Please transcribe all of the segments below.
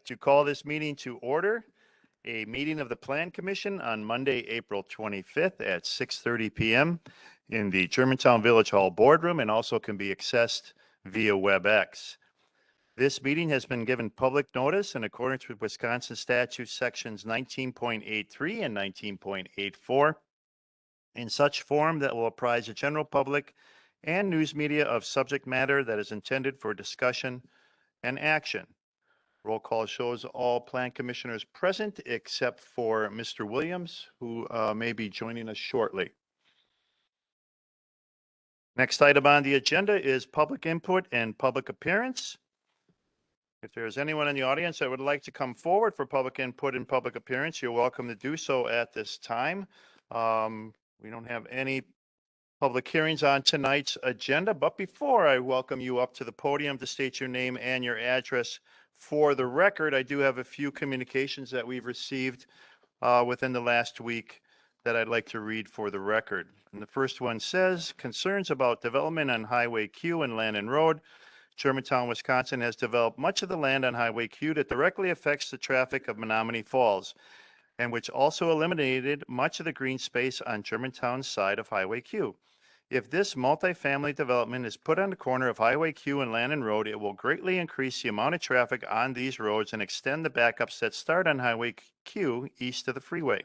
like to call this meeting to order. A meeting of the Plan Commission on Monday, April 25th at 6:30 p.m. in the Germantown Village Hall boardroom and also can be accessed via WebEx. This meeting has been given public notice in accordance with Wisconsin Statute Sections 19.83 and 19.84 in such form that will apprise the general public and news media of subject matter that is intended for discussion and action. Roll call shows all plan commissioners present except for Mr. Williams, who may be joining us shortly. Next item on the agenda is public input and public appearance. If there is anyone in the audience that would like to come forward for public input and public appearance, you're welcome to do so at this time. We don't have any public hearings on tonight's agenda, but before I welcome you up to the podium to state your name and your address for the record, I do have a few communications that we've received within the last week that I'd like to read for the record. And the first one says, concerns about development on Highway Q and Landon Road. Germantown, Wisconsin has developed much of the land on Highway Q that directly affects the traffic of Menominee Falls, and which also eliminated much of the green space on Germantown's side of Highway Q. If this multifamily development is put on the corner of Highway Q and Landon Road, it will greatly increase the amount of traffic on these roads and extend the backups that start on Highway Q east of the freeway.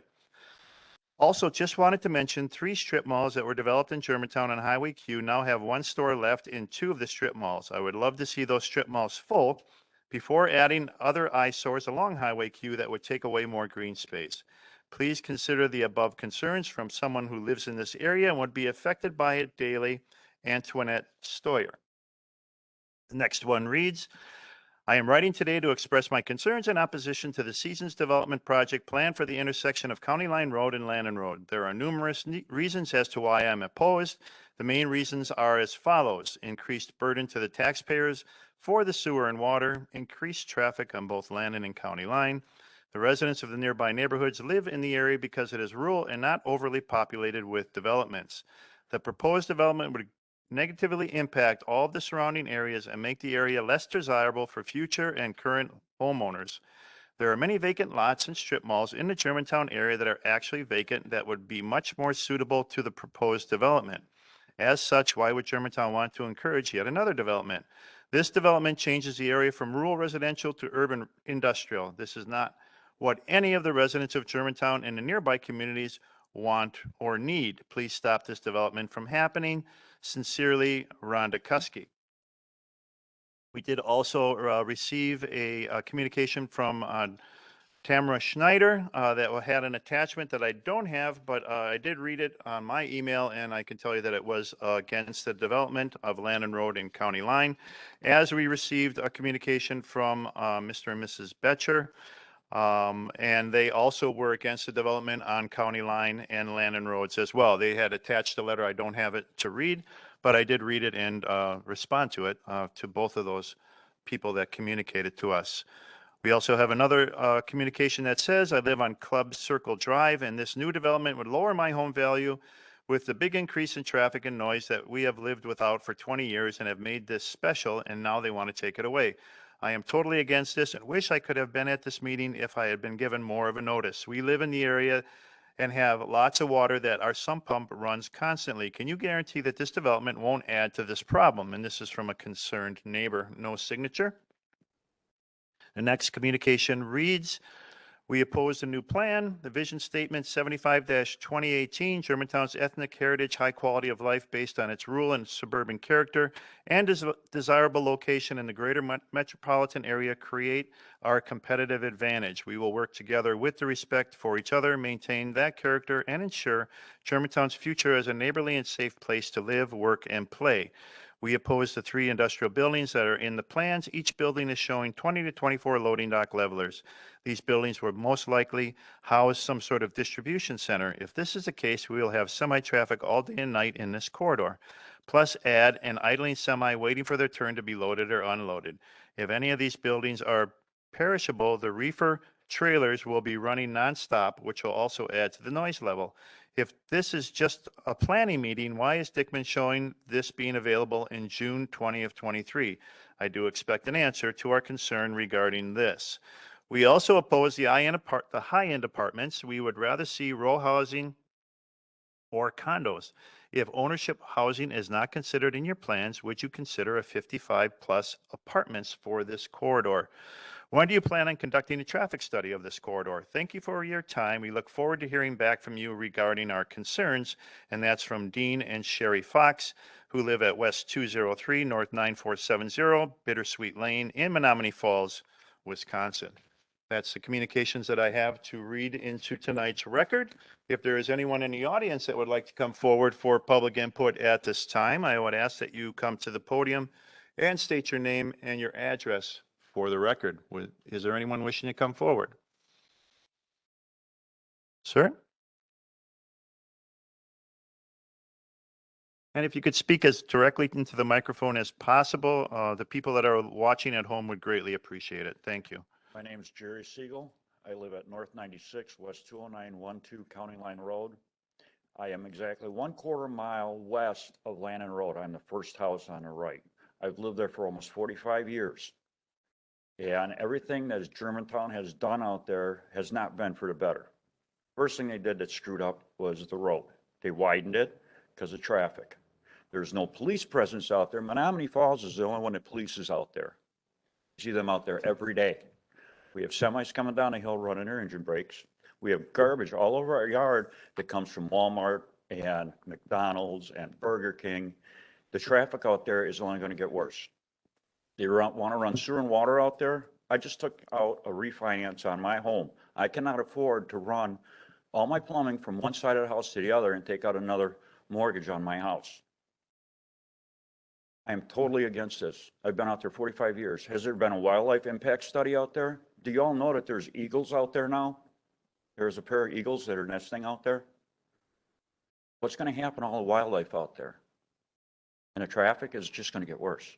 Also, just wanted to mention 3 strip malls that were developed in Germantown on Highway Q now have 1 store left in 2 of the strip malls. I would love to see those strip malls full before adding other eyesores along Highway Q that would take away more green space. Please consider the above concerns from someone who lives in this area and would be affected by it daily. Antoinette Stoyer. The next one reads, I am writing today to express my concerns in opposition to the Seasons Development Project plan for the intersection of County Line Road and Landon Road. There are numerous reasons as to why I'm opposed. The main reasons are as follows: increased burden to the taxpayers for the sewer and water, increased traffic on both Landon and County Line. The residents of the nearby neighborhoods live in the area because it is rural and not overly populated with developments. The proposed development would negatively impact all of the surrounding areas and make the area less desirable for future and current homeowners. There are many vacant lots and strip malls in the Germantown area that are actually vacant that would be much more suitable to the proposed development. As such, why would Germantown want to encourage yet another development? This development changes the area from rural residential to urban industrial. This is not what any of the residents of Germantown and the nearby communities want or need. Please stop this development from happening. Sincerely, Rhonda Kuski. We did also receive a communication from Tamara Schneider that had an attachment that I don't have, but I did read it on my email, and I can tell you that it was against the development of Landon Road and County Line. As we received a communication from Mr. and Mrs. Betcher, and they also were against the development on County Line and Landon Roads as well. They had attached a letter. I don't have it to read, but I did read it and respond to it to both of those people that communicated to us. We also have another communication that says, I live on Club Circle Drive, and this new development would lower my home value with the big increase in traffic and noise that we have lived without for 20 years and have made this special, and now they want to take it away. I am totally against this and wish I could have been at this meeting if I had been given more of a notice. We live in the area and have lots of water that our sump pump runs constantly. Can you guarantee that this development won't add to this problem? And this is from a concerned neighbor. No signature. The next communication reads, we oppose the new plan. The vision statement 75-2018, Germantown's ethnic heritage, high quality of life based on its rural and suburban character and desirable location in the greater metropolitan area create our competitive advantage. We will work together with the respect for each other, maintain that character, and ensure Germantown's future as a neighborly and safe place to live, work, and play. We oppose the 3 industrial buildings that are in the plans. Each building is showing 20 to 24 loading dock levelers. These buildings will most likely house some sort of distribution center. If this is the case, we will have semi-traffic all day and night in this corridor. Plus add an idling semi waiting for their turn to be loaded or unloaded. If any of these buildings are perishable, the reefer trailers will be running nonstop, which will also add to the noise level. If this is just a planning meeting, why is Dickman showing this being available in June 20 of 23? I do expect an answer to our concern regarding this. We also oppose the high-end apartments. We would rather see row housing or condos. If ownership housing is not considered in your plans, would you consider a 55-plus apartments for this corridor? When do you plan on conducting a traffic study of this corridor? Thank you for your time. We look forward to hearing back from you regarding our concerns. And that's from Dean and Sherry Fox, who live at West 203 North 9470 Bittersweet Lane in Menominee Falls, Wisconsin. That's the communications that I have to read into tonight's record. If there is anyone in the audience that would like to come forward for public input at this time, I would ask that you come to the podium and state your name and your address for the record. Is there anyone wishing to come forward? Sir? And if you could speak as directly into the microphone as possible, the people that are watching at home would greatly appreciate it. Thank you. My name is Jerry Siegel. I live at North 96 West 20912 County Line Road. I am exactly 1/4 mile west of Landon Road. I'm the first house on the right. I've lived there for almost 45 years. And everything that Germantown has done out there has not been for the better. First thing they did that screwed up was the road. They widened it because of traffic. There's no police presence out there. Menominee Falls is the only one that polices out there. You see them out there every day. We have semis coming down the hill running their engine brakes. We have garbage all over our yard that comes from Walmart and McDonald's and Burger King. The traffic out there is only going to get worse. They want to run sewer and water out there. I just took out a refinance on my home. I cannot afford to run all my plumbing from one side of the house to the other and take out another mortgage on my house. I am totally against this. I've been out there 45 years. Has there been a wildlife impact study out there? Do you all know that there's eagles out there now? There's a pair of eagles that are nesting out there. What's going to happen to all the wildlife out there? And the traffic is just going to get worse.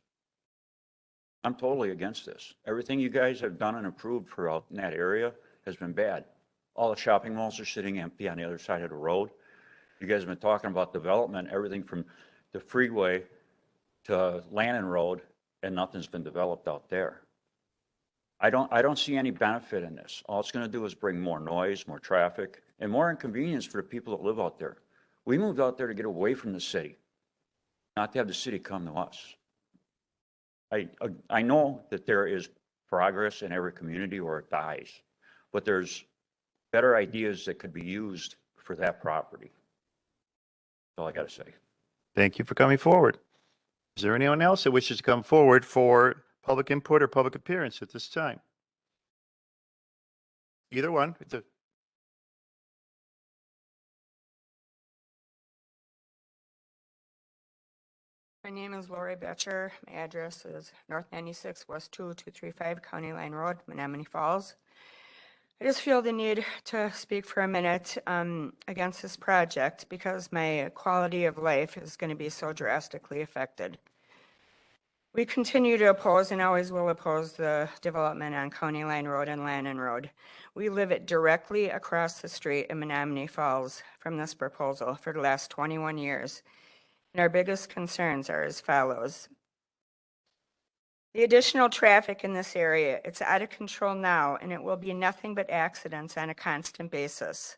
I'm totally against this. Everything you guys have done and approved for out in that area has been bad. All the shopping malls are sitting empty on the other side of the road. You guys have been talking about development, everything from the freeway to Landon Road, and nothing's been developed out there. I don't see any benefit in this. All it's going to do is bring more noise, more traffic, and more inconvenience for the people that live out there. We moved out there to get away from the city, not to have the city come to us. I know that there is progress in every community or it dies, but there's better ideas that could be used for that property. That's all I got to say. Thank you for coming forward. Is there anyone else that wishes to come forward for public input or public appearance at this time? Either one. My name is Lori Betcher. My address is North 96 West 2235 County Line Road, Menominee Falls. I just feel the need to speak for a minute against this project because my quality of life is going to be so drastically affected. We continue to oppose and always will oppose the development on County Line Road and Landon Road. We live it directly across the street in Menominee Falls from this proposal for the last 21 years. And our biggest concerns are as follows. The additional traffic in this area, it's out of control now, and it will be nothing but accidents on a constant basis.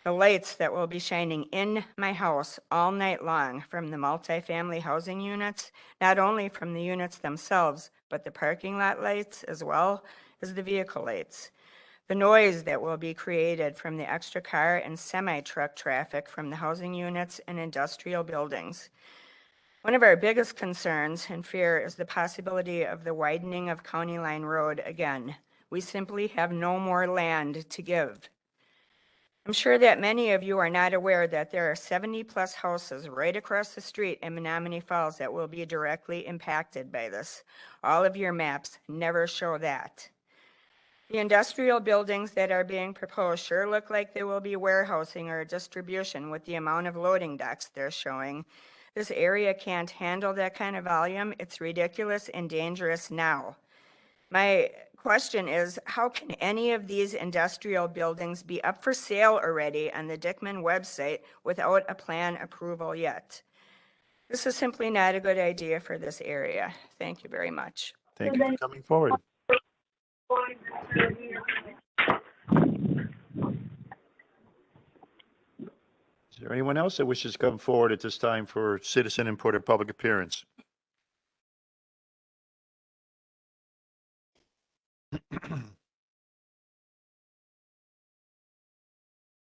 The lights that will be shining in my house all night long from the multifamily housing units, not only from the units themselves, but the parking lot lights as well as the vehicle lights. The noise that will be created from the extra car and semi-truck traffic from the housing units and industrial buildings. One of our biggest concerns and fear is the possibility of the widening of County Line Road again. We simply have no more land to give. I'm sure that many of you are not aware that there are 70+ houses right across the street in Menominee Falls that will be directly impacted by this. All of your maps never show that. The industrial buildings that are being proposed sure look like they will be warehousing or distribution with the amount of loading docks they're showing. This area can't handle that kind of volume. It's ridiculous and dangerous now. My question is, how can any of these industrial buildings be up for sale already on the Dickman website without a plan approval yet? This is simply not a good idea for this area. Thank you very much. Thank you for coming forward. Is there anyone else that wishes to come forward at this time for citizen input or public appearance?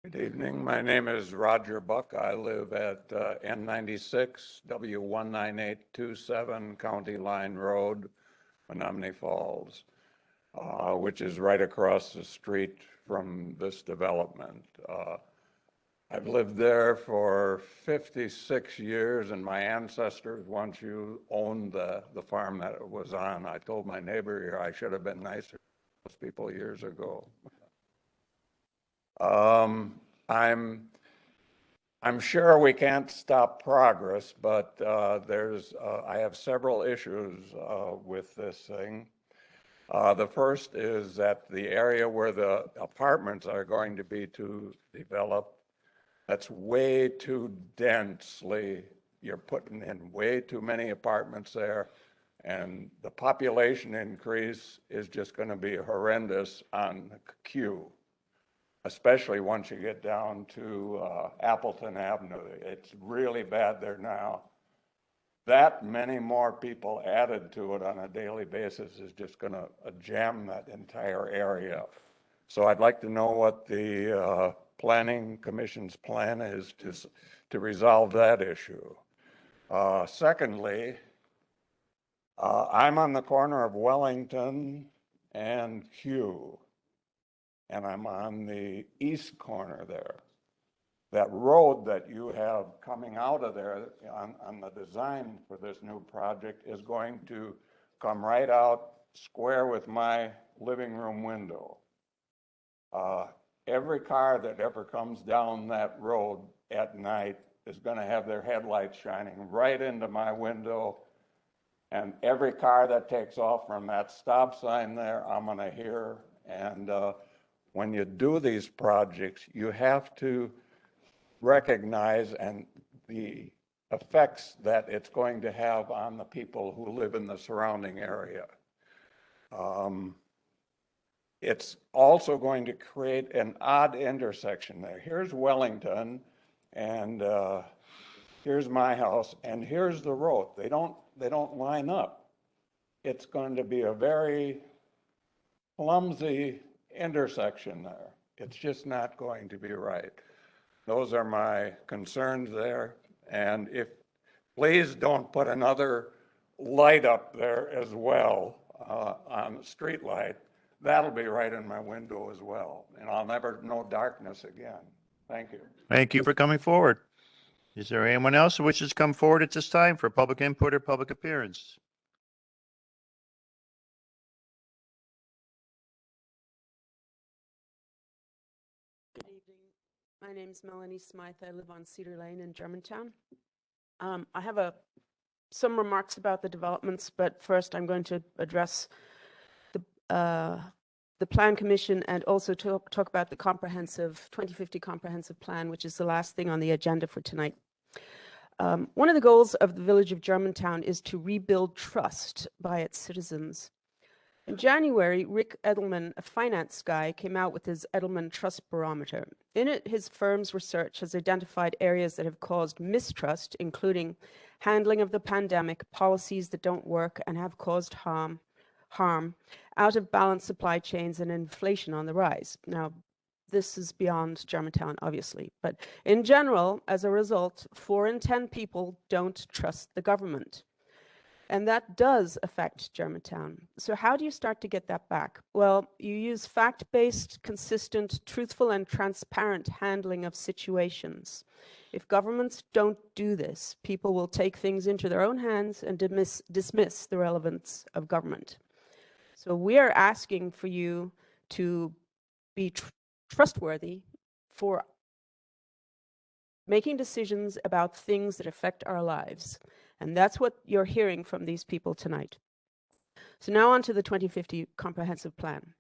Good evening. My name is Roger Buck. I live at N96 W19827 County Line Road, Menominee Falls, which is right across the street from this development. I've lived there for 56 years, and my ancestors once owned the farm that it was on. I told my neighbor here I should have been nicer to those people years ago. I'm sure we can't stop progress, but I have several issues with this thing. The first is that the area where the apartments are going to be developed, that's way too densely. You're putting in way too many apartments there, and the population increase is just going to be horrendous on Q. Especially once you get down to Appleton Avenue. It's really bad there now. That many more people added to it on a daily basis is just going to jam that entire area. So I'd like to know what the Planning Commission's plan is to resolve that issue. Secondly, I'm on the corner of Wellington and Q. And I'm on the east corner there. That road that you have coming out of there on the design for this new project is going to come right out square with my living room window. Every car that ever comes down that road at night is going to have their headlights shining right into my window. And every car that takes off from that stop sign there, I'm going to hear. And when you do these projects, you have to recognize the effects that it's going to have on the people who live in the surrounding area. It's also going to create an odd intersection there. Here's Wellington, and here's my house, and here's the road. They don't line up. It's going to be a very clumsy intersection there. It's just not going to be right. Those are my concerns there. And please don't put another light up there as well on the street light. That'll be right in my window as well. And I'll never know darkness again. Thank you. Thank you for coming forward. Is there anyone else who wishes to come forward at this time for public input or public appearance? Good evening. My name is Melanie Smythe. I live on Cedar Lane in Germantown. I have some remarks about the developments, but first I'm going to address the Plan Commission and also talk about the 2050 comprehensive plan, which is the last thing on the agenda for tonight. One of the goals of the Village of Germantown is to rebuild trust by its citizens. In January, Rick Edelman, a finance guy, came out with his Edelman Trust Barometer. In it, his firm's research has identified areas that have caused mistrust, including handling of the pandemic, policies that don't work and have caused harm, out of balance supply chains, and inflation on the rise. Now, this is beyond Germantown, obviously, but in general, as a result, 4 in 10 people don't trust the government. And that does affect Germantown. So how do you start to get that back? Well, you use fact-based, consistent, truthful, and transparent handling of situations. If governments don't do this, people will take things into their own hands and dismiss the relevance of government. So we are asking for you to be trustworthy for making decisions about things that affect our lives. And that's what you're hearing from these people tonight. So now on to the 2050 comprehensive plan.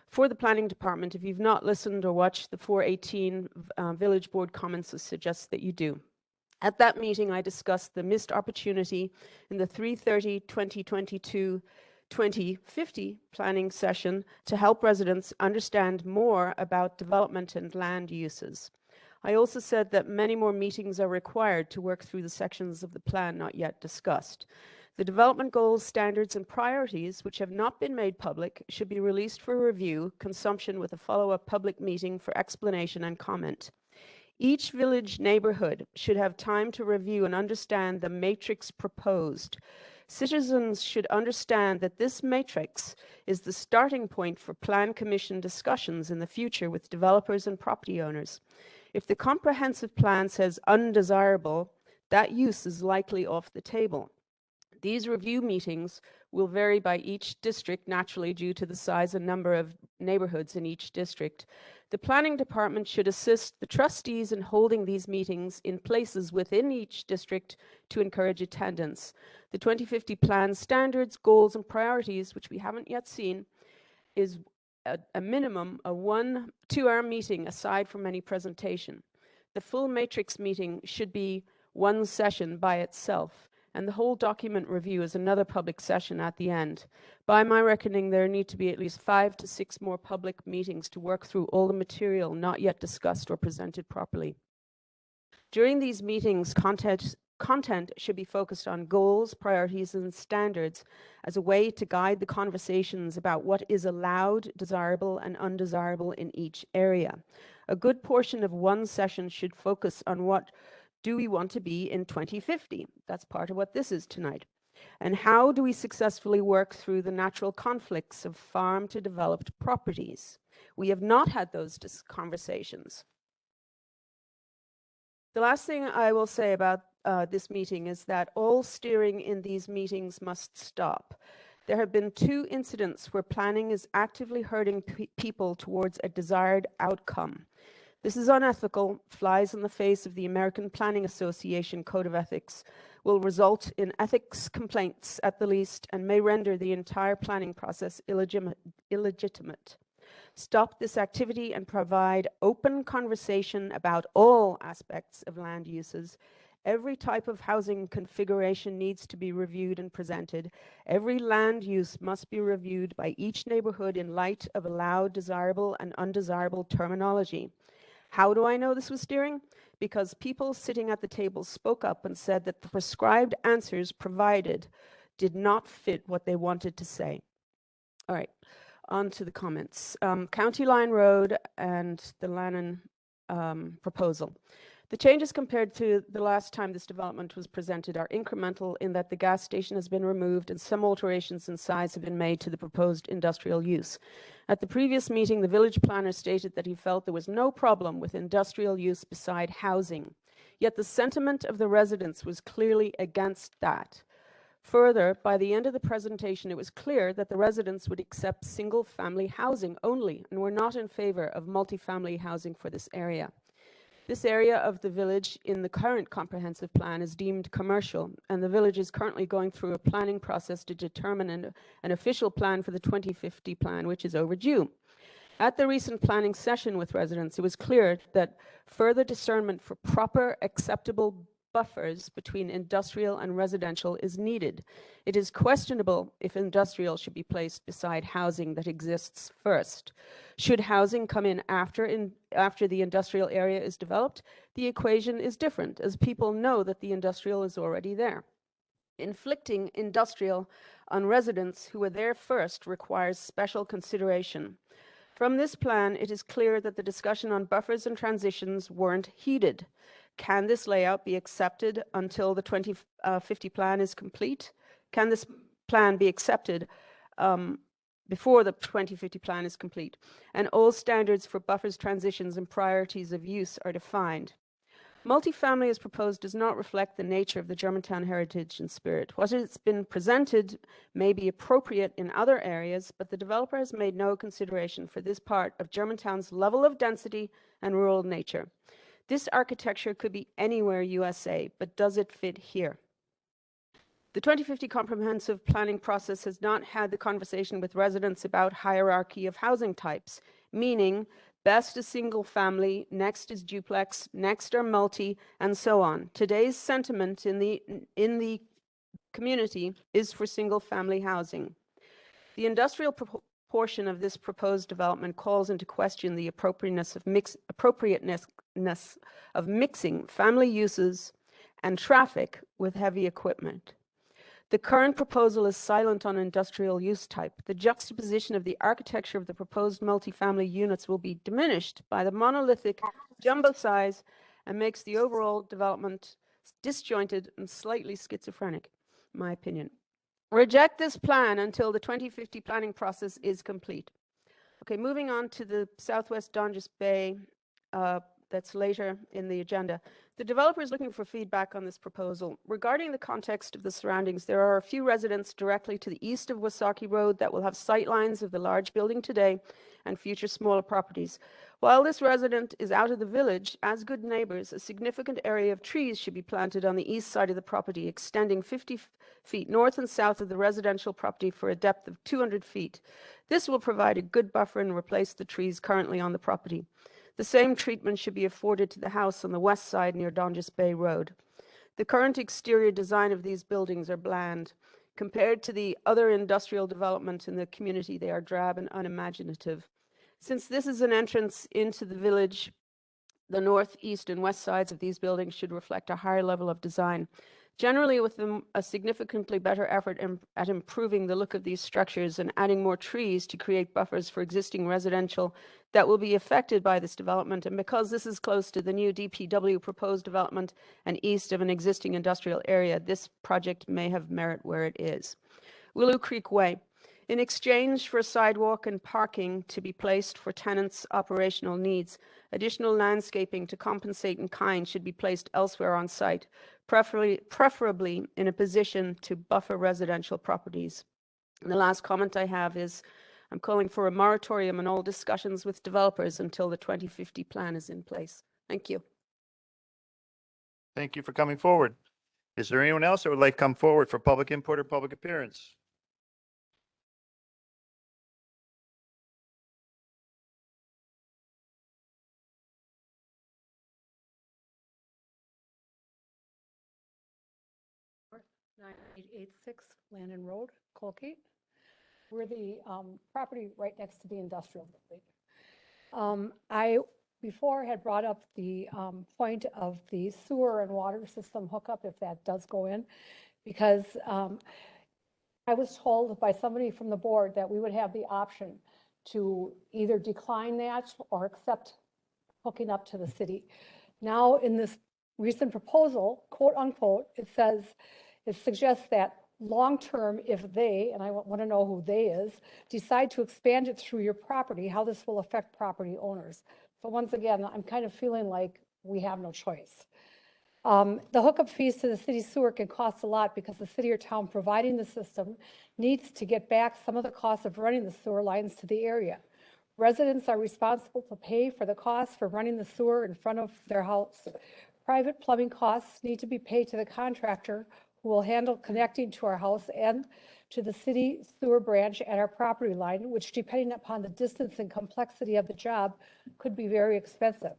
For the planning department, if you've not listened or watched the 418 village board comments, I suggest that you do. At that meeting, I discussed the missed opportunity in the 3/30/2022 2050 planning session to help residents understand more about development and land uses. I also said that many more meetings are required to work through the sections of the plan not yet discussed. The development goals, standards, and priorities, which have not been made public, should be released for review, consumption with a follow-up public meeting for explanation and comment. Each village neighborhood should have time to review and understand the matrix proposed. Citizens should understand that this matrix is the starting point for Plan Commission discussions in the future with developers and property owners. If the comprehensive plan says undesirable, that use is likely off the table. These review meetings will vary by each district, naturally due to the size and number of neighborhoods in each district. The planning department should assist the trustees in holding these meetings in places within each district to encourage attendance. The 2050 plan standards, goals, and priorities, which we haven't yet seen, is a minimum of 1 2-hour meeting aside from any presentation. The full matrix meeting should be one session by itself, and the whole document review is another public session at the end. By my reckoning, there need to be at least 5 to 6 more public meetings to work through all the material not yet discussed or presented properly. During these meetings, content should be focused on goals, priorities, and standards as a way to guide the conversations about what is allowed, desirable, and undesirable in each area. A good portion of one session should focus on what do we want to be in 2050? That's part of what this is tonight. And how do we successfully work through the natural conflicts of farm to developed properties? We have not had those conversations. The last thing I will say about this meeting is that all steering in these meetings must stop. There have been 2 incidents where planning is actively hurting people towards a desired outcome. This is unethical, flies in the face of the American Planning Association Code of Ethics, will result in ethics complaints at the least, and may render the entire planning process illegitimate. Stop this activity and provide open conversation about all aspects of land uses. Every type of housing configuration needs to be reviewed and presented. Every land use must be reviewed by each neighborhood in light of allowed, desirable, and undesirable terminology. How do I know this was steering? Because people sitting at the table spoke up and said that the prescribed answers provided did not fit what they wanted to say. All right, on to the comments. County Line Road and the Landon proposal. The changes compared to the last time this development was presented are incremental in that the gas station has been removed and some alterations in size have been made to the proposed industrial use. At the previous meeting, the village planner stated that he felt there was no problem with industrial use beside housing. Yet the sentiment of the residents was clearly against that. Further, by the end of the presentation, it was clear that the residents would accept single-family housing only and were not in favor of multifamily housing for this area. This area of the village in the current comprehensive plan is deemed commercial, and the village is currently going through a planning process to determine an official plan for the 2050 plan, which is overdue. At the recent planning session with residents, it was clear that further discernment for proper, acceptable buffers between industrial and residential is needed. It is questionable if industrial should be placed beside housing that exists first. Should housing come in after the industrial area is developed? The equation is different, as people know that the industrial is already there. Inflicting industrial on residents who were there first requires special consideration. From this plan, it is clear that the discussion on buffers and transitions weren't heeded. Can this layout be accepted until the 2050 plan is complete? Can this plan be accepted before the 2050 plan is complete? And all standards for buffers, transitions, and priorities of use are defined. Multifamily as proposed does not reflect the nature of the Germantown heritage and spirit. What has been presented may be appropriate in other areas, but the developer has made no consideration for this part of Germantown's level of density and rural nature. This architecture could be anywhere USA, but does it fit here? The 2050 comprehensive planning process has not had the conversation with residents about hierarchy of housing types, meaning best is single family, next is duplex, next are multi, and so on. Today's sentiment in the community is for single family housing. The industrial portion of this proposed development calls into question the appropriateness of mixing family uses and traffic with heavy equipment. The current proposal is silent on industrial use type. The juxtaposition of the architecture of the proposed multifamily units will be diminished by the monolithic jumbo size and makes the overall development disjointed and slightly schizophrenic, in my opinion. Reject this plan until the 2050 planning process is complete. Okay, moving on to the Southwest Dongest Bay, that's later in the agenda. The developer is looking for feedback on this proposal. Regarding the context of the surroundings, there are a few residents directly to the east of Wasaki Road that will have sightlines of the large building today and future smaller properties. While this resident is out of the village, as good neighbors, a significant area of trees should be planted on the east side of the property, extending 50 feet north and south of the residential property for a depth of 200 feet. This will provide a good buffer and replace the trees currently on the property. The same treatment should be afforded to the house on the west side near Dongest Bay Road. The current exterior design of these buildings are bland. Compared to the other industrial development in the community, they are drab and unimaginative. Since this is an entrance into the village, the north, east, and west sides of these buildings should reflect a higher level of design. Generally, with a significantly better effort at improving the look of these structures and adding more trees to create buffers for existing residential that will be affected by this development, and because this is close to the new DPW proposed development and east of an existing industrial area, this project may have merit where it is. Willow Creek Way. In exchange for a sidewalk and parking to be placed for tenants' operational needs, additional landscaping to compensate in kind should be placed elsewhere on site, preferably in a position to buffer residential properties. And the last comment I have is I'm calling for a moratorium on all discussions with developers until the 2050 plan is in place. Thank you. Thank you for coming forward. Is there anyone else that would like to come forward for public input or public appearance? North 9886 Landon Road, Colgate. We're the property right next to the industrial building. I before had brought up the point of the sewer and water system hookup, if that does go in, because I was told by somebody from the board that we would have the option to either decline that or accept hooking up to the city. Now, in this recent proposal, quote unquote, it suggests that long-term, if they, and I want to know who they is, decide to expand it through your property, how this will affect property owners. So once again, I'm kind of feeling like we have no choice. The hookup fees to the city sewer can cost a lot because the city or town providing the system needs to get back some of the cost of running the sewer lines to the area. Residents are responsible to pay for the cost for running the sewer in front of their house. Private plumbing costs need to be paid to the contractor who will handle connecting to our house and to the city sewer branch at our property line, which depending upon the distance and complexity of the job could be very expensive.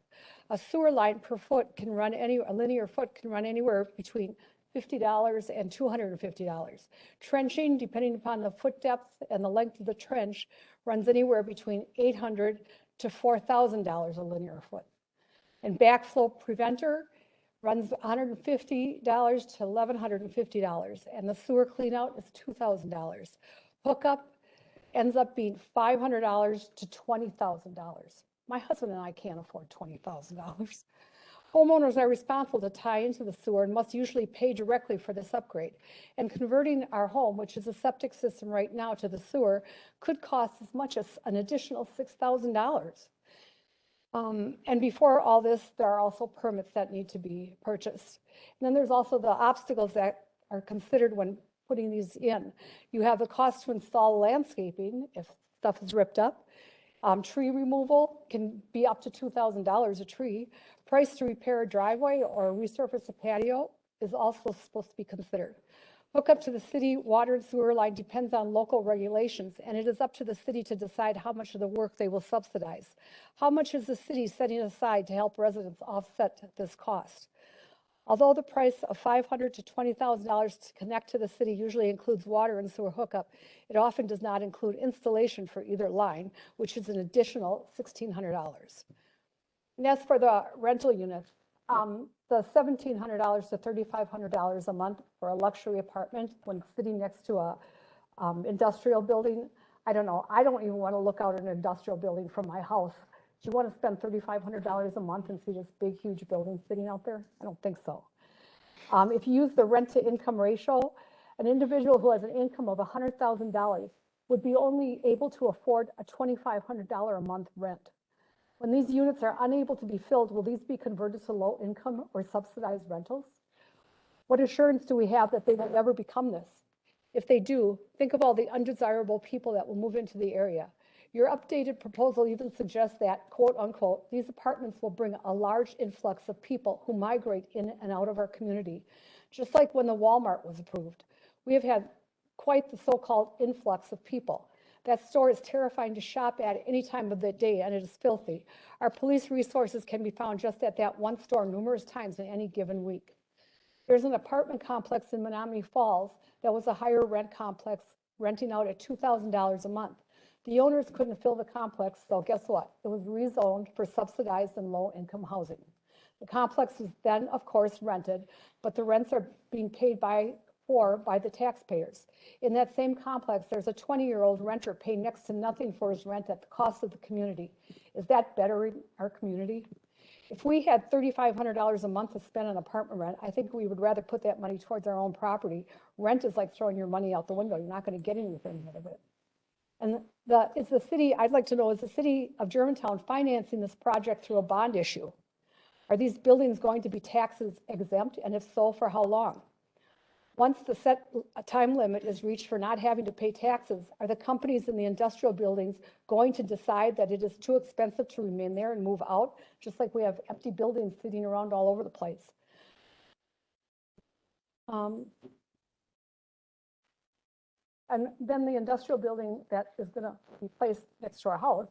A sewer line per foot can run a linear foot can run anywhere between $50 and $250. Trenching, depending upon the foot depth and the length of the trench, runs anywhere between $800 to $4,000 a linear foot. And backflow preventer runs $150 to $1,150, and the sewer cleanout is $2,000. Hookup ends up being $500 to $20,000. My husband and I can't afford $20,000. Homeowners are responsible to tie into the sewer and must usually pay directly for this upgrade. And converting our home, which is a septic system right now, to the sewer could cost as much as an additional $6,000. And before all this, there are also permits that need to be purchased. And then there's also the obstacles that are considered when putting these in. You have the cost to install landscaping if stuff is ripped up. Tree removal can be up to $2,000 a tree. Price to repair a driveway or resurface a patio is also supposed to be considered. Hookup to the city water and sewer line depends on local regulations, and it is up to the city to decide how much of the work they will subsidize. How much is the city setting aside to help residents offset this cost? Although the price of $500 to $20,000 to connect to the city usually includes water and sewer hookup, it often does not include installation for either line, which is an additional $1,600. And as for the rental units, the $1,700 to $3,500 a month for a luxury apartment when sitting next to a industrial building, I don't know. I don't even want to look out at an industrial building from my house. Do you want to spend $3,500 a month and see this big, huge building sitting out there? I don't think so. If you use the rent-to-income ratio, an individual who has an income of $100,000 would be only able to afford a $2,500 a month rent. When these units are unable to be filled, will these be converted to low-income or subsidized rentals? What assurance do we have that they will never become this? If they do, think of all the undesirable people that will move into the area. Your updated proposal even suggests that, quote unquote, these apartments will bring a large influx of people who migrate in and out of our community, just like when the Walmart was approved. We have had quite the so-called influx of people. That store is terrifying to shop at any time of the day, and it is filthy. Our police resources can be found just at that one store numerous times in any given week. There's an apartment complex in Menominee Falls that was a higher rent complex, renting out at $2,000 a month. The owners couldn't fill the complex, so guess what? It was rezoned for subsidized and low-income housing. The complex was then, of course, rented, but the rents are being paid by the taxpayers. In that same complex, there's a 20-year-old renter paying next to nothing for his rent at the cost of the community. Is that bettering our community? If we had $3,500 a month to spend on apartment rent, I think we would rather put that money towards our own property. Rent is like throwing your money out the window. You're not going to get anything out of it. And is the city, I'd like to know, is the city of Germantown financing this project through a bond issue? Are these buildings going to be taxes exempt? And if so, for how long? Once the set time limit is reached for not having to pay taxes, are the companies in the industrial buildings going to decide that it is too expensive to remain there and move out, just like we have empty buildings sitting around all over the place? And then the industrial building that is going to be placed next to our house,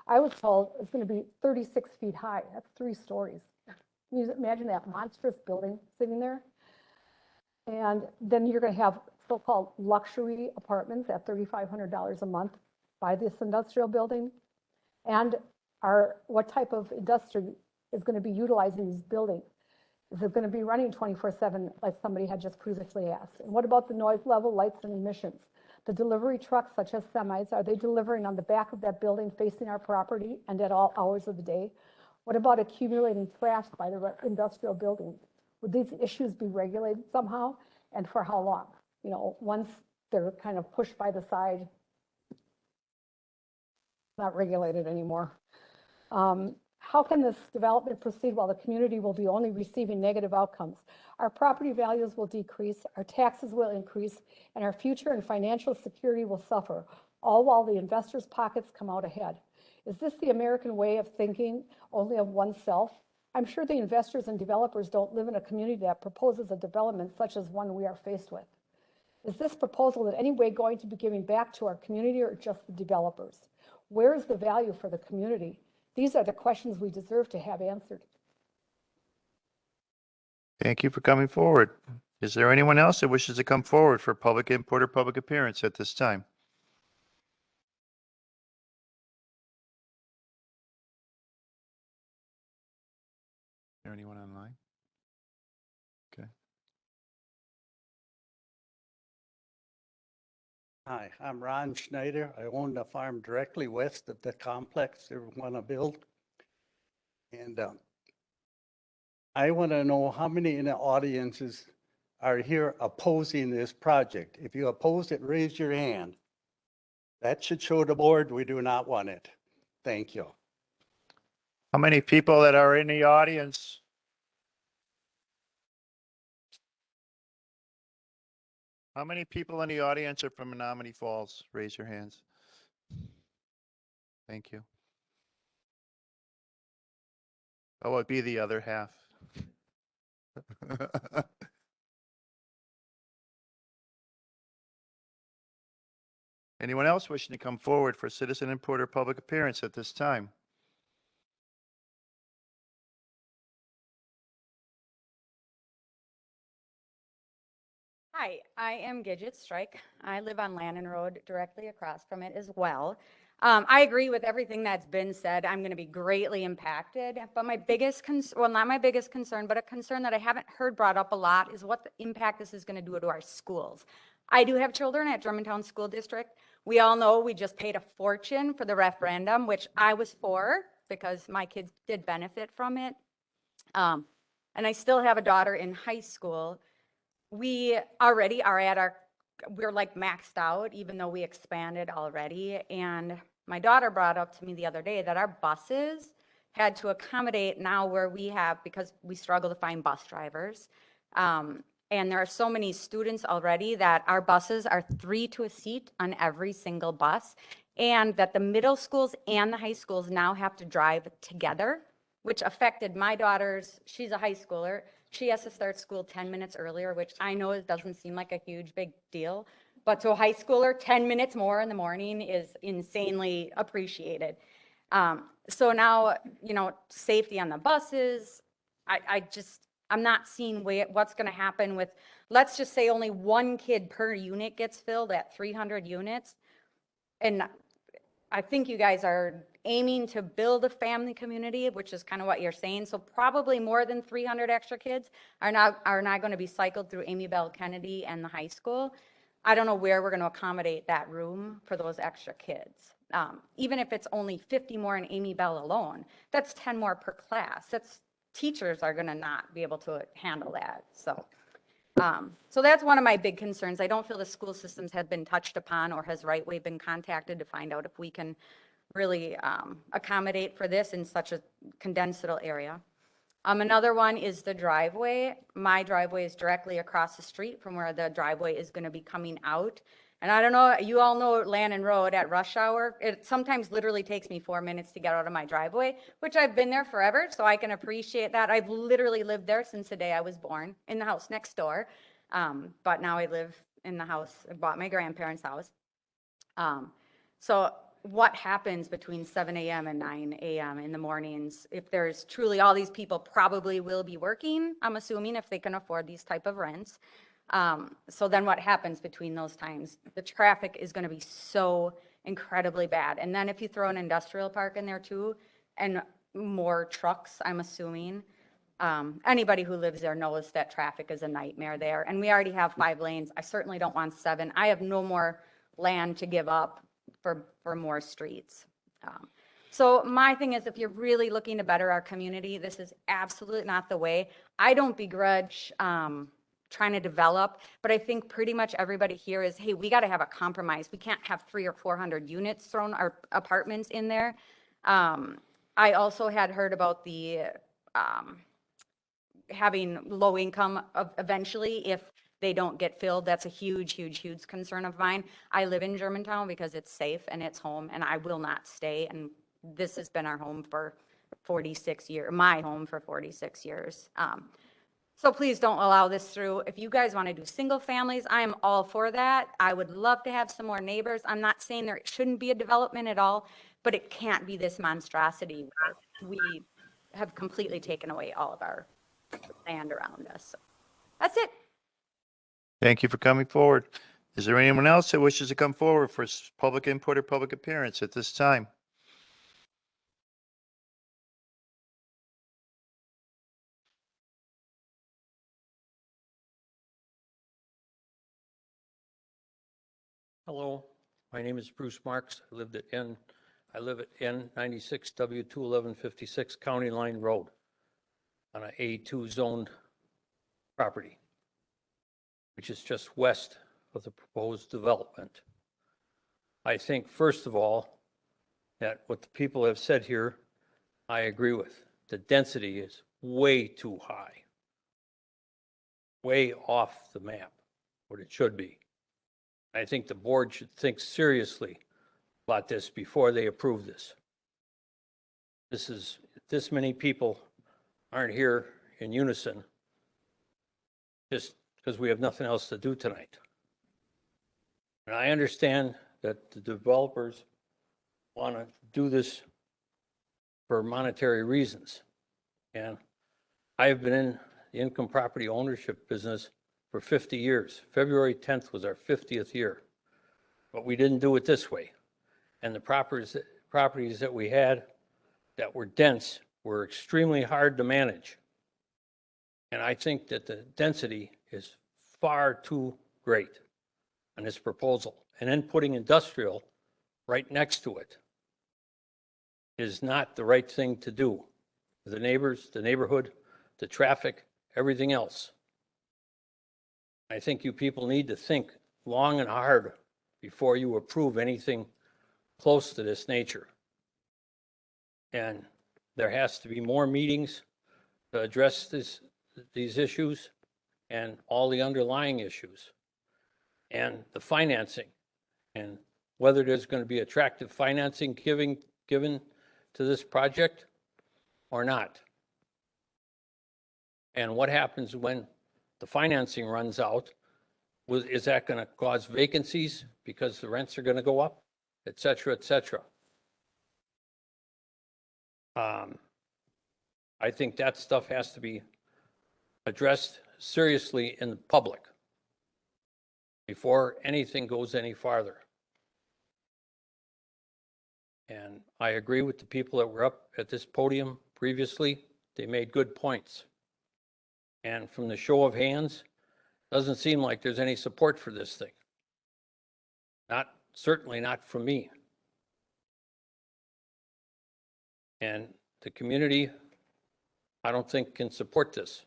I was told is going to be 36 feet high. That's 3 stories. Can you imagine that monstrous building sitting there? And then you're going to have so-called luxury apartments at $3,500 a month by this industrial building. And what type of industry is going to be utilizing these buildings? Is it going to be running 24/7 like somebody had just previously asked? And what about the noise level, lights, and emissions? The delivery trucks, such as semis, are they delivering on the back of that building facing our property and at all hours of the day? What about accumulating trash by the industrial buildings? Would these issues be regulated somehow, and for how long? You know, once they're kind of pushed by the side, not regulated anymore. How can this development proceed while the community will be only receiving negative outcomes? Our property values will decrease, our taxes will increase, and our future and financial security will suffer, all while the investors' pockets come out ahead. Is this the American way of thinking only of oneself? I'm sure the investors and developers don't live in a community that proposes a development such as one we are faced with. Is this proposal in any way going to be giving back to our community or just the developers? Where is the value for the community? These are the questions we deserve to have answered. Thank you for coming forward. Is there anyone else that wishes to come forward for public input or public appearance at this time? Is there anyone online? Okay. Hi, I'm Ron Schneider. I own the farm directly west of the complex they want to build. And I want to know how many in the audiences are here opposing this project. If you oppose it, raise your hand. That should show the board we do not want it. Thank you. How many people that are in the audience? How many people in the audience are from Menominee Falls? Raise your hands. Thank you. Oh, it'd be the other half. Anyone else wishing to come forward for citizen input or public appearance at this time? Hi, I am Gidget Strike. I live on Landon Road, directly across from it as well. I agree with everything that's been said. I'm going to be greatly impacted, but my biggest well, not my biggest concern, but a concern that I haven't heard brought up a lot is what the impact this is going to do to our schools. I do have children at Germantown School District. We all know we just paid a fortune for the referendum, which I was for because my kids did benefit from it. And I still have a daughter in high school. We already are at we're like maxed out, even though we expanded already. And my daughter brought up to me the other day that our buses had to accommodate now where we have, because we struggle to find bus drivers. And there are so many students already that our buses are 3 to a seat on every single bus. And that the middle schools and the high schools now have to drive together, which affected my daughter's, she's a high schooler. She has to start school 10 minutes earlier, which I know it doesn't seem like a huge big deal, but to a high schooler, 10 minutes more in the morning is insanely appreciated. So now, you know, safety on the buses, I'm not seeing what's going to happen with, let's just say only 1 kid per unit gets filled at 300 units. And I think you guys are aiming to build a family community, which is kind of what you're saying. So probably more than 300 extra kids are not going to be cycled through Amy Bell Kennedy and the high school. I don't know where we're going to accommodate that room for those extra kids. Even if it's only 50 more in Amy Bell alone, that's 10 more per class. Teachers are going to not be able to handle that. So that's one of my big concerns. I don't feel the school systems have been touched upon, or has Right Way been contacted to find out if we can really accommodate for this in such a condensed little area. Another one is the driveway. My driveway is directly across the street from where the driveway is going to be coming out. And I don't know, you all know Landon Road at rush hour. It sometimes literally takes me 4 minutes to get out of my driveway, which I've been there forever, so I can appreciate that. I've literally lived there since the day I was born, in the house next door. But now I live in the house, I bought my grandparents' house. So what happens between 7 a.m. and 9 a.m. in the mornings? If there's truly, all these people probably will be working, I'm assuming, if they can afford these type of rents. So then what happens between those times? The traffic is going to be so incredibly bad. And then if you throw an industrial park in there too, and more trucks, I'm assuming, anybody who lives there knows that traffic is a nightmare there. And we already have 5 lanes. I certainly don't want 7. I have no more land to give up for more streets. So my thing is, if you're really looking to better our community, this is absolutely not the way. I don't begrudge trying to develop, but I think pretty much everybody here is, hey, we got to have a compromise. We can't have 300 or 400 units thrown, or apartments in there. I also had heard about the having low income eventually if they don't get filled. That's a huge, huge, huge concern of mine. I live in Germantown because it's safe and it's home, and I will not stay. And this has been our home for 46 years, my home for 46 years. So please don't allow this through. If you guys want to do single families, I am all for that. I would love to have some more neighbors. I'm not saying there shouldn't be a development at all, but it can't be this monstrosity where we have completely taken away all of our land around us. So that's it. Thank you for coming forward. Is there anyone else that wishes to come forward for public input or public appearance at this time? Hello, my name is Bruce Marks. I live at N96 W21156 County Line Road on an A2 zoned property, which is just west of the proposed development. I think, first of all, that what the people have said here, I agree with. The density is way too high, way off the map, what it should be. I think the board should think seriously about this before they approve this. This many people aren't here in unison just because we have nothing else to do tonight. And I understand that the developers want to do this for monetary reasons. And I have been in the income property ownership business for 50 years. February 10th was our 50th year. But we didn't do it this way. And the properties that we had that were dense were extremely hard to manage. And I think that the density is far too great on this proposal. And then putting industrial right next to it is not the right thing to do. The neighbors, the neighborhood, the traffic, everything else. I think you people need to think long and hard before you approve anything close to this nature. And there has to be more meetings to address these issues and all the underlying issues and the financing and whether there's going to be attractive financing given to this project or not. And what happens when the financing runs out? Is that going to cause vacancies because the rents are going to go up, et cetera, et cetera? I think that stuff has to be addressed seriously in the public before anything goes any farther. And I agree with the people that were up at this podium previously. They made good points. And from the show of hands, doesn't seem like there's any support for this thing. Certainly not from me. And the community, I don't think can support this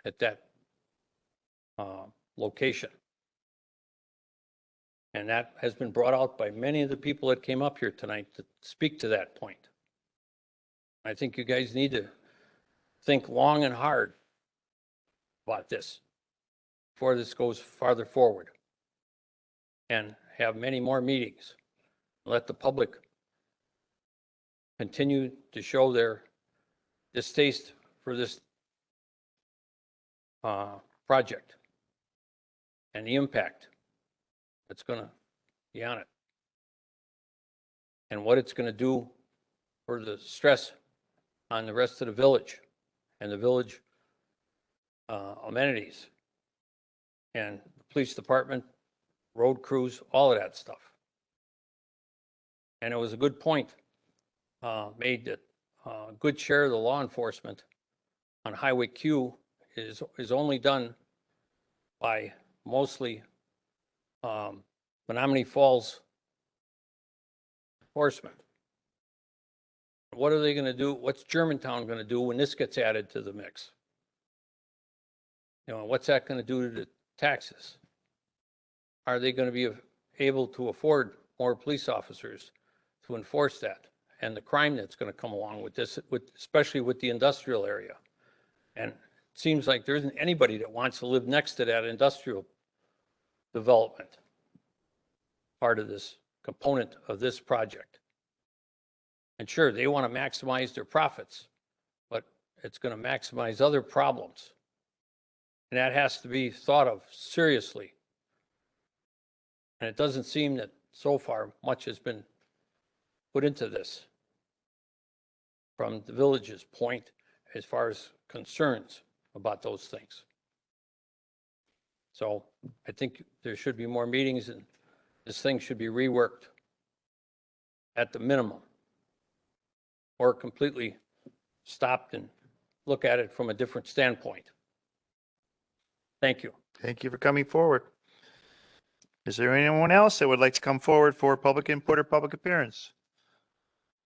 at that location. And that has been brought out by many of the people that came up here tonight to speak to that point. I think you guys need to think long and hard about this before this goes farther forward and have many more meetings. Let the public continue to show their distaste for this project and the impact that's going to be on it and what it's going to do for the stress on the rest of the village and the village amenities and the police department, road crews, all of that stuff. And it was a good point made that a good share of the law enforcement on Highway Q is only done by mostly Menominee Falls enforcement. What are they going to do? What's Germantown going to do when this gets added to the mix? You know, what's that going to do to the taxes? Are they going to be able to afford more police officers to enforce that? And the crime that's going to come along with this, especially with the industrial area. And it seems like there isn't anybody that wants to live next to that industrial development, part of this component of this project. And sure, they want to maximize their profits, but it's going to maximize other problems. And that has to be thought of seriously. And it doesn't seem that so far much has been put into this from the village's point as far as concerns about those things. So I think there should be more meetings and this thing should be reworked at the minimum or completely stopped and look at it from a different standpoint. Thank you. Thank you for coming forward. Is there anyone else that would like to come forward for public input or public appearance?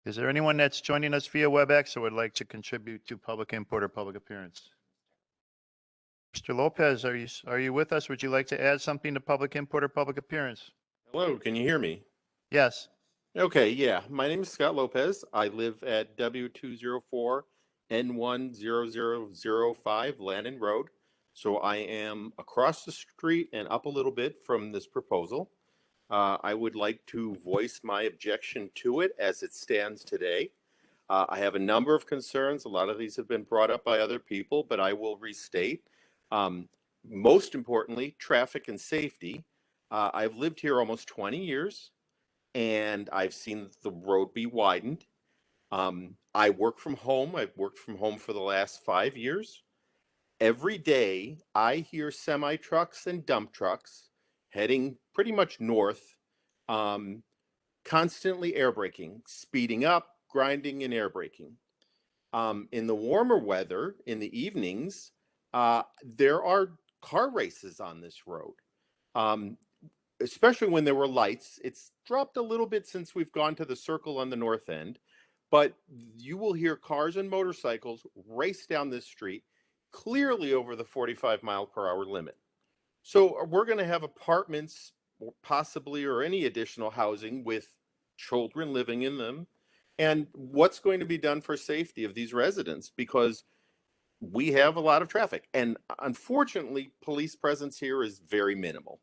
Is there anyone that's joining us via WebEx that would like to contribute to public input or public appearance? Mr. Lopez, are you with us? Would you like to add something to public input or public appearance? Hello, can you hear me? Yes. Okay, yeah. My name is Scott Lopez. I live at W204 N10005 Landon Road. So I am across the street and up a little bit from this proposal. I would like to voice my objection to it as it stands today. I have a number of concerns. A lot of these have been brought up by other people, but I will restate. Most importantly, traffic and safety. I've lived here almost 20 years, and I've seen the road be widened. I work from home. I've worked from home for the last 5 years. every day I hear semi trucks and dump trucks heading pretty much north, constantly air braking, speeding up, grinding, and air braking. In the warmer weather, in the evenings, there are car races on this road. Especially when there were lights. It's dropped a little bit since we've gone to the circle on the north end, but you will hear cars and motorcycles race down this street clearly over the 45-mile-per-hour limit. So we're going to have apartments, possibly, or any additional housing with children living in them. And what's going to be done for safety of these residents? Because we have a lot of traffic. And unfortunately, police presence here is very minimal.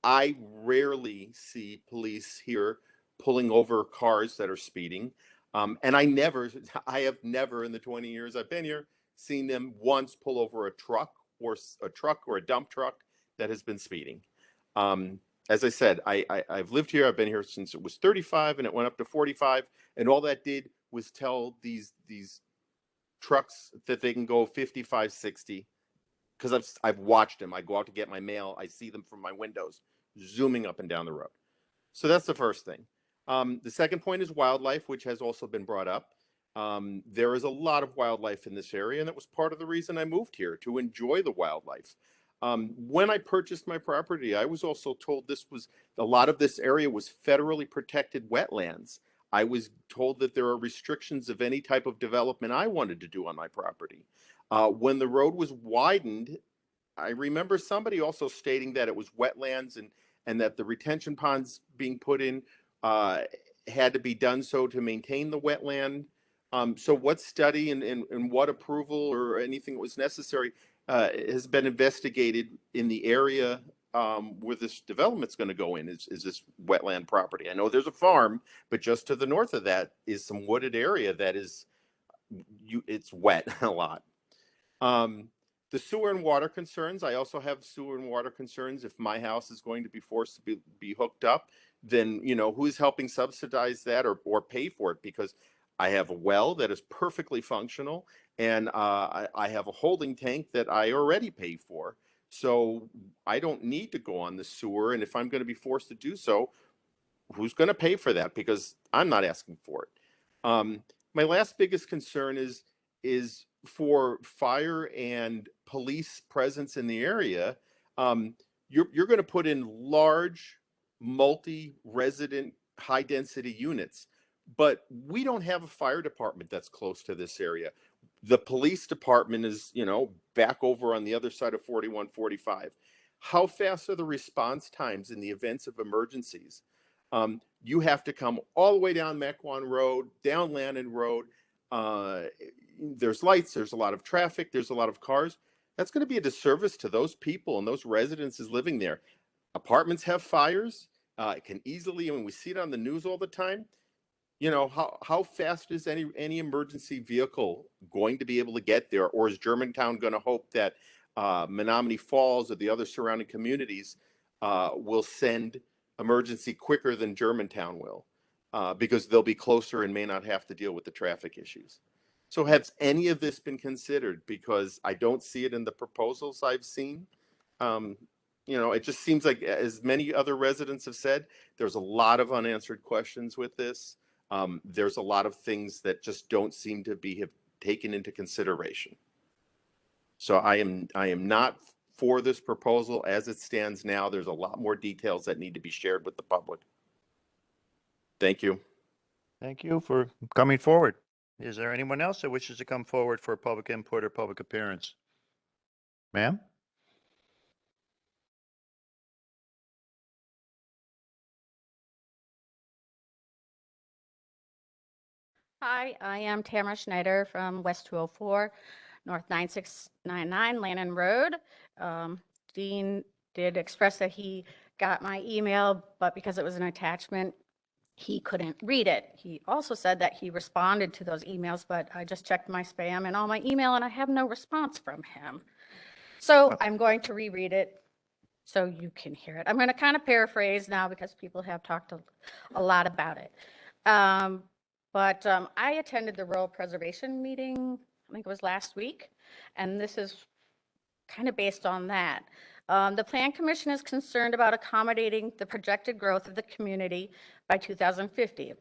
I rarely see police here pulling over cars that are speeding. And I have never in the 20 years I've been here seen them once pull over a truck or a dump truck that has been speeding. As I said, I've lived here. I've been here since it was 35 and it went up to 45. And all that did was tell these trucks that they can go 55, 60. Because I've watched them. I go out to get my mail. I see them from my windows zooming up and down the road. So that's the first thing. The second point is wildlife, which has also been brought up. There is a lot of wildlife in this area, and that was part of the reason I moved here, to enjoy the wildlife. When I purchased my property, I was also told a lot of this area was federally protected wetlands. I was told that there are restrictions of any type of development I wanted to do on my property. When the road was widened, I remember somebody also stating that it was wetlands and that the retention ponds being put in had to be done so to maintain the wetland. So what study and what approval or anything that was necessary has been investigated in the area where this development's going to go in? Is this wetland property? I know there's a farm, but just to the north of that is some wooded area that is, it's wet a lot. The sewer and water concerns, I also have sewer and water concerns. If my house is going to be forced to be hooked up, then, who's helping subsidize that or pay for it? Because I have a well that is perfectly functional, and I have a holding tank that I already pay for. So I don't need to go on the sewer. And if I'm going to be forced to do so, who's going to pay for that? Because I'm not asking for it. My last biggest concern is for fire and police presence in the area. You're going to put in large, multi-resident, high-density units, but we don't have a fire department that's close to this area. The police department is, back over on the other side of 4145. How fast are the response times in the events of emergencies? You have to come all the way down Mequon Road, down Landon Road. There's lights, there's a lot of traffic, there's a lot of cars. That's going to be a disservice to those people and those residences living there. Apartments have fires. It can easily, and we see it on the news all the time. How fast is any emergency vehicle going to be able to get there? Or is Germantown going to hope that Menominee Falls or the other surrounding communities will send emergency quicker than Germantown will? Because they'll be closer and may not have to deal with the traffic issues. So has any of this been considered? Because I don't see it in the proposals I've seen. It just seems like, as many other residents have said, there's a lot of unanswered questions with this. There's a lot of things that just don't seem to have taken into consideration. So I am not for this proposal as it stands now. There's a lot more details that need to be shared with the public. Thank you. Thank you for coming forward. Is there anyone else that wishes to come forward for public input or public appearance? Ma'am? Hi, I am Tamara Schneider from West 204, North 9699 Landon Road. Dean did express that he got my email, but because it was an attachment, he couldn't read it. He also said that he responded to those emails, but I just checked my spam and all my email and I have no response from him. So I'm going to reread it so you can hear it. I'm going to kind of paraphrase now because people have talked a lot about it. But I attended the rural preservation meeting, I think it was last week. And this is kind of based on that. The Plan Commission is concerned about accommodating the projected growth of the community by 2050.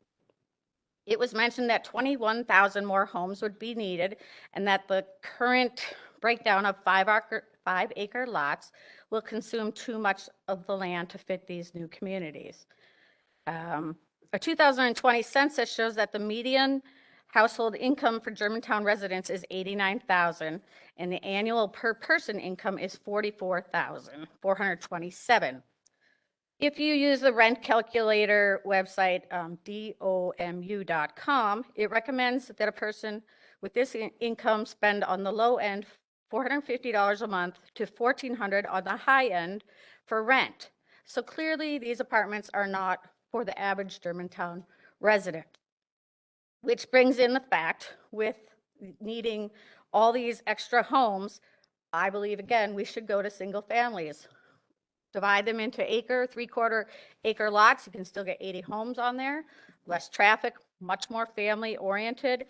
It was mentioned that 21,000 more homes would be needed and that the current breakdown of 5-acre lots will consume too much of the land to fit these new communities. A 2020 census shows that the median household income for Germantown residents is $89,000, and the annual per person income is $44,427. If you use the rent calculator website, domu.com, it recommends that a person with this income spend on the low end $450 a month to $1,400 on the high end for rent. So clearly, these apartments are not for the average Germantown resident, which brings in the fact with needing all these extra homes, I believe, again, we should go to single families. Divide them into acre, 3/4 acre lots. You can still get 80 homes on there, less traffic, much more family oriented.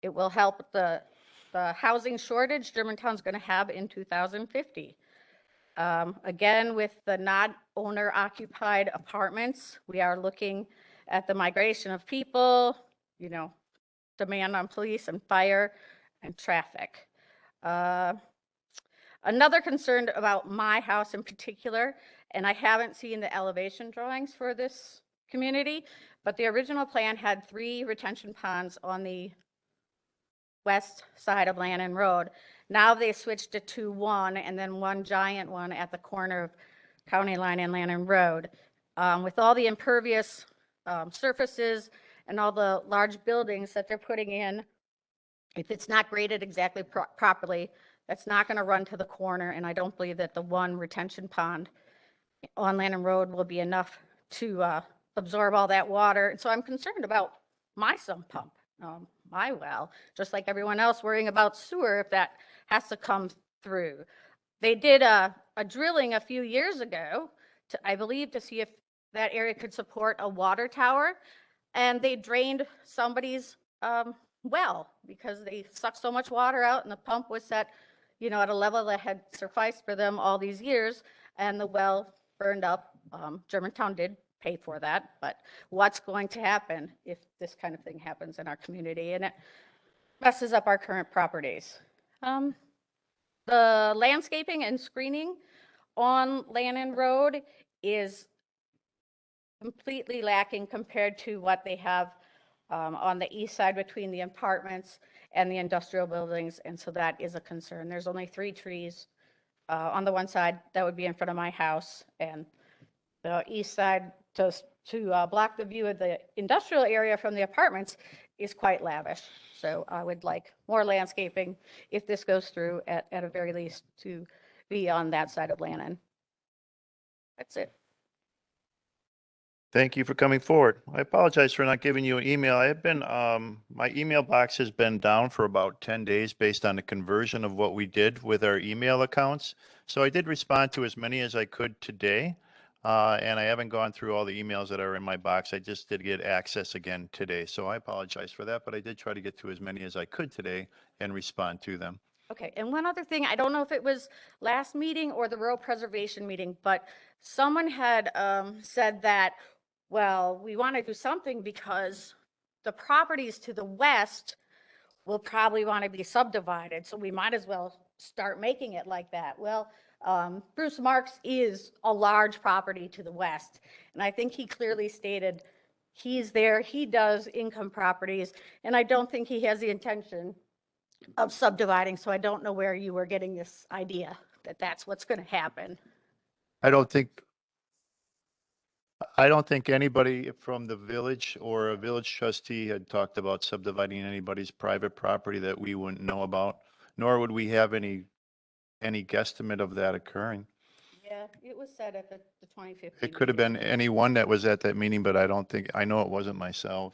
It will help the housing shortage Germantown's going to have in 2050. Again, with the not owner occupied apartments, we are looking at the migration of people, demand on police and fire and traffic. Another concern about my house in particular, and I haven't seen the elevation drawings for this community, but the original plan had 3 retention ponds on the west side of Landon Road. Now they switched it to 1 and then 1 giant one at the corner of County Line and Landon Road. With all the impervious surfaces and all the large buildings that they're putting in, if it's not graded exactly properly, that's not going to run to the corner, and I don't believe that the 1 retention pond on Landon Road will be enough to absorb all that water. And so I'm concerned about my sump pump, my well, just like everyone else worrying about sewer if that has to come through. They did a drilling a few years ago, I believe, to see if that area could support a water tower, and they drained somebody's well because they sucked so much water out, and the pump was set at a level that had sufficed for them all these years, and the well burned up. Germantown did pay for that, but what's going to happen if this kind of thing happens in our community? And it messes up our current properties. The landscaping and screening on Landon Road is completely lacking compared to what they have on the east side between the apartments and the industrial buildings, and so that is a concern. There's only 3 trees on the one side that would be in front of my house, and the east side to block the view of the industrial area from the apartments is quite lavish. So I would like more landscaping if this goes through at a very least to be on that side of Landon. That's it. Thank you for coming forward. I apologize for not giving you an email. I have been, my email box has been down for about 10 days based on the conversion of what we did with our email accounts. So I did respond to as many as I could today. And I haven't gone through all the emails that are in my box. I just did get access again today. So I apologize for that, but I did try to get to as many as I could today and respond to them. Okay, and one other thing, I don't know if it was last meeting or the rural preservation meeting, but someone had said that, well, we want to do something because the properties to the west will probably want to be subdivided, so we might as well start making it like that. Well, Bruce Marks is a large property to the west, and I think he clearly stated he's there, he does income properties, and I don't think he has the intention of subdividing, so I don't know where you were getting this idea that that's what's going to happen. I don't think anybody from the village or a village trustee had talked about subdividing anybody's private property that we wouldn't know about, nor would we have any guesstimate of that occurring. Yeah, it was said at the 2015. It could have been anyone that was at that meeting, but I know it wasn't myself.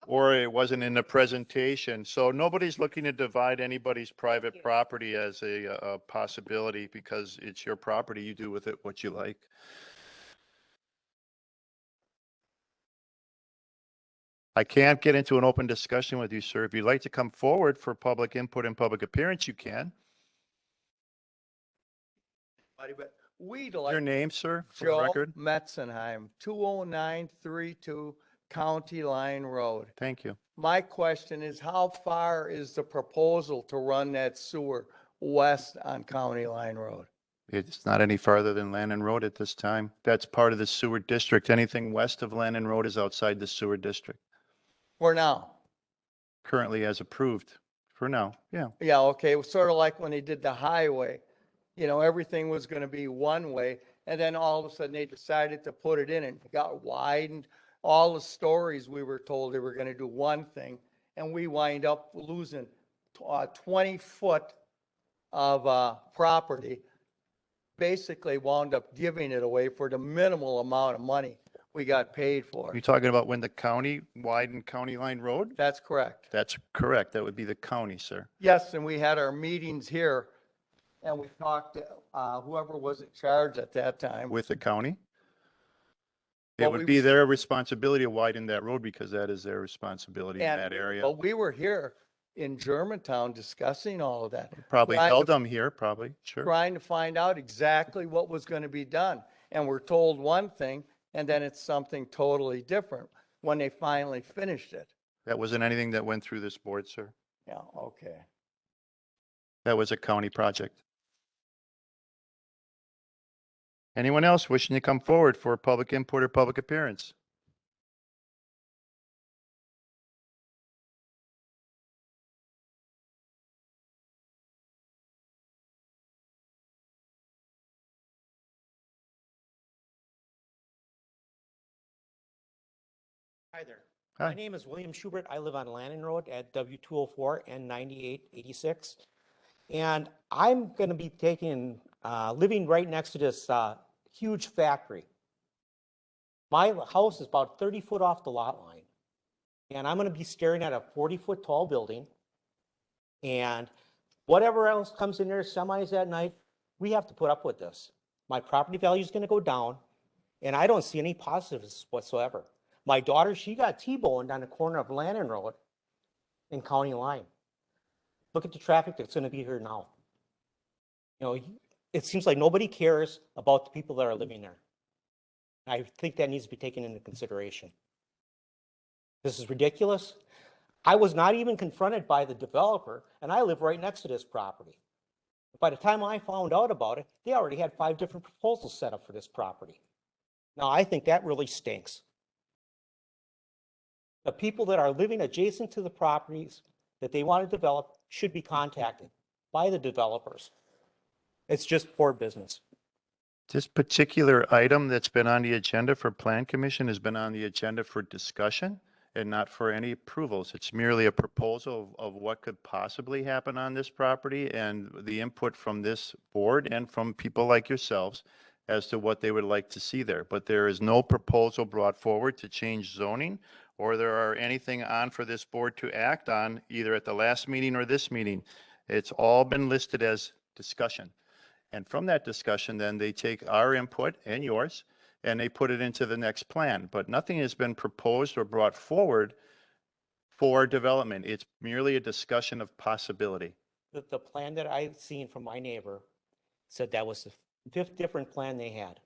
Or it wasn't in the presentation. So nobody's looking to divide anybody's private property as a possibility because it's your property. You do with it what you like. I can't get into an open discussion with you, sir. If you'd like to come forward for public input and public appearance, you can. We'd Your like name, sir, for the Joe record? Metzenheim, 20932 County Line Road. Thank you. My question is, how far is the proposal to run that sewer west on County Line Road? It's not any farther than Landon Road at this time. That's part of the sewer district. Anything west of Landon Road is outside the sewer district, For now? currently as approved for now. Yeah. Yeah, okay, it was sort of like when they did the highway. You know, everything was gonna be one way, and then all of a sudden they decided to put it in and it got widened. All the stories we were told they were gonna do one thing, and we wind up losing 20 foot of property. Basically wound up giving it away for the minimal amount of money we got paid for. You're talking about when the county widened County Line Road? That's correct. That's correct. That would be the county, sir. Yes, and we had our meetings here, and we talked to whoever was in charge at that time. With the county? It Well, would we be was- their responsibility to widen that road because that is their responsibility in And- that area. But we were here in Germantown discussing all of that. Probably trying held to- them here, probably, sure. Trying to find out exactly what was going to be done. And we're told one thing, and then it's something totally different when they finally finished it. That wasn't anything that went through this board, sir. Yeah, okay. That was a county project. Anyone else wishing to come forward for public input or public appearance? Hi there. Hi. My name is William Schubert. I live on Landon Road at W204 and 9886. And I'm going to be living right next to this huge factory. My house is about 30 foot off the lot line. And I'm going to be staring at a 40-foot tall building. And whatever else comes in there, semis at night, we have to put up with this. My property value is going to go down, and I don't see any positives whatsoever. My daughter, she got T-boned on the corner of Landon Road and County Line. Look at the traffic that's going to be here now. You know, it seems like nobody cares about the people that are living there. I think that needs to be taken into consideration. This is ridiculous. I was not even confronted by the developer, and I live right next to this property. By the time I found out about it, they already had 5 different proposals set up for this property. Now, I think that really stinks. The people that are living adjacent to the properties that they want to develop should be contacted by the developers. It's just poor business. This particular item that's been on the agenda for Plan Commission has been on the agenda for discussion and not for any approvals. It's merely a proposal of what could possibly happen on this property and the input from this board and from people like yourselves as to what they would like to see there. But there is no proposal brought forward to change zoning or there are anything on for this board to act on either at the last meeting or this meeting. It's all been listed as discussion. And from that discussion, then they take our input and yours and they put it into the next plan. But nothing has been proposed or brought forward for development. It's merely a discussion of possibility. The plan that I've seen from my neighbor said that was the 5th different plan they had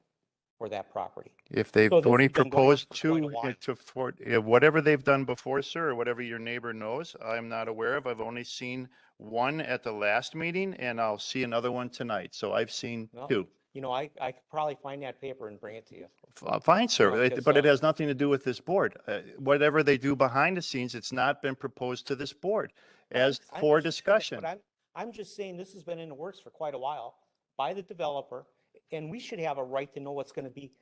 for that property. If they've So this only has been going on proposed for quite a while. whatever they've done before, sir, or whatever your neighbor knows, I'm not aware of. I've only seen one at the last meeting and I'll see another one tonight. So I've seen Well, 2. You know, I could probably find that paper and bring it to you. Fine, sir, No, because, but it has nothing to do with this board. Whatever they do behind the scenes, it's not been proposed to this board as I for understand that, discussion. But I'm just saying this has been in the works for quite a while by the developer, and we should have a right to know what's going to be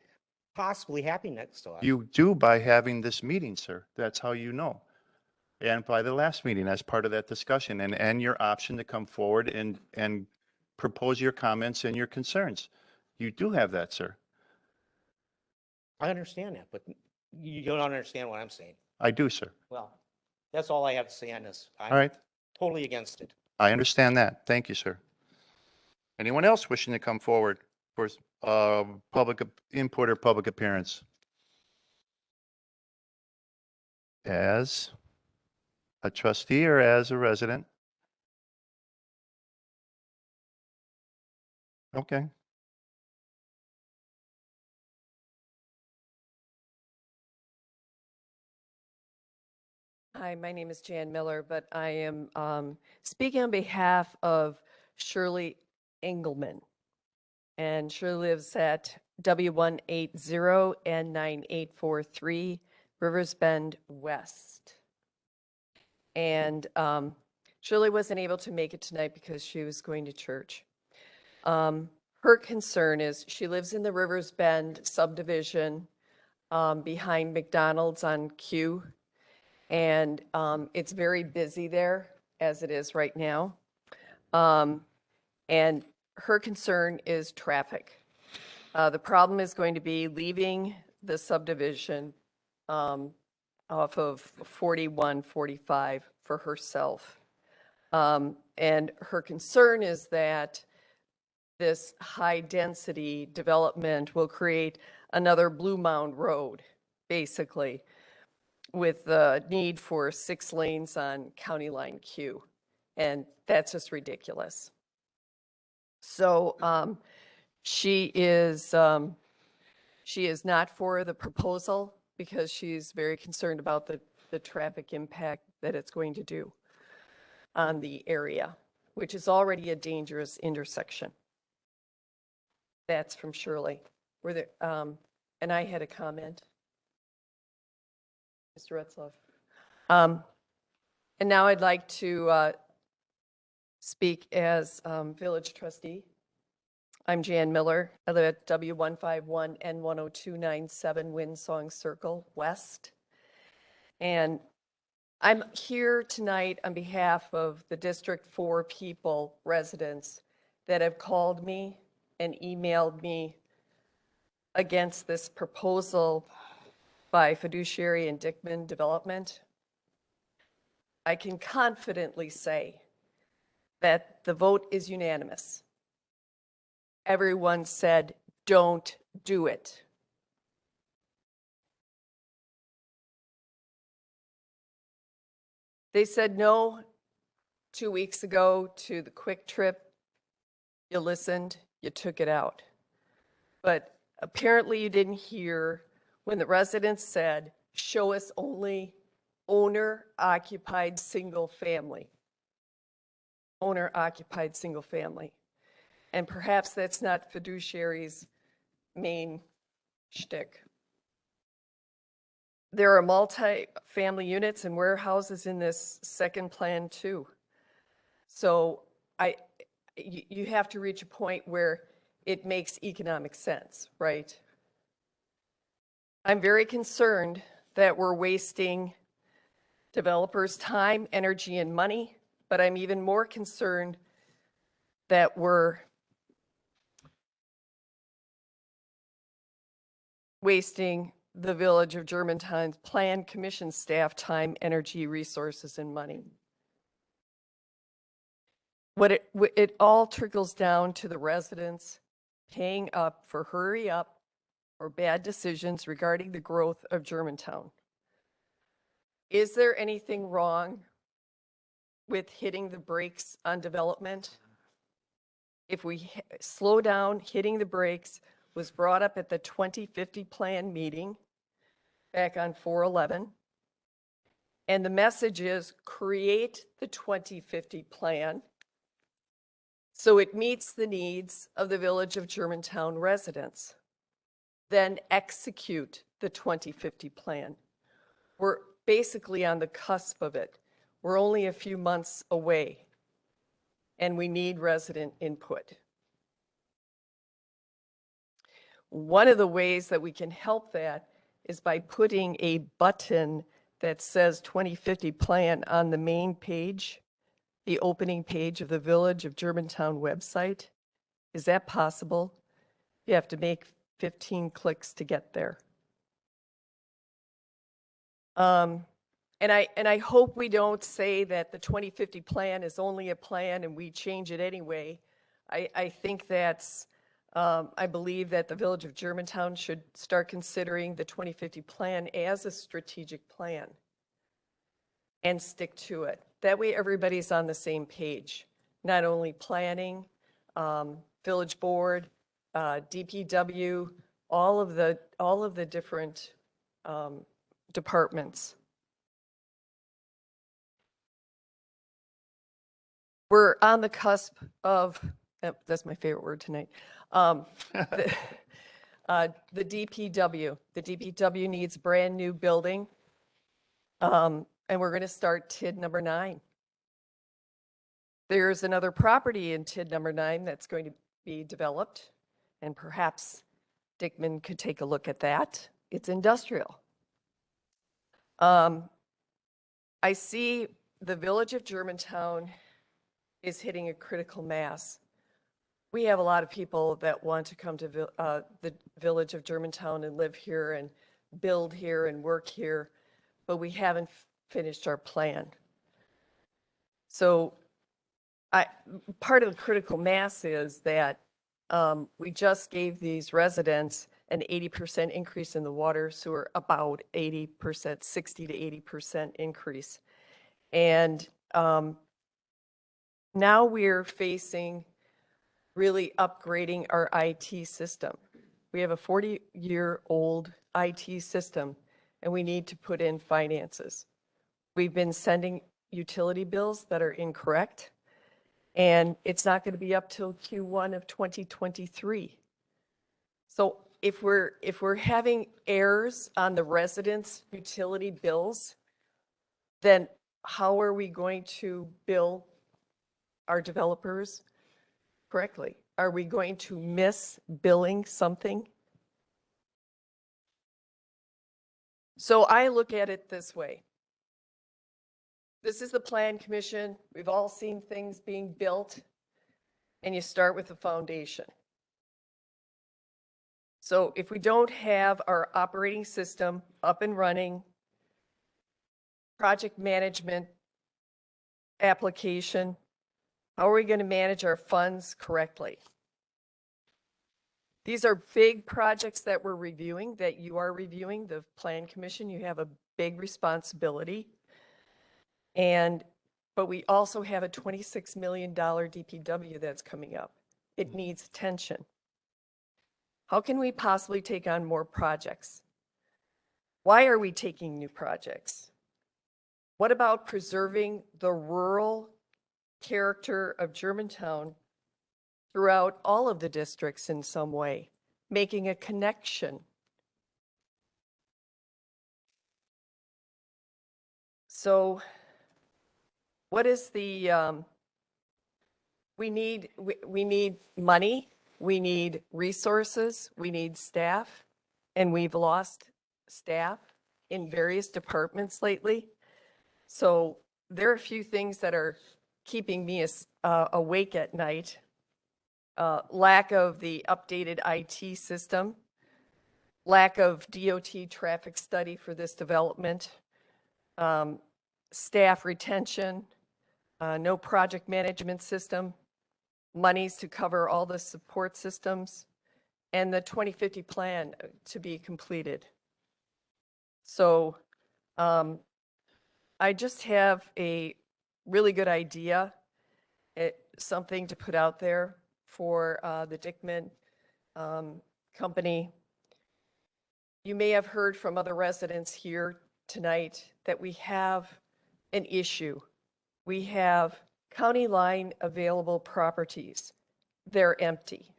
possibly happening next to us. You do by having this meeting, sir. That's how you know. And by the last meeting, as part of that discussion and your option to come forward and propose your comments and your concerns. You do have that, sir. I understand that, but you don't understand what I'm saying. I do, sir. Well, that's all I have to say on this. All right. I'm totally against it. I understand that. Thank you, sir. Anyone else wishing to come forward for public input or public appearance? as a trustee or as a resident? Okay. Hi, my name is Jan Miller, but I am speaking on behalf of Shirley Engelman. And Shirley lives at W180 and 9843 Rivers Bend West. And Shirley wasn't able to make it tonight because she was going to church. Her concern is she lives in the Rivers Bend subdivision behind McDonald's on Q. And it's very busy there as it is right now. And her concern is traffic. The problem is going to be leaving the subdivision off of 41, 45 for herself. And her concern is that this high-density development will create another Blue Mound Road, basically, with the need for 6 lanes on County Line Q. And that's just ridiculous. So she is not for the proposal because she's very concerned about the traffic impact that it's going to do on the area, which is already a dangerous intersection. That's from Shirley. Were there, and I had a comment. Mr. Retzloff. And now I'd like to speak as village trustee. I'm Jan Miller. I live at W151 and 10297 Windsong Circle West. And I'm here tonight on behalf of the District 4 people, residents, that have called me and emailed me against this proposal by Fiduciary and Dickman Development. I can confidently say that the vote is unanimous. Everyone said, don't do it. They said no 2 weeks ago to the quick trip. You listened, you took it out. But apparently you didn't hear when the residents said, show us only owner-occupied single family. Owner-occupied single family. And perhaps that's not Fiduciary's main shtick. There are multi-family units and warehouses in this second plan too. So you have to reach a point where it makes economic sense, right? I'm very concerned that we're wasting developers' time, energy, and money, but I'm even more concerned that we're wasting the Village of Germantown's Plan Commission staff time, energy, resources, and money. It all trickles down to the residents paying up for hurry up or bad decisions regarding the growth of Germantown. Is there anything wrong with hitting the brakes on development? If we slow down, hitting the brakes was brought up at the 2050 plan meeting back on 4/11. And the message is create the 2050 plan so it meets the needs of the Village of Germantown residents. Then execute the 2050 plan. We're basically on the cusp of it. We're only a few months away, and we need resident input. One of the ways that we can help that is by putting a button that says 2050 plan on the main page, the opening page of the Village of Germantown website. Is that possible? You have to make 15 clicks to get there. And I hope we don't say that the 2050 plan is only a plan and we change it anyway. I think that's, I believe that the Village of Germantown should start considering the 2050 plan as a strategic plan. and stick to it. That way everybody's on the same page, not only planning, village board, DPW, all of the different departments. We're on the cusp of, that's my favorite word tonight, the DPW. The DPW needs a brand new building. And we're going to start TID number 9. There's another property in TID number 9 that's going to be developed, and perhaps Dickman could take a look at that. It's industrial. I see the village of Germantown is hitting a critical mass. We have a lot of people that want to come to the village of Germantown and live here and build here and work here, but we haven't finished our plan. So part of the critical mass is that we just gave these residents an 80% increase in the water sewer, about 80%, 60 to 80% increase. And now we're facing really upgrading our IT system. We have a 40-year-old IT system, and we need to put in finances. We've been sending utility bills that are incorrect, and it's not going to be up till Q1 of 2023. So if we're having errors on the residents' utility bills, then how are we going to bill our developers correctly? Are we going to miss billing something? So I look at it this way. This is the Plan Commission. We've all seen things being built, and you start with the foundation. So if we don't have our operating system up and running, project management application, how are we going to manage our funds correctly? These are big projects that we're reviewing, that you are reviewing, the Plan Commission. You have a big responsibility. But we also have a $26 million DPW that's coming up. It needs attention. How can we possibly take on more projects? Why are we taking new projects? What about preserving the rural character of Germantown throughout all of the districts in some way, making a connection? So what is the, we need money, we need resources, we need staff, and we've lost staff in various departments lately. So there are a few things that are keeping me awake at night. Lack of the updated IT system, lack of DOT traffic study for this development, staff retention, no project management system, monies to cover all the support systems, and the 2050 plan to be completed. So I just have a really good idea, something to put out there for the Dickman company. You may have heard from other residents here tonight that we have an issue. We have county line available properties. They're empty.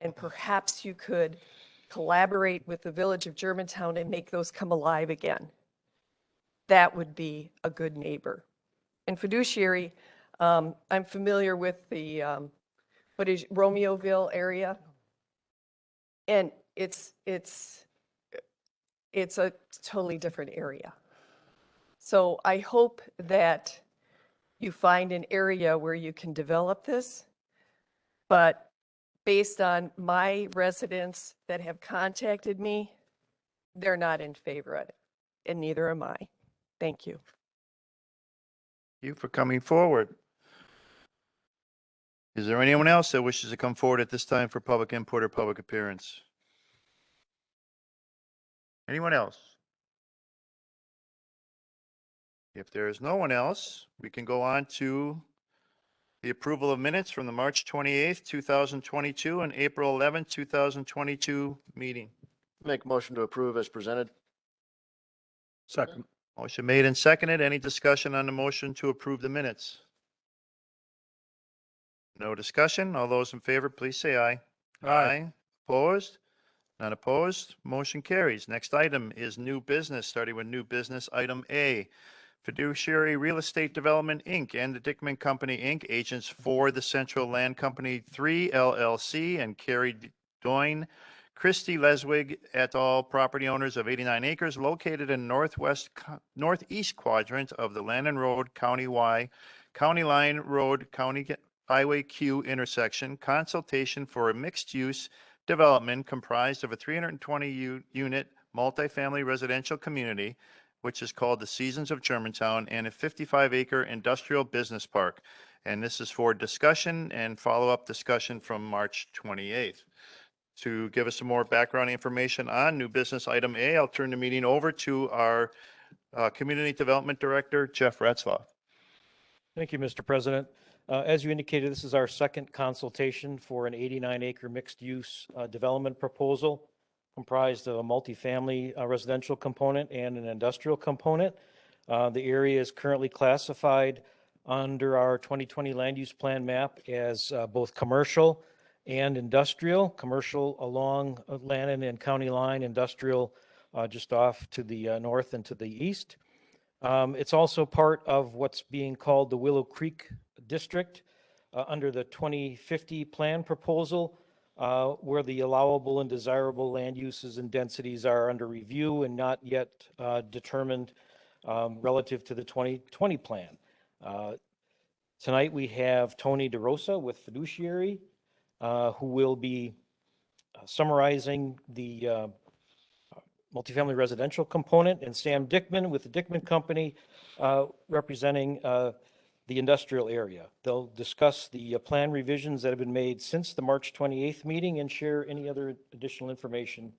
And perhaps you could collaborate with the village of Germantown and make those come alive again. That would be a good neighbor. And Fiduciary, I'm familiar with the Romeoville area, and it's a totally different area. So I hope that you find an area where you can develop this, but based on my residents that have contacted me, they're not in favor of it, and neither am I. Thank you. Thank you for coming forward. Is there anyone else that wishes to come forward at this time for public input or public appearance? Anyone else? If there is no one else, we can go on to the approval of minutes from the March 28th, 2022 and April 11th, 2022 meeting. Make a motion to approve as presented. Second. Motion made and seconded. Any discussion on the motion to approve the minutes? No discussion. All those in favor, please say aye. Aye. Opposed? None opposed. Motion carries. Next item is new business, starting with new business item A. Fiduciary Real Estate Development, Inc. and the Dickman Company, Inc., agents for the Central Land Company 3 LLC, and Carrie Doyne, Christy Leswig et al., property owners of 89 acres located in northeast quadrant of the Landon Road, County Line Road, County Highway Q intersection, consultation for a mixed-use development comprised of a 320-unit multifamily residential community, which is called the Seasons of Germantown, and a 55-acre industrial business park. And this is for discussion and follow-up discussion from March 28th. To give us some more background information on new business item A, I'll turn the meeting over to our Community Development Director, Jeff Retzloff. Thank you, Mr. President. As you indicated, this is our second consultation for an 89-acre mixed-use development proposal comprised of a multifamily residential component and an industrial component. The area is currently classified under our 2020 land use plan map as both commercial and industrial. Commercial along Landon and County Line, industrial just off to the north and to the east. It's also part of what's being called the Willow Creek District under the 2050 plan proposal, where the allowable and desirable land uses and densities are under review and not yet determined relative to the 2020 plan. Tonight we have Tony DeRosa with Fiduciary, who will be summarizing the multifamily residential component, and Sam Dickman with the Dickman Company representing the industrial area. They'll discuss the plan revisions that have been made since the March 28th meeting and share any other additional information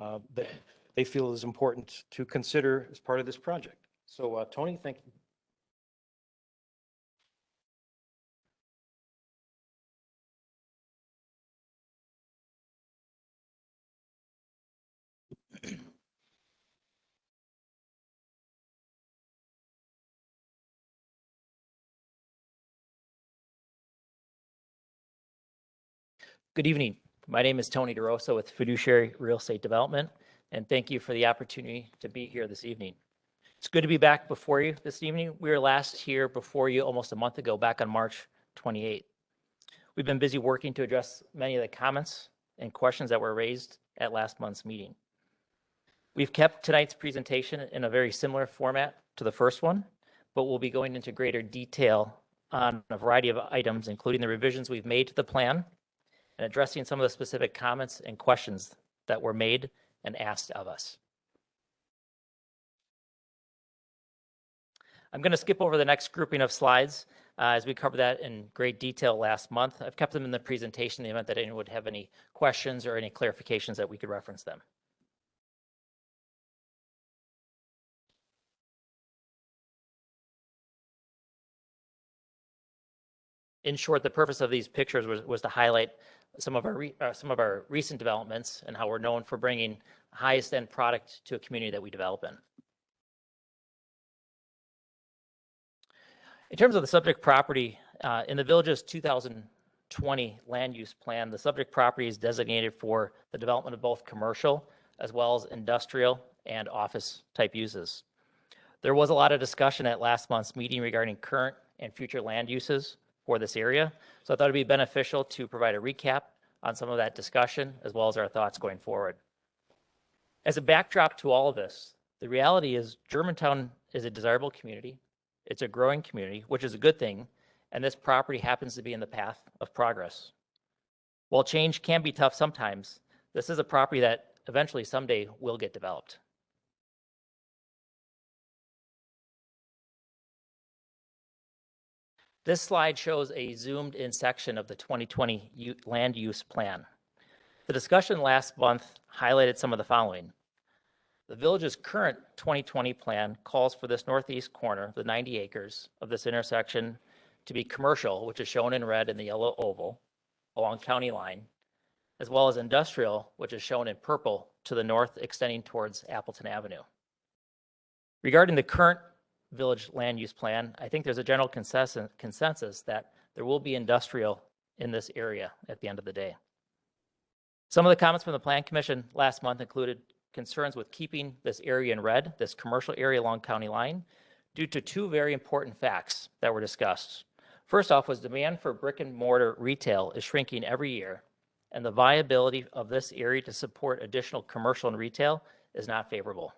that they feel is important to consider as part of this project. So Tony, thank you. Good evening. My name is Tony DeRosa with Fiduciary Real Estate Development, and thank you for the opportunity to be here this evening. It's good to be back before you this evening. We were last here before you almost a month ago, back on March 28th. We've been busy working to address many of the comments and questions that were raised at last month's meeting. We've kept tonight's presentation in a very similar format to the first one, but we'll be going into greater detail on a variety of items, including the revisions we've made to the plan and addressing some of the specific comments and questions that were made and asked of us. I'm going to skip over the next grouping of slides as we covered that in great detail last month. I've kept them in the presentation in the event that anyone would have any questions or any clarifications that we could reference them. In short, the purpose of these pictures was to highlight some of our recent developments and how we're known for bringing highest end product to a community that we develop in. In terms of the subject property, in the village's 2020 land use plan, the subject property is designated for the development of both commercial as well as industrial and office type uses. There was a lot of discussion at last month's meeting regarding current and future land uses for this area. So I thought it'd be beneficial to provide a recap on some of that discussion as well as our thoughts going forward. As a backdrop to all of this, the reality is Germantown is a desirable community. It's a growing community, which is a good thing, and this property happens to be in the path of progress. While change can be tough sometimes, this is a property that eventually someday will get developed. This slide shows a zoomed in section of the 2020 land use plan. The discussion last month highlighted some of the following. The village's current 2020 plan calls for this northeast corner, the 90 acres of this intersection, to be commercial, which is shown in red in the yellow oval along county line, as well as industrial, which is shown in purple to the north, extending towards Appleton Avenue. Regarding the current village land use plan, I think there's a general consensus that there will be industrial in this area at the end of the day. Some of the comments from the Plan Commission last month included concerns with keeping this area in red, this commercial area along county line, due to two very important facts that were discussed. First off was demand for brick and mortar retail is shrinking every year, and the viability of this area to support additional commercial and retail is not favorable.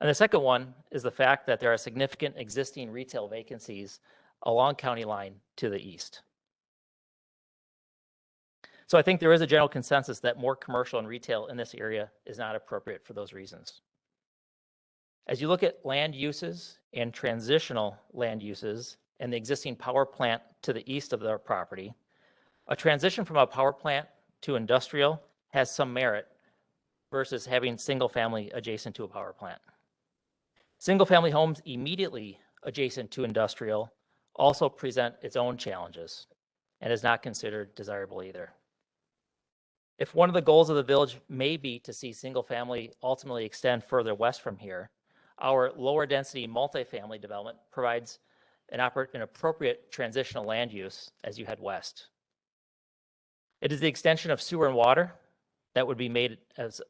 And the second one is the fact that there are significant existing retail vacancies along county line to the east. So I think there is a general consensus that more commercial and retail in this area is not appropriate for those reasons. As you look at land uses and transitional land uses and the existing power plant to the east of their property, a transition from a power plant to industrial has some merit versus having single family adjacent to a power plant. Single family homes immediately adjacent to industrial also present its own challenges and is not considered desirable either. If one of the goals of the village may be to see single family ultimately extend further west from here, our lower density multifamily development provides an appropriate transitional land use as you head west. It is the extension of sewer and water that would be made as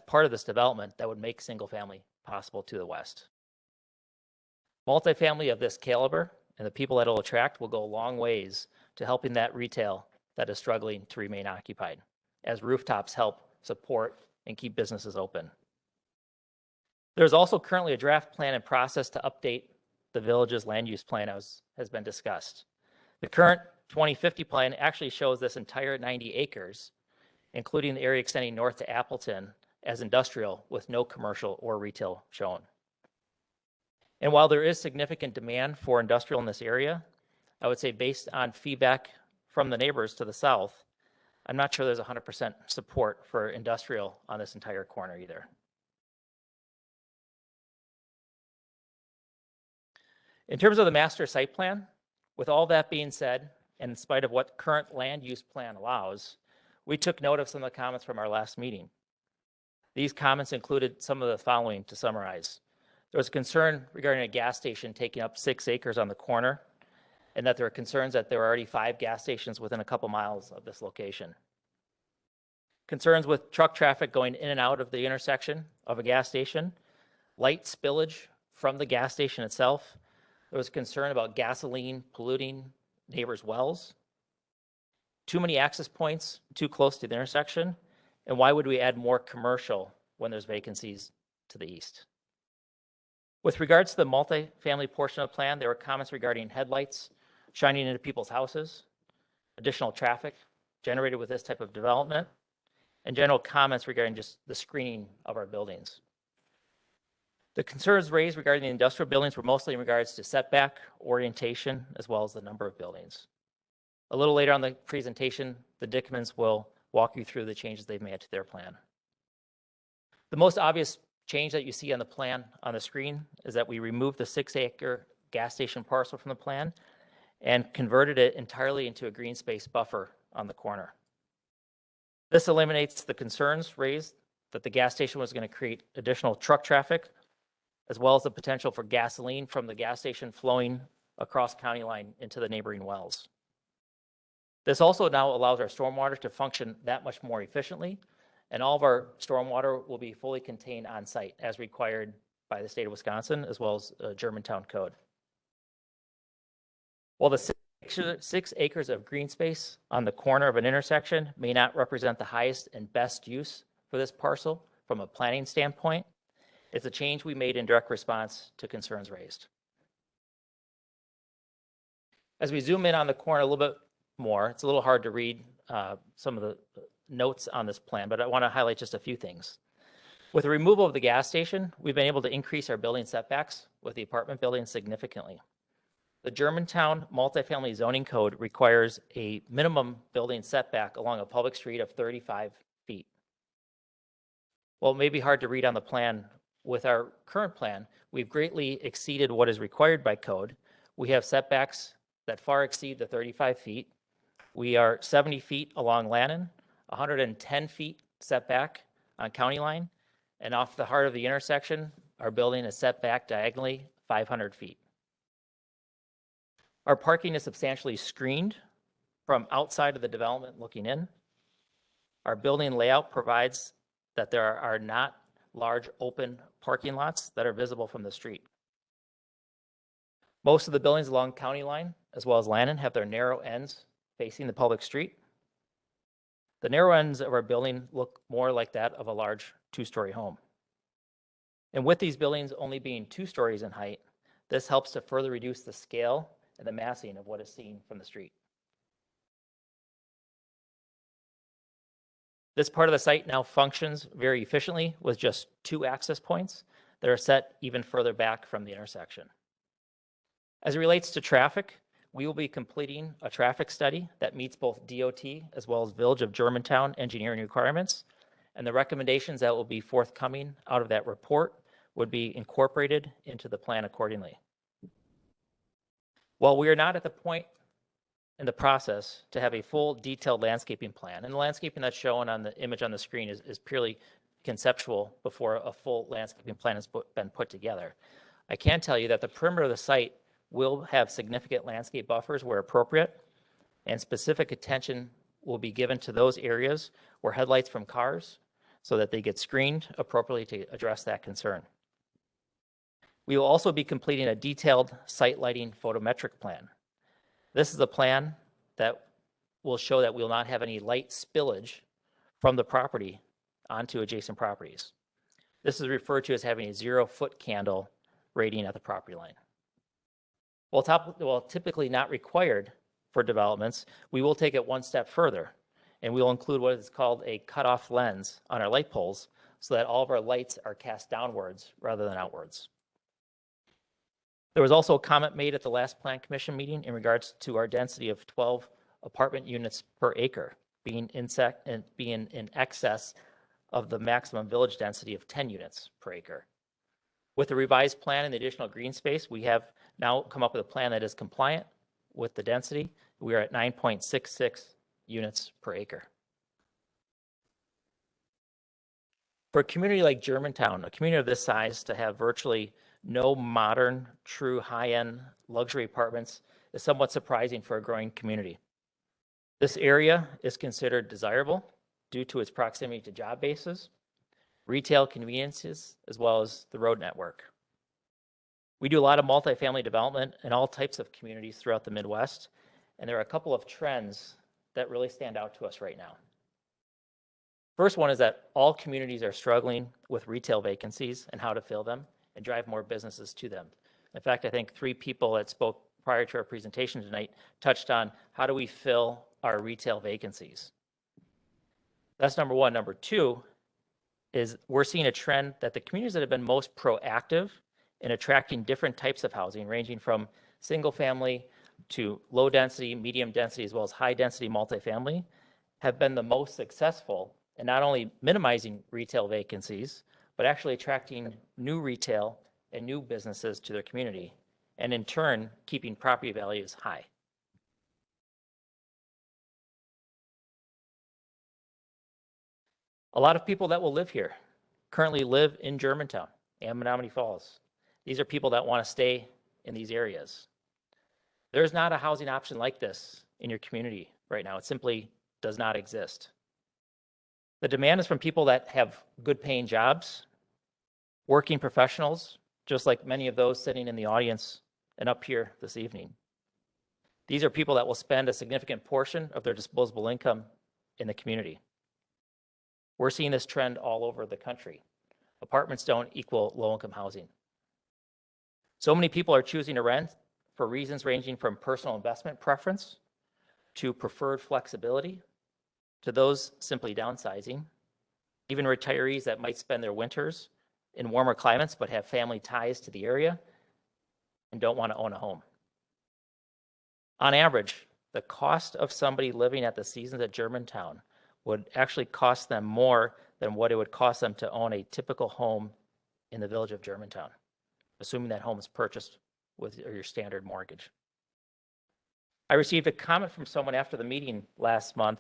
part of this development that would make single family possible to the west. Multifamily of this caliber and the people that it'll attract will go a long ways to helping that retail that is struggling to remain occupied, as rooftops help support and keep businesses open. There's also currently a draft plan in process to update the village's land use plan as has been discussed. The current 2050 plan actually shows this entire 90 acres, including the area extending north to Appleton, as industrial with no commercial or retail shown. And while there is significant demand for industrial in this area, I would say based on feedback from the neighbors to the south, I'm not sure there's 100% support for industrial on this entire corner either. In terms of the master site plan, with all that being said, and in spite of what current land use plan allows, we took note of some of the comments from our last meeting. These comments included some of the following to summarize. There was concern regarding a gas station taking up 6 acres on the corner, and that there are concerns that there are already 5 gas stations within a couple miles of this location. Concerns with truck traffic going in and out of the intersection of a gas station, light spillage from the gas station itself. There was concern about gasoline polluting neighbors' wells, too many access points too close to the intersection, and why would we add more commercial when there's vacancies to the east? With regards to the multifamily portion of the plan, there were comments regarding headlights shining into people's houses, additional traffic generated with this type of development, and general comments regarding just the screening of our buildings. The concerns raised regarding the industrial buildings were mostly in regards to setback, orientation, as well as the number of buildings. A little later on the presentation, the Dickmans will walk you through the changes they've made to their plan. The most obvious change that you see on the plan on the screen is that we removed the 6-acre gas station parcel from the plan and converted it entirely into a green space buffer on the corner. This eliminates the concerns raised that the gas station was going to create additional truck traffic, as well as the potential for gasoline from the gas station flowing across county line into the neighboring wells. This also now allows our stormwater to function that much more efficiently, and all of our stormwater will be fully contained on site as required by the state of Wisconsin, as well as Germantown code. While the 6 acres of green space on the corner of an intersection may not represent the highest and best use for this parcel from a planning standpoint, it's a change we made in direct response to concerns raised. As we zoom in on the corner a little bit more, it's a little hard to read some of the notes on this plan, but I want to highlight just a few things. With the removal of the gas station, we've been able to increase our building setbacks with the apartment building significantly. The Germantown multifamily zoning code requires a minimum building setback along a public street of 35 feet. While it may be hard to read on the plan, with our current plan, we've greatly exceeded what is required by code. We have setbacks that far exceed the 35 feet. We are 70 feet along Landon, 110 feet setback on County Line, and off the heart of the intersection, our building is set back diagonally 500 feet. Our parking is substantially screened from outside of the development looking in. Our building layout provides that there are not large open parking lots that are visible from the street. Most of the buildings along County Line, as well as Landon, have their narrow ends facing the public street. The narrow ends of our building look more like that of a large two-story home. And with these buildings only being 2 stories in height, this helps to further reduce the scale and the massing of what is seen from the street. This part of the site now functions very efficiently with just 2 access points that are set even further back from the intersection. As it relates to traffic, we will be completing a traffic study that meets both DOT as well as Village of Germantown engineering requirements, and the recommendations that will be forthcoming out of that report would be incorporated into the plan accordingly. While we are not at the point in the process to have a full detailed landscaping plan, and the landscaping that's shown on the image on the screen is purely conceptual before a full landscaping plan has been put together, I can tell you that the perimeter of the site will have significant landscape buffers where appropriate, and specific attention will be given to those areas where headlights from cars so that they get screened appropriately to address that concern. We will also be completing a detailed site lighting photometric plan. This is a plan that will show that we will not have any light spillage from the property onto adjacent properties. This is referred to as having a 0-foot candle rating at the property line. While typically not required for developments, we will take it one step further, and we will include what is called a cutoff lens on our light poles so that all of our lights are cast downwards rather than outwards. There was also a comment made at the last Plan Commission meeting in regards to our density of 12 apartment units per acre being in excess of the maximum village density of 10 units per acre. With the revised plan and the additional green space, we have now come up with a plan that is compliant with the density. We are at 9.66 units per acre. For a community like Germantown, a community of this size, to have virtually no modern, true high-end luxury apartments is somewhat surprising for a growing community. This area is considered desirable due to its proximity to job bases, retail conveniences, as well as the road network. We do a lot of multifamily development in all types of communities throughout the Midwest, and there are a couple of trends that really stand out to us right now. First one is that all communities are struggling with retail vacancies and how to fill them and drive more businesses to them. In fact, I think 3 people that spoke prior to our presentation tonight touched on how do we fill our retail vacancies. That's number one. Number two is we're seeing a trend that the communities that have been most proactive in attracting different types of housing, ranging from single family to low density, medium density, as well as high density multifamily, have been the most successful in not only minimizing retail vacancies, but actually attracting new retail and new businesses to their community, and in turn, keeping property values high. A lot of people that will live here currently live in Germantown and Menominee Falls. These are people that want to stay in these areas. There's not a housing option like this in your community right now. It simply does not exist. The demand is from people that have good paying jobs, working professionals, just like many of those sitting in the audience and up here this evening. These are people that will spend a significant portion of their disposable income in the community. We're seeing this trend all over the country. Apartments don't equal low-income housing. So many people are choosing to rent for reasons ranging from personal investment preference to preferred flexibility to those simply downsizing, even retirees that might spend their winters in warmer climates but have family ties to the area and don't want to own a home. On average, the cost of somebody living at the Seasons at Germantown would actually cost them more than what it would cost them to own a typical home in the village of Germantown, assuming that home is purchased with your standard mortgage. I received a comment from someone after the meeting last month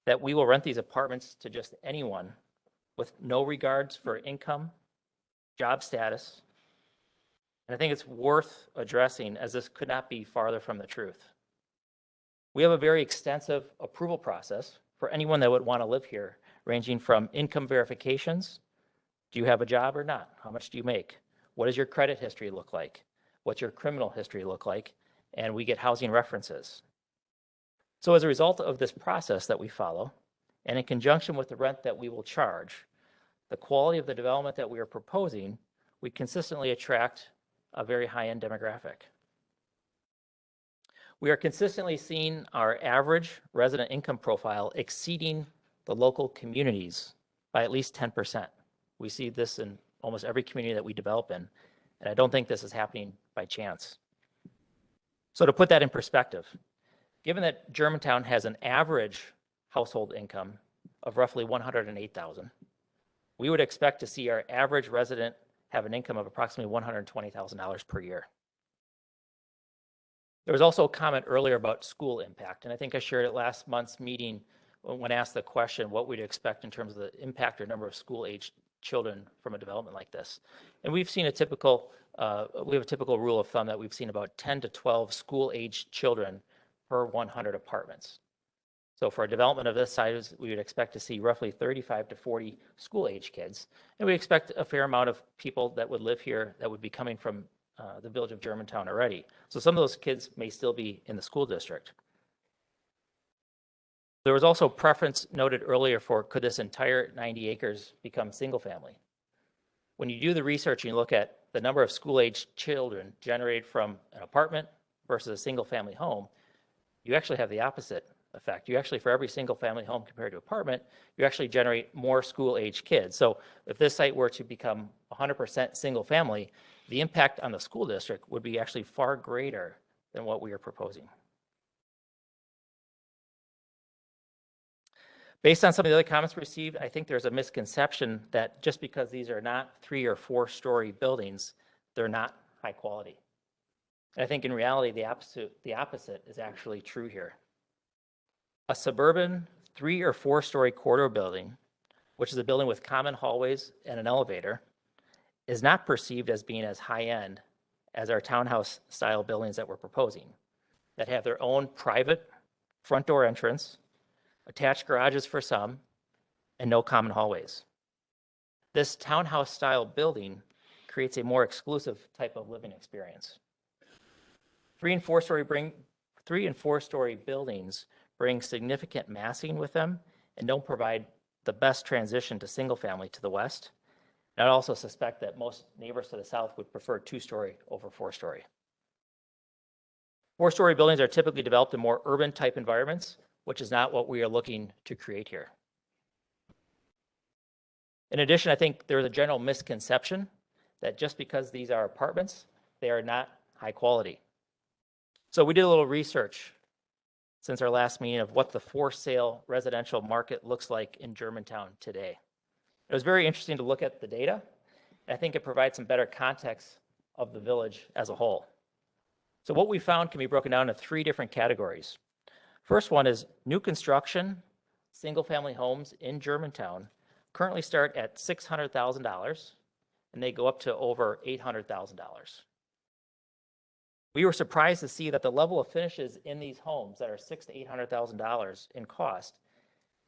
that we will rent these apartments to just anyone with no regards for income, job status. And I think it's worth addressing, as this could not be farther from the truth. We have a very extensive approval process for anyone that would want to live here, ranging from income verifications. Do you have a job or not? How much do you make? What does your credit history look like? What's your criminal history look like? And we get housing references. So as a result of this process that we follow, and in conjunction with the rent that we will charge, the quality of the development that we are proposing, we consistently attract a very high-end demographic. We are consistently seeing our average resident income profile exceeding the local communities by at least 10%. We see this in almost every community that we develop in, and I don't think this is happening by chance. So to put that in perspective, given that Germantown has an average household income of roughly $108,000, we would expect to see our average resident have an income of approximately $120,000 per year. There was also a comment earlier about school impact, and I think I shared at last month's meeting when asked the question, what we'd expect in terms of the impact or number of school-aged children from a development like this. And we've seen a typical, we have a typical rule of thumb that we've seen about 10 to 12 school-aged children per 100 apartments. So for a development of this size, we would expect to see roughly 35 to 40 school-age kids. And we expect a fair amount of people that would live here that would be coming from the village of Germantown already. So some of those kids may still be in the school district. There was also preference noted earlier for could this entire 90 acres become single family? When you do the research and you look at the number of school-aged children generated from an apartment versus a single family home, you actually have the opposite effect. You actually, for every single family home compared to apartment, you actually generate more school-aged kids. So if this site were to become 100% single family, the impact on the school district would be actually far greater than what we are proposing. Based on some of the other comments received, I think there's a misconception that just because these are not 3 or 4 story buildings, they're not high quality. And I think in reality, the opposite is actually true here. A suburban 3 or 4 story corridor building, which is a building with common hallways and an elevator, is not perceived as being as high end as our townhouse style buildings that we're proposing, that have their own private front door entrance, attached garages for some, and no common hallways. This townhouse style building creates a more exclusive type of living experience. 3 and 4 story buildings bring significant massing with them and don't provide the best transition to single family to the west. And I also suspect that most neighbors to the south would prefer 2 story over 4 story. 4 story buildings are typically developed in more urban type environments, which is not what we are looking to create here. In addition, I think there is a general misconception that just because these are apartments, they are not high quality. So we did a little research since our last meeting of what the for sale residential market looks like in Germantown today. It was very interesting to look at the data. And I think it provides some better context of the village as a whole. So what we found can be broken down into 3 different categories. First one is new construction, single family homes in Germantown currently start at $600,000 and they go up to over $800,000. We were surprised to see that the level of finishes in these homes that are $600,000 to $800,000 in cost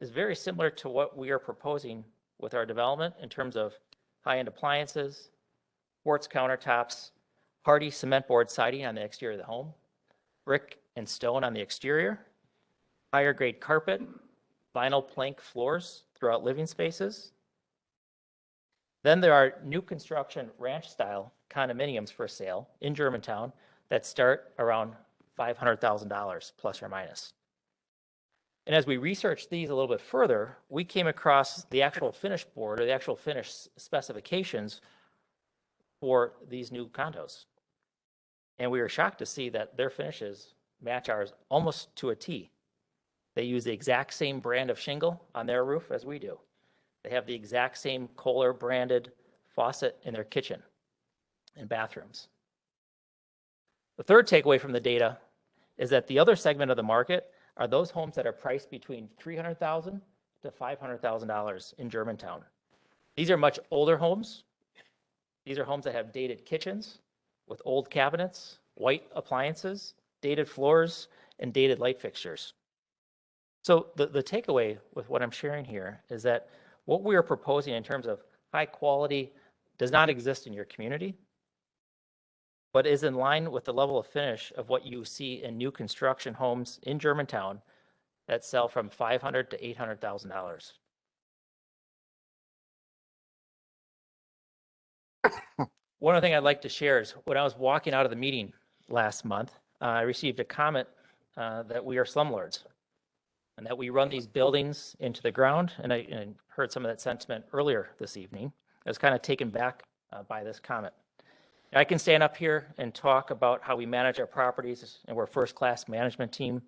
is very similar to what we are proposing with our development in terms of high-end appliances, quartz countertops, hardy cement board siding on the exterior of the home, brick and stone on the exterior, higher grade carpet, vinyl plank floors throughout living spaces. Then there are new construction ranch style condominiums for sale in Germantown that start around $500,000 plus or minus. And as we researched these a little bit further, we came across the actual finish board or the actual finish specifications for these new condos. And we were shocked to see that their finishes match ours almost to a T. They use the exact same brand of shingle on their roof as we do. They have the exact same Kohler branded faucet in their kitchen and bathrooms. The third takeaway from the data is that the other segment of the market are those homes that are priced between $300,000 to $500,000 in Germantown. These are much older homes. These are homes that have dated kitchens with old cabinets, white appliances, dated floors, and dated light fixtures. So the takeaway with what I'm sharing here is that what we are proposing in terms of high quality does not exist in your community, but is in line with the level of finish of what you see in new construction homes in Germantown that sell from $500,000 to $800,000. One other thing I'd like to share is when I was walking out of the meeting last month, I received a comment that we are slumlords and that we run these buildings into the ground. And I heard some of that sentiment earlier this evening. I was kind of taken back by this comment. I can stand up here and talk about how we manage our properties and we're a first-class management team,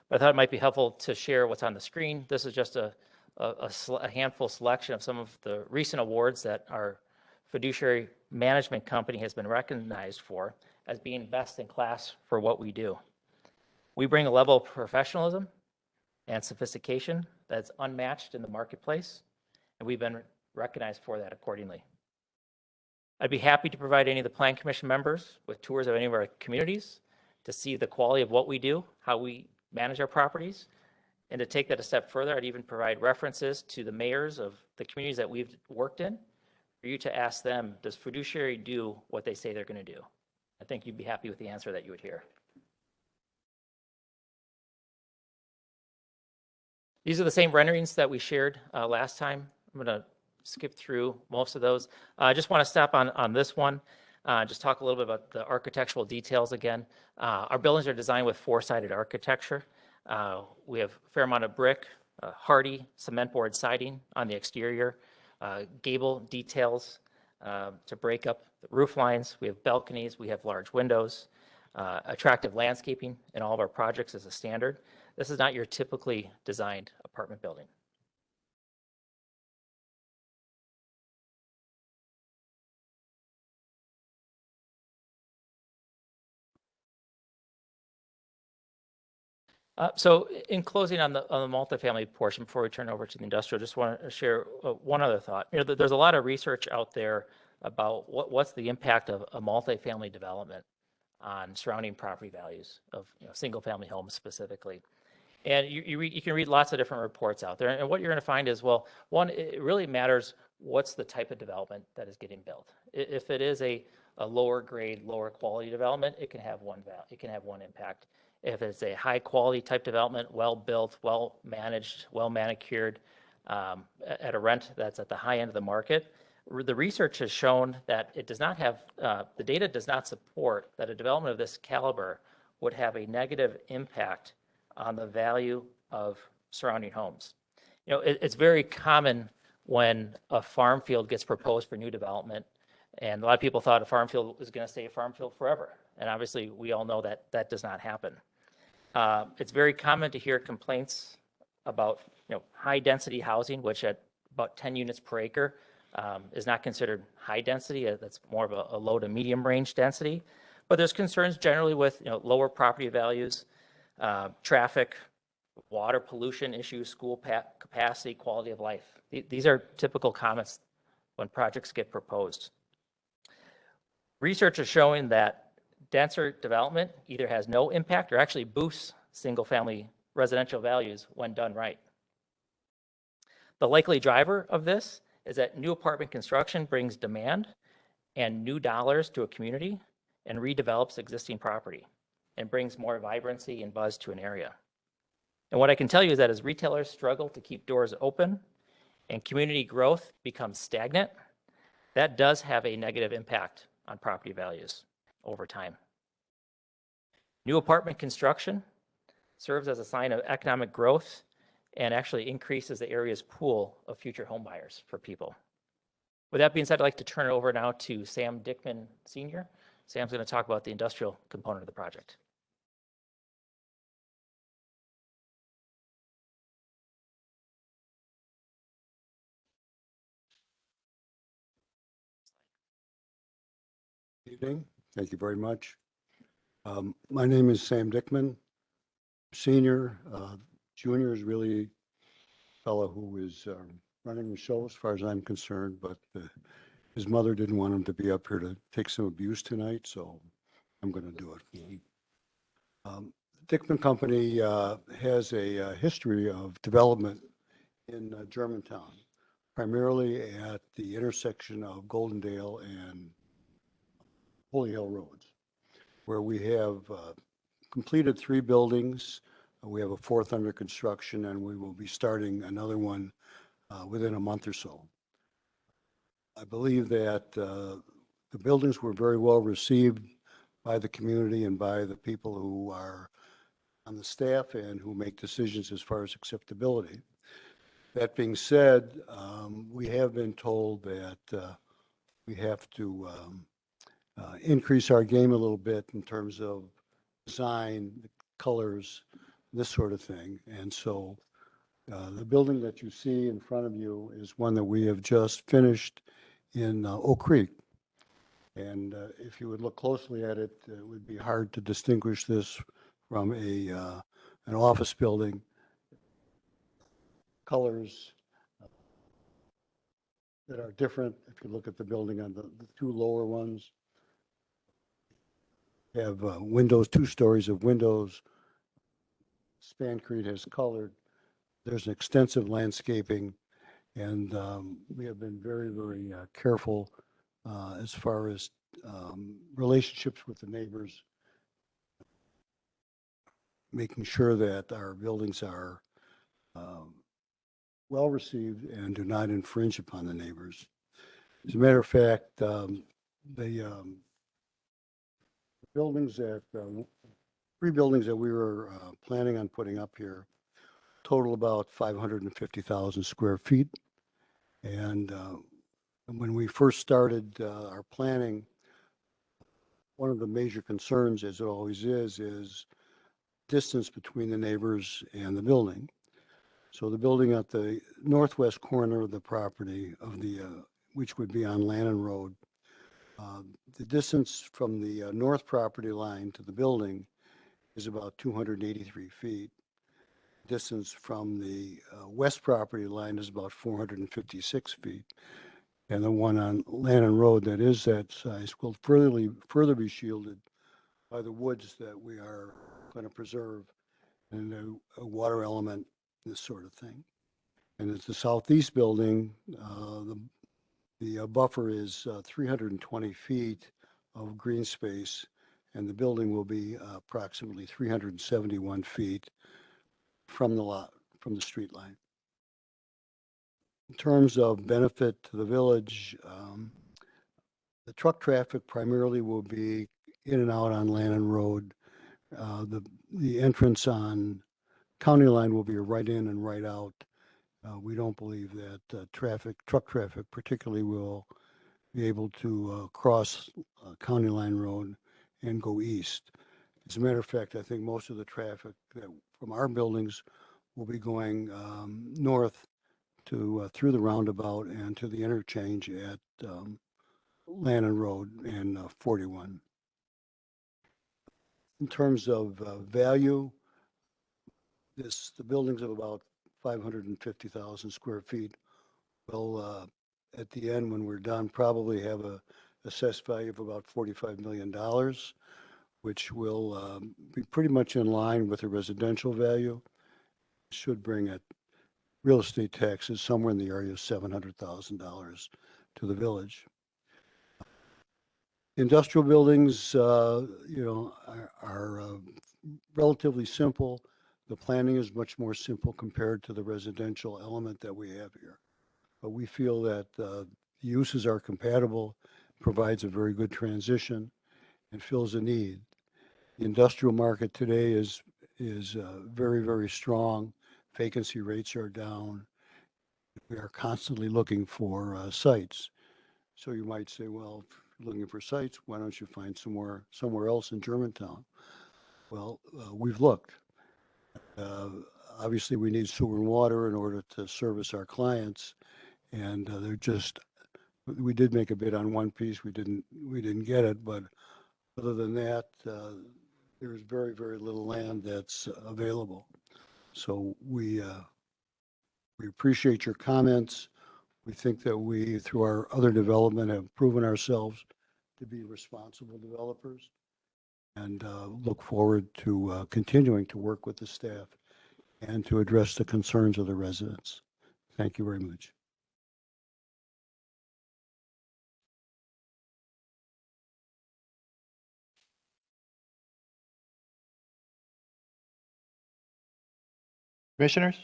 but I thought it might be helpful to share what's on the screen. This is just a handful selection of some of the recent awards that our Fiduciary management company has been recognized for as being best in class for what we do. We bring a level of professionalism and sophistication that's unmatched in the marketplace, and we've been recognized for that accordingly. I'd be happy to provide any of the Plan Commission members with tours of any of our communities to see the quality of what we do, how we manage our properties, and to take that a step further, I'd even provide references to the mayors of the communities that we've worked in for you to ask them, does Fiduciary do what they say they're going to do? I think you'd be happy with the answer that you would hear. These are the same renderings that we shared last time. I'm going to skip through most of those. I just want to stop on this one, just talk a little bit about the architectural details again. Our buildings are designed with four-sided architecture. We have a fair amount of brick, hardy cement board siding on the exterior, gable details to break up the roof lines. We have balconies, we have large windows, attractive landscaping in all of our projects as a standard. This is not your typically designed apartment building. So in closing on the multifamily portion, before we turn over to the industrial, just want to share one other thought. There's a lot of research out there about what's the impact of a multifamily development on surrounding property values of single family homes specifically. And you can read lots of different reports out there. And what you're going to find is, well, one, it really matters what's the type of development that is getting built. If it is a lower grade, lower quality development, it can have one impact. If it's a high quality type development, well built, well managed, well manicured, at a rent that's at the high end of the market, the research has shown that it does not have, the data does not support that a development of this caliber would have a negative impact on the value of surrounding homes. It's very common when a farm field gets proposed for new development, and a lot of people thought a farm field was going to stay a farm field forever. And obviously, we all know that that does not happen. It's very common to hear complaints about high density housing, which at about 10 units per acre is not considered high density. That's more of a low to medium range density. But there's concerns generally with lower property values, traffic, water pollution issues, school capacity, quality of life. These are typical comments when projects get proposed. Research is showing that denser development either has no impact or actually boosts single-family residential values when done right. The likely driver of this is that new apartment construction brings demand and new dollars to a community and redevelops existing property and brings more vibrancy and buzz to an area. And what I can tell you is that as retailers struggle to keep doors open and community growth becomes stagnant, that does have a negative impact on property values over time. New apartment construction serves as a sign of economic growth and actually increases the area's pool of future home buyers for people. With that being said, I'd like to turn it over now to Sam Dickman Sr. Sam's going to talk about the industrial component of the project. Evening. Thank you very much. My name is Sam Dickman, senior. Junior is really a fellow who is running the show as far as I'm concerned, but his mother didn't want him to be up here to take some abuse tonight, so I'm going to do it. Dickman Company has a history of development in Germantown, primarily at the intersection of Goldendale and Holy Hill Roads, where we have completed 3 buildings. We have a 4th under construction, and we will be starting another one within a month or so. I believe that the buildings were very well received by the community and by the people who are on the staff and who make decisions as far as acceptability. That being said, we have been told that we have to increase our game a little bit in terms of design, colors, this sort of thing. And so the building that you see in front of you is one that we have just finished in Oak Creek. And if you would look closely at it, it would be hard to distinguish this from an office building. Colors that are different. If you look at the building on the 2 lower ones, have windows, 2 stories of windows. Spancrete has colored. There's an extensive landscaping, and we have been very, very careful as far as relationships with the neighbors, making sure that our buildings are well received and do not infringe upon the neighbors. As a matter of fact, the buildings that 3 buildings that we were planning on putting up here total about 550,000 square feet. And when we first started our planning, one of the major concerns, as it always is distance between the neighbors and the building. So the building at the northwest corner of the property of the, which would be on Landon Road, the distance from the north property line to the building is about 283 feet. Distance from the west property line is about 456 feet. And the one on Landon Road that is that size will further be shielded by the woods that we are going to preserve and a water element, this sort of thing. And it's the southeast building, the buffer is 320 feet of green space, and the building will be approximately 371 feet from the street line. In terms of benefit to the village, the truck traffic primarily will be in and out on Landon Road. The entrance on County Line will be a right in and right out. We don't believe that truck traffic particularly will be able to cross County Line Road and go east. As a matter of fact, I think most of the traffic from our buildings will be going north to through the roundabout and to the interchange at Landon Road and 41. In terms of value, the buildings of about 550,000 square feet will, at the end when we're done, probably have a assessed value of about $45 million, which will be pretty much in line with the residential value. Should bring it real estate taxes somewhere in the area of $700,000 to the village. Industrial buildings, are relatively simple. The planning is much more simple compared to the residential element that we have here. But we feel that the uses are compatible, provides a very good transition, and fills a need. The industrial market today is very, very strong. Vacancy rates are down. We are constantly looking for sites. So you might say, well, if you're looking for sites, why don't you find somewhere else in Germantown? Well, we've looked. Obviously, we need sewer and water in order to service our clients, and we did make a bid on one piece. We didn't get it, but other than that, there's very, very little land that's available. So we appreciate your comments. We think that we, through our other development, have proven ourselves to be responsible developers, and look forward to continuing to work with the staff and to address the concerns of the residents. Thank you very much. Commissioners?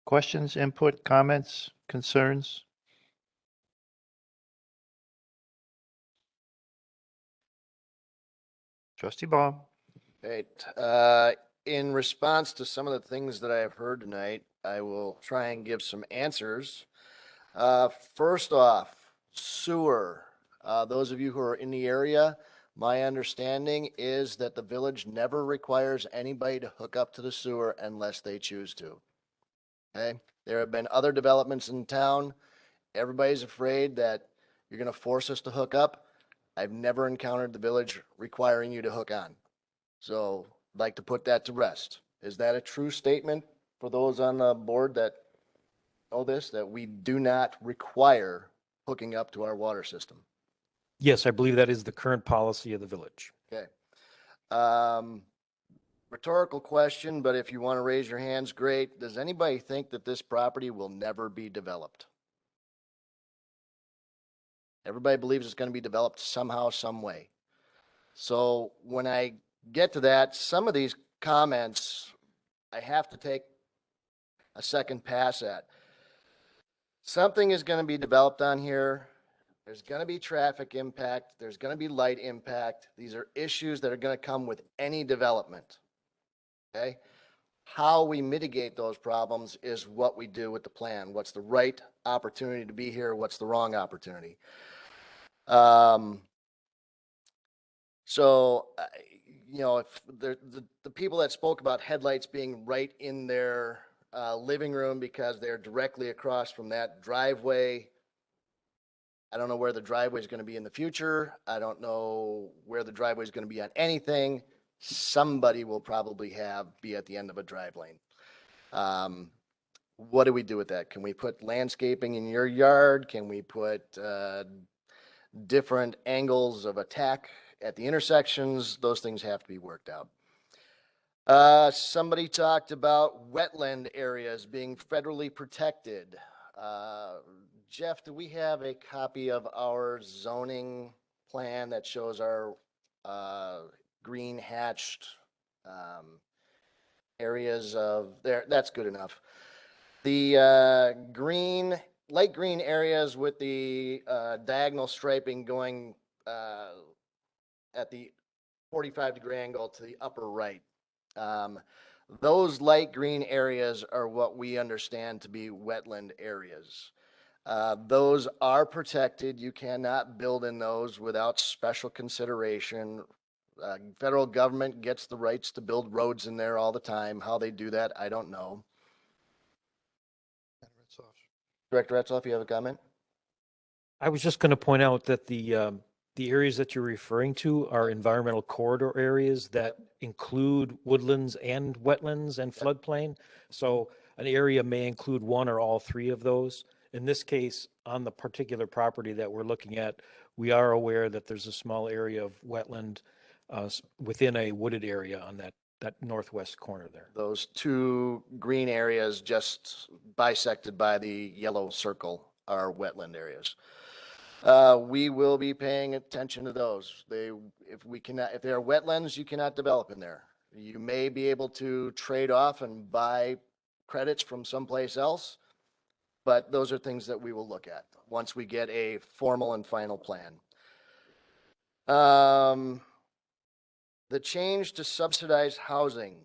Questions, input, comments, concerns? Trustee Baum. Great. In response to some of the things that I have heard tonight, I will try and give some answers. First off, sewer. Those of you who are in the area, my understanding is that the village never requires anybody to hook up to the sewer unless they choose to. Okay? There have been other developments in town. Everybody's afraid that you're going to force us to hook up. I've never encountered the village requiring you to hook on. So I'd like to put that to rest. Is that a true statement for those on the board that know this, that we do not require hooking up to our water system? Yes, I believe that is the current policy of the village. Okay. Rhetorical question, but if you want to raise your hands, great. Does anybody think that this property will never be developed? Everybody believes it's going to be developed somehow, some way. So when I get to that, some of these comments I have to take a second pass at. Something is going to be developed on here. There's going to be traffic impact. There's going to be light impact. These are issues that are going to come with any development. Okay? How we mitigate those problems is what we do with the plan. What's the right opportunity to be here? What's the wrong opportunity? So, you know, if the people that spoke about headlights being right in their living room because they're directly across from that driveway, I don't know where the driveway is going to be in the future. I don't know where the driveway is going to be on anything. Somebody will probably be at the end of a drive lane. What do we do with that? Can we put landscaping in your yard? Can we put different angles of attack at the intersections? Those things have to be worked out. Somebody talked about wetland areas being federally protected. Jeff, do we have a copy of our zoning plan that shows our green hatched areas of there? That's good enough. The light green areas with the diagonal striping going at the 45-degree angle to the upper right. Those light green areas are what we understand to be wetland areas. Those are protected. You cannot build in those without special consideration. Federal government gets the rights to build roads in there all the time. How they do that, I don't know. Director Retzoff, you have a comment? I was just going to point out that the areas that you're referring to are environmental corridor areas that include woodlands and wetlands and floodplain. So an area may include one or all three of those. In this case, on the particular property that we're looking at, we are aware that there's a small area of wetland within a wooded area on that northwest corner there. Those two green areas just bisected by the yellow circle are wetland areas. We will be paying attention to those. If they are wetlands, you cannot develop in there. You may be able to trade off and buy credits from someplace else, but those are things that we will look at once we get a formal and final plan. The change to subsidized housing,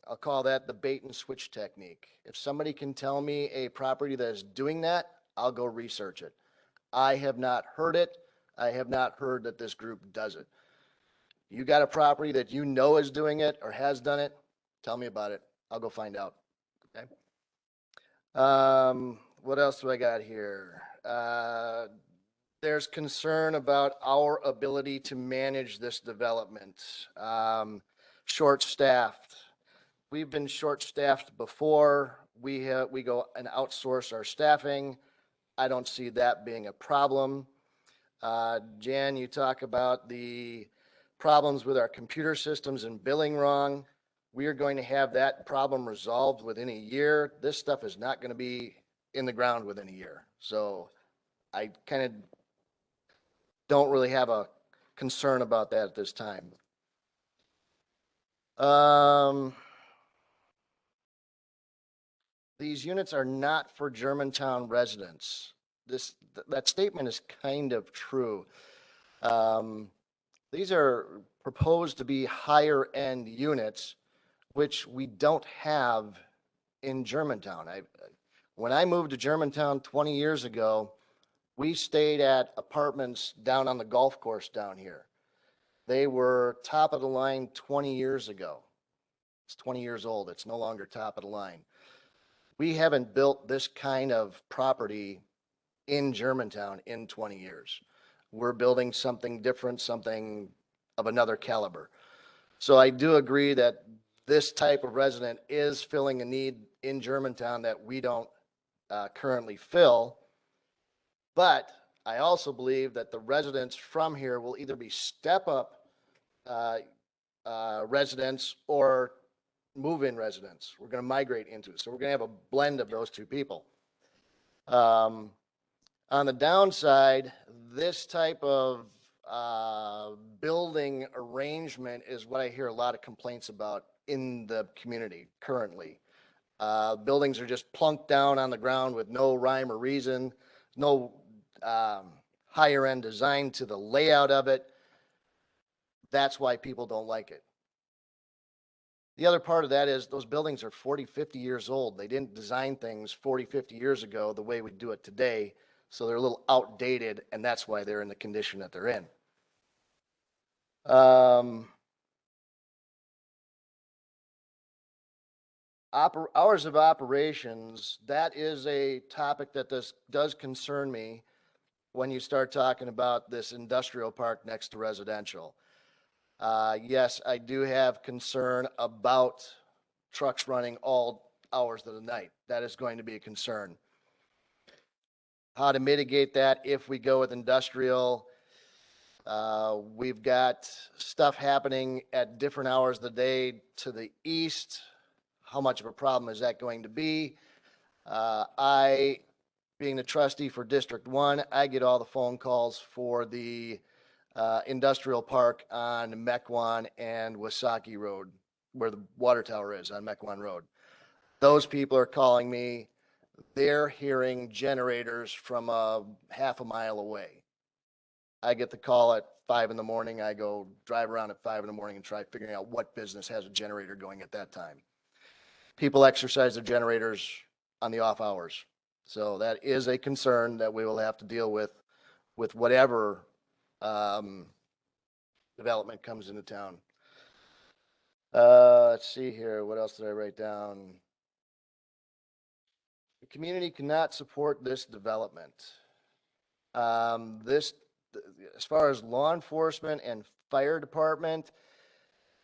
I'll call that the bait and switch technique. If somebody can tell me a property that is doing that, I'll go research it. I have not heard it. I have not heard that this group does it. You got a property that you know is doing it or has done it, tell me about it. I'll go find out. Okay. What else do I got here? there's concern about our ability to manage this development. Short-staffed. We've been short-staffed before. We go and outsource our staffing. I don't see that being a problem. Jan, you talk about the problems with our computer systems and billing wrong. We are going to have that problem resolved within a year. This stuff is not going to be in the ground within a year. So I kind of don't really have a concern about that at this time. These units are not for Germantown residents. That statement is kind of true. These are proposed to be higher end units, which we don't have in Germantown. When I moved to Germantown 20 years ago, we stayed at apartments down on the golf course down here. They were top of the line 20 years ago. It's 20 years old. It's no longer top of the line. We haven't built this kind of property in Germantown in 20 years. We're building something different, something of another caliber. So I do agree that this type of resident is filling a need in Germantown that we don't currently fill. But I also believe that the residents from here will either be step-up residents or move-in residents. We're going to migrate into it. So we're going to have a blend of those two people. On the downside, this type of building arrangement is what I hear a lot of complaints about in the community currently. Buildings are just plunked down on the ground with no rhyme or reason, no higher end design to the layout of it. That's why people don't like it. The other part of that is those buildings are 40, 50 years old. They didn't design things 40, 50 years ago the way we do it today. So they're a little outdated, and that's why they're in the condition that they're in. Hours of operations, that is a topic that does concern me when you start talking about this industrial park next to residential. Yes, I do have concern about trucks running all hours of the night. That is going to be a concern. How to mitigate that if we go with industrial. We've got stuff happening at different hours of the day to the east. How much of a problem is that going to be? Being the trustee for District 1, I get all the phone calls for the industrial park on Mequon and Wasaki Road, where the water tower is on Mequon Road. Those people are calling me. They're hearing generators from half a mile away. I get the call at 5 in the morning. I go drive around at 5 in the morning and try figuring out what business has a generator going at that time. People exercise their generators on the off hours. So that is a concern that we will have to deal with whatever development comes into town. Let's see here. What else did I write down? The community cannot support this development. As far as law enforcement and fire department,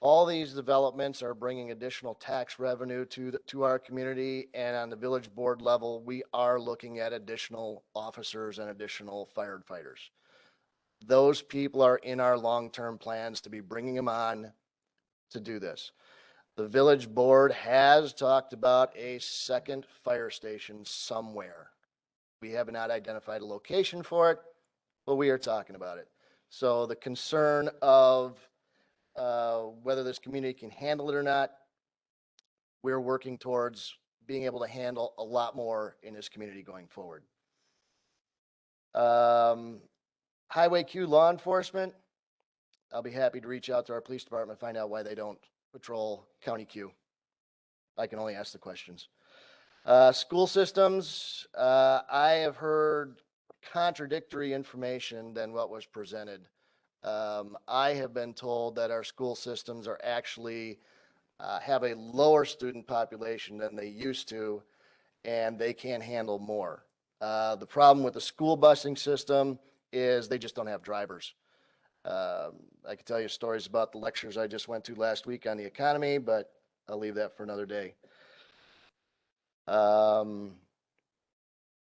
all these developments are bringing additional tax revenue to our community, and on the village board level, we are looking at additional officers and additional firefighters. Those people are in our long-term plans to be bringing them on to do this. The village board has talked about a second fire station somewhere. We have not identified a location for it, but we are talking about it. So the concern of whether this community can handle it or not, we're working towards being able to handle a lot more in this community going forward. Highway Q law enforcement, I'll be happy to reach out to our police department, find out why they don't patrol County Q. I can only ask the questions. School systems, I have heard contradictory information than what was presented. I have been told that our school systems are actually have a lower student population than they used to, and they can handle more. The problem with the school busing system is they just don't have drivers. I could tell you stories about the lectures I just went to last week on the economy, but I'll leave that for another day.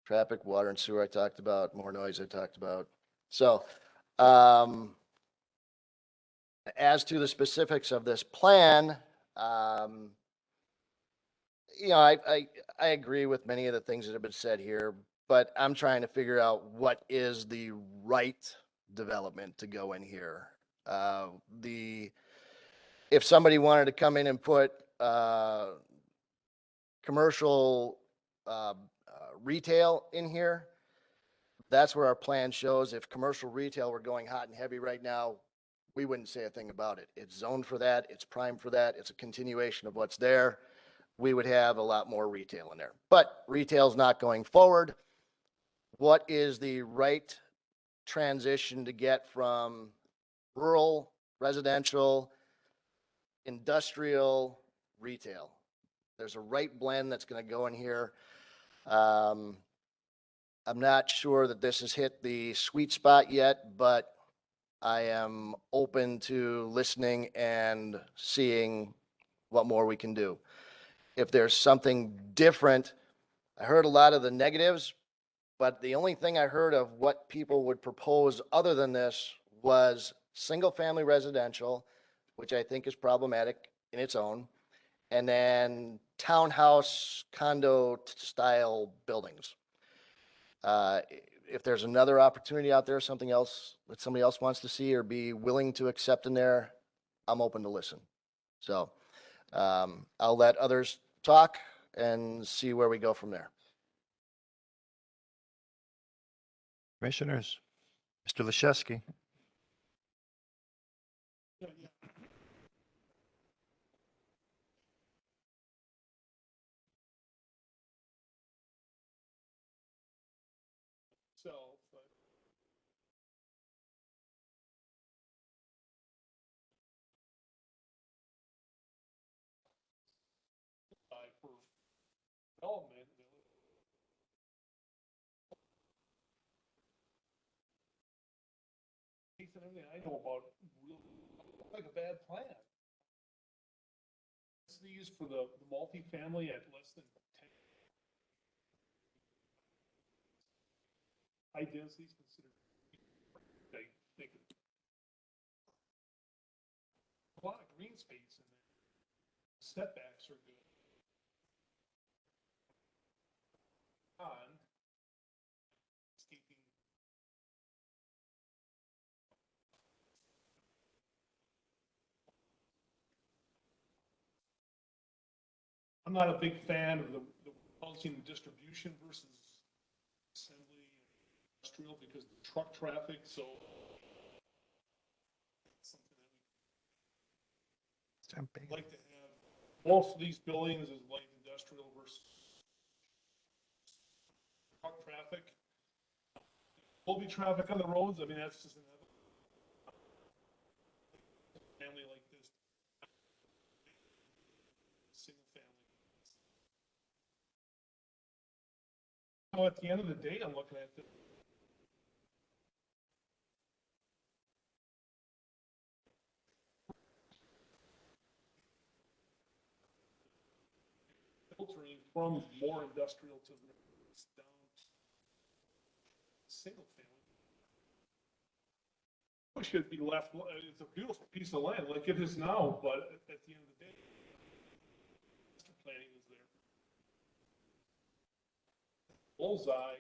Traffic, water and sewer I talked about, more noise I talked about. So, as to the specifics of this plan, you know, I agree with many of the things that have been said here, but I'm trying to figure out what is the right development to go in here. If somebody wanted to come in and put commercial retail in here, that's where our plan shows. If commercial retail were going hot and heavy right now, we wouldn't say a thing about it. It's zoned for that. It's primed for that. It's a continuation of what's there. We would have a lot more retail in there. But retail's not going forward. What is the right transition to get from rural, residential, industrial, retail? There's a right blend that's going to go in here. I'm not sure that this has hit the sweet spot yet, but I am open to listening and seeing what more we can do. If there's something different, I heard a lot of the negatives, but the only thing I heard of what people would propose other than this was single-family residential, which I think is problematic in its own, and then townhouse condo style buildings. If there's another opportunity out there, something else that somebody else wants to see or be willing to accept in there, I'm open to listen. So I'll let others talk and see where we go from there. Commissioners, Mr. Leszewski. For development. Everything I know about like a bad plan. These for the multifamily at less than 10. High density is considered. They think a lot of green space in there. Setbacks are good. I'm not a big fan of the housing distribution versus assembly and industrial because the truck traffic, so something that we'd like to have. Most of these buildings is light industrial versus truck traffic. Will be traffic on the roads. I mean, that's just another family like this. Single family. So at the end of the day, I'm looking at the filtering from more industrial to down single family. We should be left, it's a beautiful piece of land like it is now, but at the end of the day, master planning is there. Bullseye.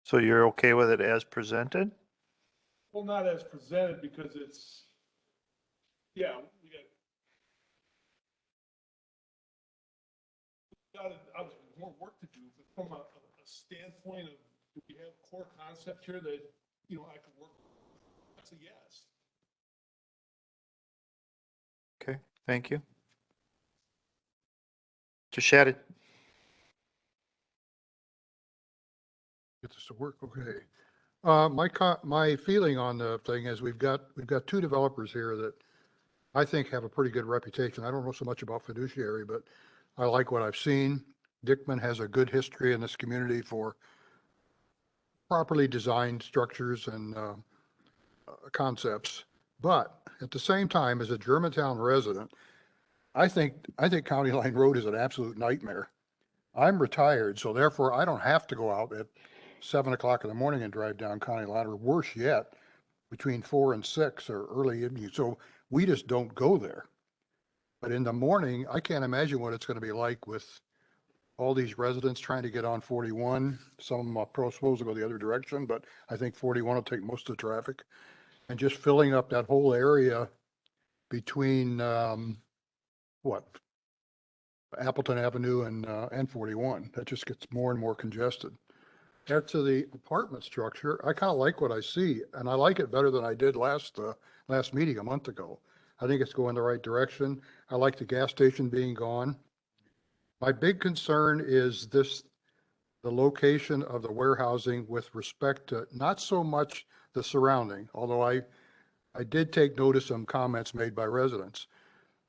So you're okay with it as presented? Well, not as presented because it's, yeah, we got more work to do, but from a standpoint of, do we have core concept here that, you know, I could work with? That's a yes. Okay, thank you. Just Shadid. Get this to work, okay. My feeling on the thing is we've got two developers here that I think have a pretty good reputation. I don't know so much about Fiduciary, but I like what I've seen. Dickman has a good history in this community for properly designed structures and concepts. But at the same time, as a Germantown resident, I think County Line Road is an absolute nightmare. I'm retired, so therefore I don't have to go out at 7 o'clock in the morning and drive down County Line, or worse yet, between 4 and 6 or early evening. So we just don't go there. But in the morning, I can't imagine what it's going to be like with all these residents trying to get on 41. Some of them are supposed to go the other direction, but I think 41 will take most of the traffic. And just filling up that whole area between, Appleton Avenue and 41. That just gets more and more congested. As to the apartment structure, I kind of like what I see, and I like it better than I did last meeting a month ago. I think it's going the right direction. I like the gas station being gone. My big concern is the location of the warehousing with respect to not so much the surrounding, although I did take notice of some comments made by residents,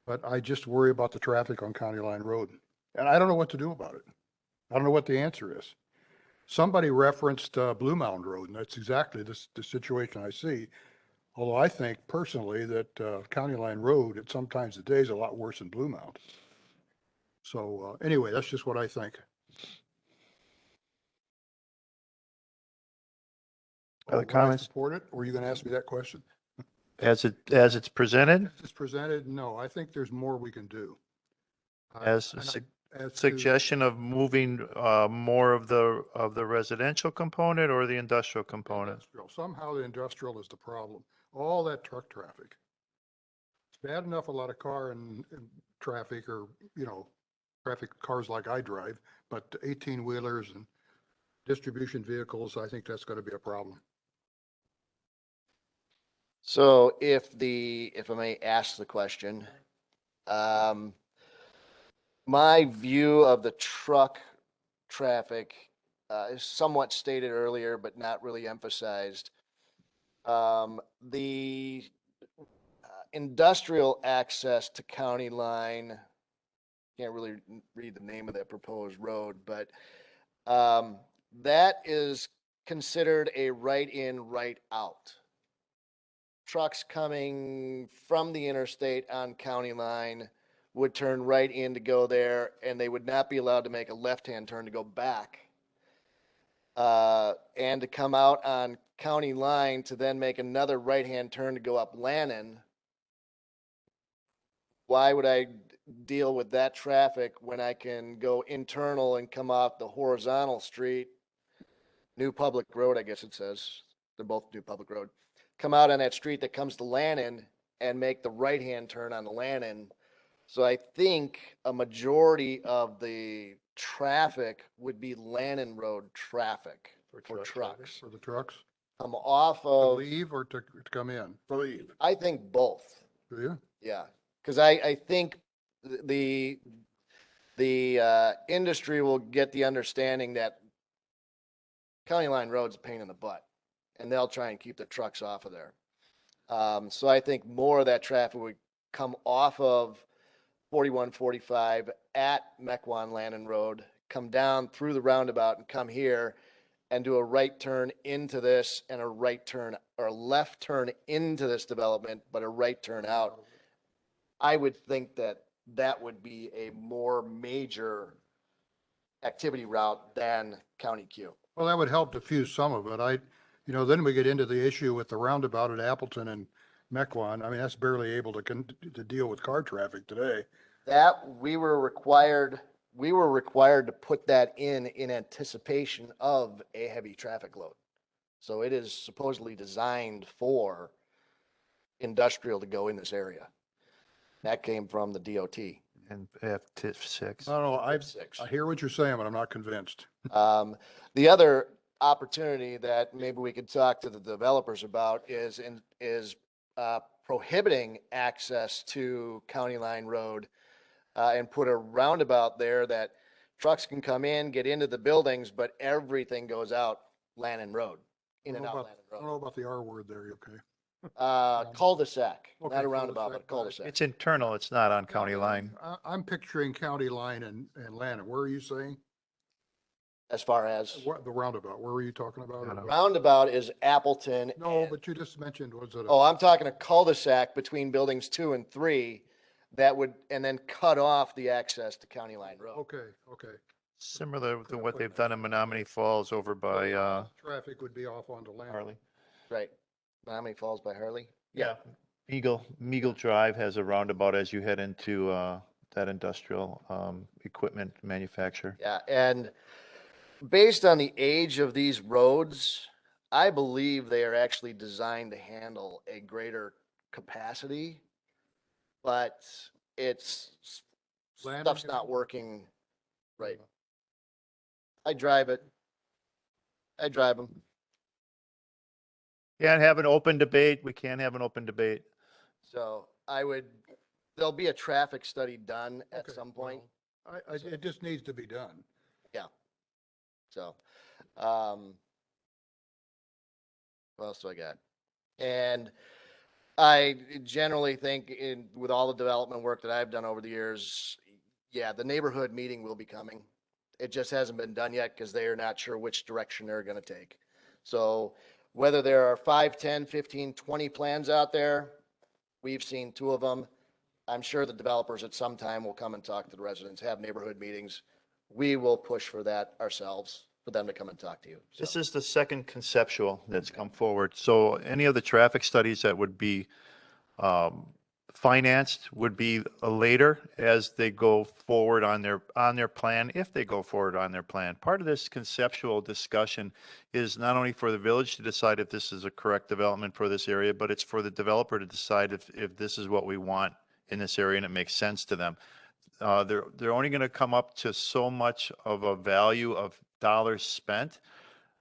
but I just worry about the traffic on County Line Road. And I don't know what to do about it. I don't know what the answer is. Somebody referenced Blue Mound Road, and that's exactly the situation I see. Although I think personally that County Line Road at sometimes the day is a lot worse than Blue Mound. So anyway, that's just what I think. Other comments? Support it, or are you going to ask me that question? As it's presented, As it's presented, no, I think there's more we can do. as a suggestion of moving more of the residential component or the industrial component? Somehow the industrial is the problem. All that truck traffic. It's bad enough a lot of car and traffic, or, traffic cars like I drive, but 18-wheelers and distribution vehicles, I think that's going to be a problem. So if I may ask the question, my view of the truck traffic is somewhat stated earlier, but not really emphasized. The industrial access to County Line, can't really read the name of that proposed road, but that is considered a right in, right out. Trucks coming from the interstate on County Line would turn right in to go there, and they would not be allowed to make a left-hand turn to go back. And to come out on County Line to then make another right-hand turn to go up Landon. Why would I deal with that traffic when I can go internal and come off the horizontal street, new public road, I guess it says, they're both new public road, come out on that street that comes to Landon and make the right-hand turn on the Landon. So I think a majority of the traffic would be Landon Road traffic for trucks. For the trucks? Come off of. To leave or to come in? To leave. I think both. Do you? Yeah, because I think the industry will get the understanding that County Line Road's a pain in the butt, and they'll try and keep the trucks off of there. So I think more of that traffic would come off of 4145 at Mequon Landon Road, come down through the roundabout and come here and do a right turn into this and a right turn or a left turn into this development, but a right turn out. I would think that that would be a more major activity route than County Q. Well, that would help diffuse some of it. Then we get into the issue with the roundabout at Appleton and Mequon. I mean, that's barely able to deal with car traffic today. That we were required to put that in anticipation of a heavy traffic load. So it is supposedly designed for industrial to go in this area. That came from the DOT. And F6. No, I hear what you're saying, but I'm not convinced. The other opportunity that maybe we could talk to the developers about is prohibiting access to County Line Road and put a roundabout there that trucks can come in, get into the buildings, but everything goes out Landon Road. in and out Landon I don't Road. know about the R word there, you okay? Cul-de-sac, Okay, not a roundabout, cul-de-sac, but cul-de-sac. It's internal, it's not on county line. I'm picturing county line and Landon. Where are you saying? As far as What, the roundabout, where were you talking about? roundabout is Appleton. No, but you just mentioned, was it? Oh, I'm talking a cul-de-sac between buildings 2 and 3 that would, and then cut off the access to County Line Road. Okay, okay. Similar to what they've done in Menominee Falls over by, Traffic would be off onto Landon. Harley. Right. Menominee Falls by Harley? Meagle Drive has a roundabout as you head into, that industrial, equipment manufacturer. Yeah, and based on the age of these roads, I believe they are actually designed to handle a greater capacity, but Landon, stuff's not working right. I drive them. Can't have an open debate. We can't have an open debate. So there'll be a traffic study done at some point. It just needs to be done. Yeah. So, what else do I got? And I generally think with all the development work that I've done over the years, yeah, the neighborhood meeting will be coming. It just hasn't been done yet because they are not sure which direction they're going to take. So whether there are 5, 10, 15, 20 plans out there, we've seen 2 of them. I'm sure the developers at some time will come and talk to the residents, have neighborhood meetings. We will push for that ourselves, for them to come and talk to you. So. This is the second conceptual that's come forward. So any of the traffic studies that would be financed would be later as they go forward on their plan, if they go forward on their plan. Part of this conceptual discussion is not only for the village to decide if this is a correct development for this area, but it's for the developer to decide if this is what we want in this area and it makes sense to them. They're only going to come up to so much of a value of dollars spent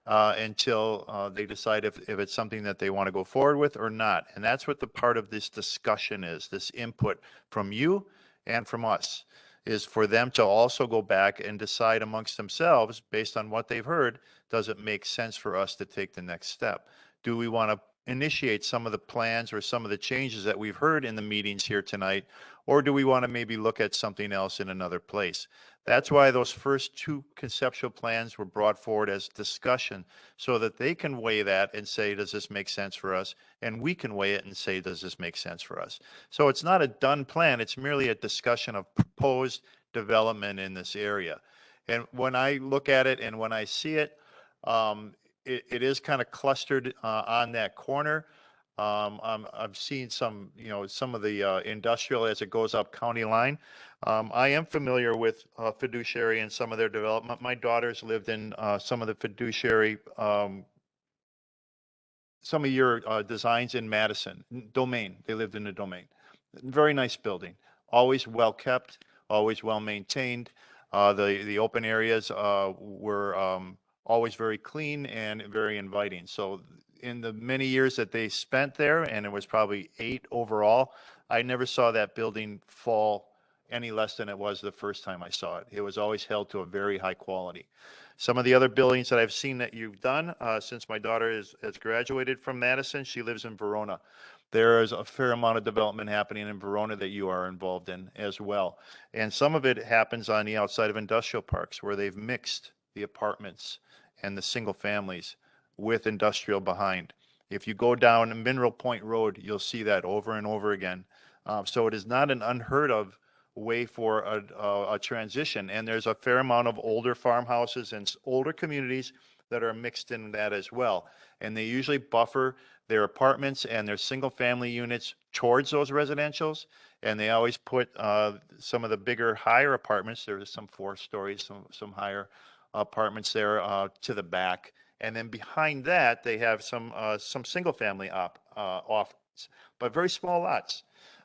until they decide if it's something that they want to go forward with or not. And that's what the part of this discussion is, this input from you and from us, is for them to also go back and decide amongst themselves, based on what they've heard, does it make sense for us to take the next step? Do we want to initiate some of the plans or some of the changes that we've heard in the meetings here tonight, or do we want to maybe look at something else in another place? That's why those first 2 conceptual plans were brought forward as discussion, so that they can weigh that and say, does this make sense for us? And we can weigh it and say, does this make sense for us? So it's not a done plan. It's merely a discussion of proposed development in this area. And when I look at it and when I see it, it is kind of clustered on that corner. I've seen some of the industrial as it goes up county line. I am familiar with Fiduciary and some of their development. My daughters lived in some of the Fiduciary, some of your designs in Madison, Domain. They lived in the Domain. Very nice building, always well kept, always well maintained. The open areas were always very clean and very inviting. So in the many years that they spent there, and it was probably 8 overall, I never saw that building fall any less than it was the first time I saw it. It was always held to a very high quality. Some of the other buildings that I've seen that you've done, since my daughter has graduated from Madison, she lives in Verona. There is a fair amount of development happening in Verona that you are involved in as well. And some of it happens on the outside of industrial parks where they've mixed the apartments and the single families with industrial behind. If you go down Mineral Point Road, you'll see that over and over again. So it is not an unheard of way for a transition. And there's a fair amount of older farmhouses and older communities that are mixed in that as well. And they usually buffer their apartments and their single family units towards those residentials. And they always put some of the bigger, higher apartments, there's some 4 stories, some higher apartments there to the back. And then behind that, they have some single family offices, but very small lots.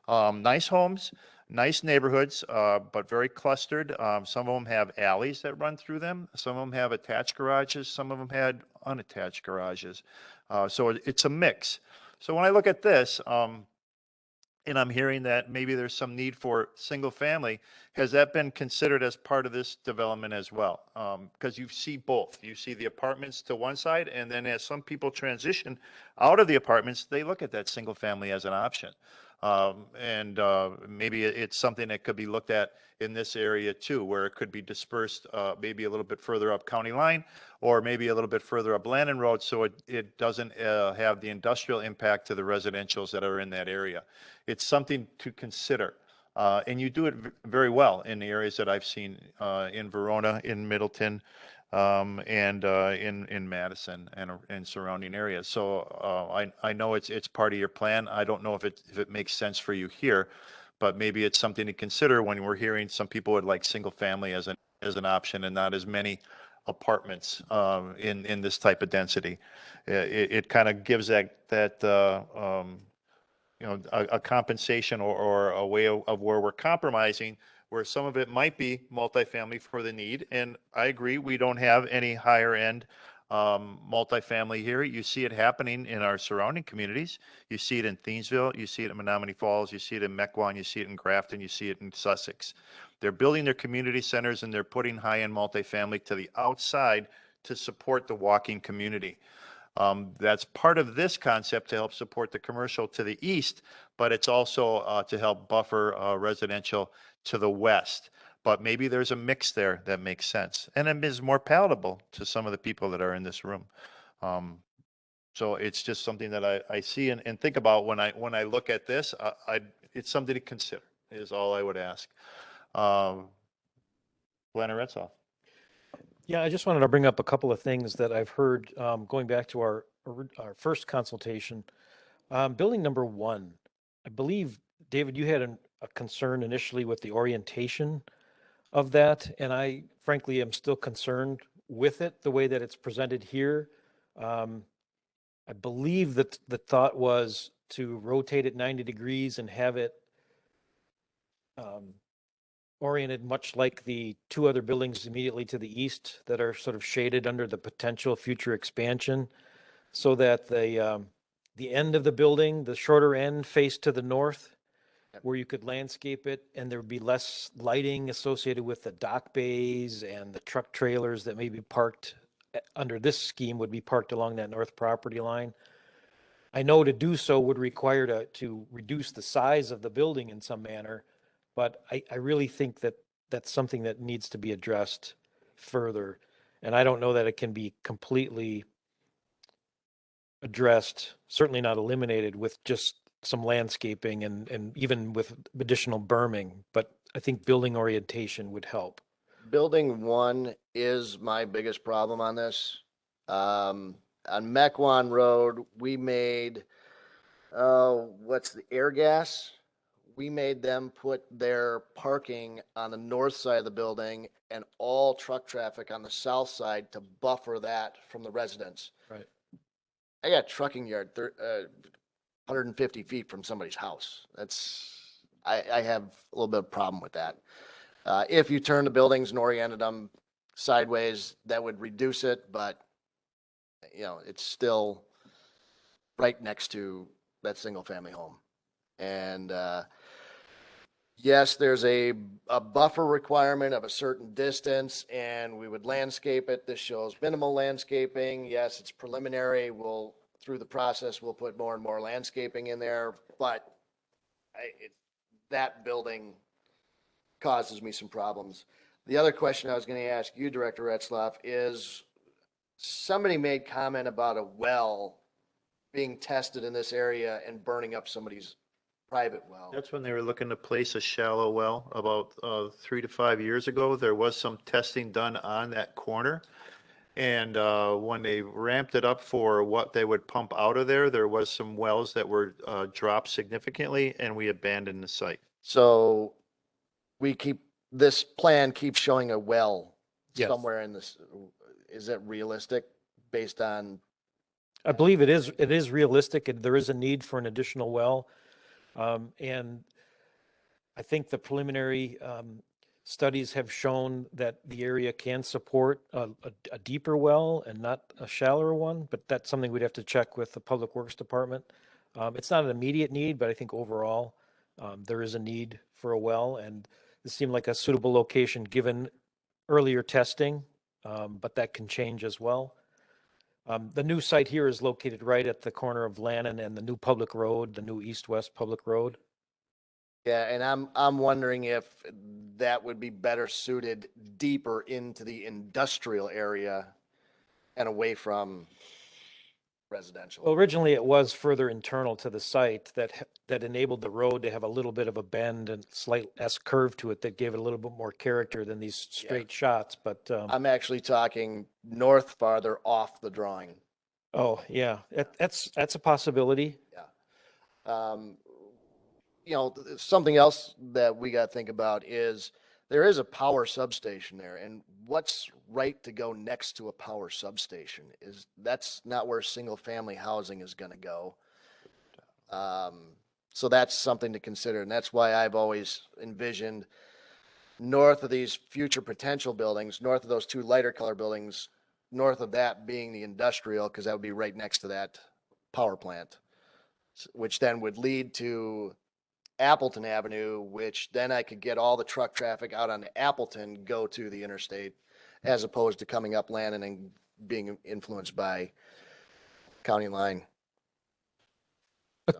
Nice homes, nice neighborhoods, but very clustered. Some of them have alleys that run through them. Some of them have attached garages. Some of them had unattached garages. So it's a mix. So when I look at this, and I'm hearing that maybe there's some need for single family. Has that been considered as part of this development as well? Because you see both. You see the apartments to one side, and then as some people transition out of the apartments, they look at that single family as an option. And maybe it's something that could be looked at in this area too, where it could be dispersed maybe a little bit further up County Line, or maybe a little bit further up Landon Road, so it doesn't have the industrial impact to the residentials that are in that area. It's something to consider. And you do it very well in the areas that I've seen in Verona, in Middleton, and in Madison and surrounding areas. So I know it's part of your plan. I don't know if it makes sense for you here, but maybe it's something to consider when we're hearing some people would like single family as an option and not as many apartments in this type of density. It kind of gives that a compensation or a way of where we're compromising, where some of it might be multifamily for the need. And I agree, we don't have any higher end multifamily here. You see it happening in our surrounding communities. You see it in Thiensville, you see it in Menominee Falls, you see it in Mequon, you see it in Grafton, you see it in Sussex. They're building their community centers and they're putting high-end multifamily to the outside to support the walking community. That's part of this concept to help support the commercial to the east, but it's also to help buffer residential to the west. But maybe there's a mix there that makes sense, and it is more palatable to some of the people that are in this room. So it's just something that I see and think about when I look at this. It's something to consider, is all I would ask. Planner Retzoff. Yeah, I just wanted to bring up a couple of things that I've heard going back to our first consultation. Building number 1, I believe, David, you had a concern initially with the orientation of that, and I frankly am still concerned with it, the way that it's presented here. I believe that the thought was to rotate it 90 degrees and have it oriented much like the 2 other buildings immediately to the east that are sort of shaded under the potential future expansion, so that the end of the building, the shorter end, faced to the north, where you could landscape it, and there would be less lighting associated with the dock bays and the truck trailers that may be parked under this scheme would be parked along that north property line. I know to do so would require to reduce the size of the building in some manner, but I really think that that's something that needs to be addressed further. And I don't know that it can be completely addressed, certainly not eliminated, with just some landscaping and even with additional berming, but I think building orientation would help. Building 1 is my biggest problem on this. On Mequon Road, we made, what's the air gas? We made them put their parking on the north side of the building and all truck traffic on the south side to buffer that from the residents. Right. I got a trucking yard 150 feet from somebody's house. I have a little bit of problem with that. If you turn the buildings and oriented them sideways, that would reduce it, but it's still right next to that single family home. And yes, there's a buffer requirement of a certain distance, and we would landscape it. This shows minimal landscaping. Yes, it's preliminary. Through the process, we'll put more and more landscaping in there, but that building causes me some problems. The other question I was going to ask you, Director Retzlaff, is somebody made comment about a well being tested in this area and burning up somebody's private well. That's when they were looking to place a shallow well about 3 to 5 years ago. There was some testing done on that corner. And when they ramped it up for what they would pump out of there, there was some wells that were dropped significantly, and we abandoned the site. So this plan keeps showing a well Yes. somewhere in this. Is it realistic based on? I believe it is realistic, and there is a need for an additional well. And I think the preliminary studies have shown that the area can support a deeper well and not a shallower one, but that's something we'd have to check with the Public Works Department. It's not an immediate need, but I think overall There is a need for a well, and this seemed like a suitable location given earlier testing, but that can change as well. The new site here is located right at the corner of Landon and the new public road, the new east-west public road. Yeah, and I'm wondering if that would be better suited deeper into the industrial area and away from residential. Well, originally it was further internal to the site that enabled the road to have a little bit of a bend and slight S curve to it that gave it a little bit more character than these straight shots, but, I'm actually talking north farther off the drawing. oh, yeah, that's a possibility. Um, you know, something else that we got to think about is there is a power substation there, and what's right to go next to a power substation is that's not where single family housing is going to go. So that's something to consider, and that's why I've always envisioned north of these future potential buildings, north of those two lighter color buildings, north of that being the industrial, because that would be right next to that power plant, which then would lead to Appleton Avenue, which then I could get all the truck traffic out on Appleton, go to the interstate, as opposed to coming up Landon and being influenced by county line.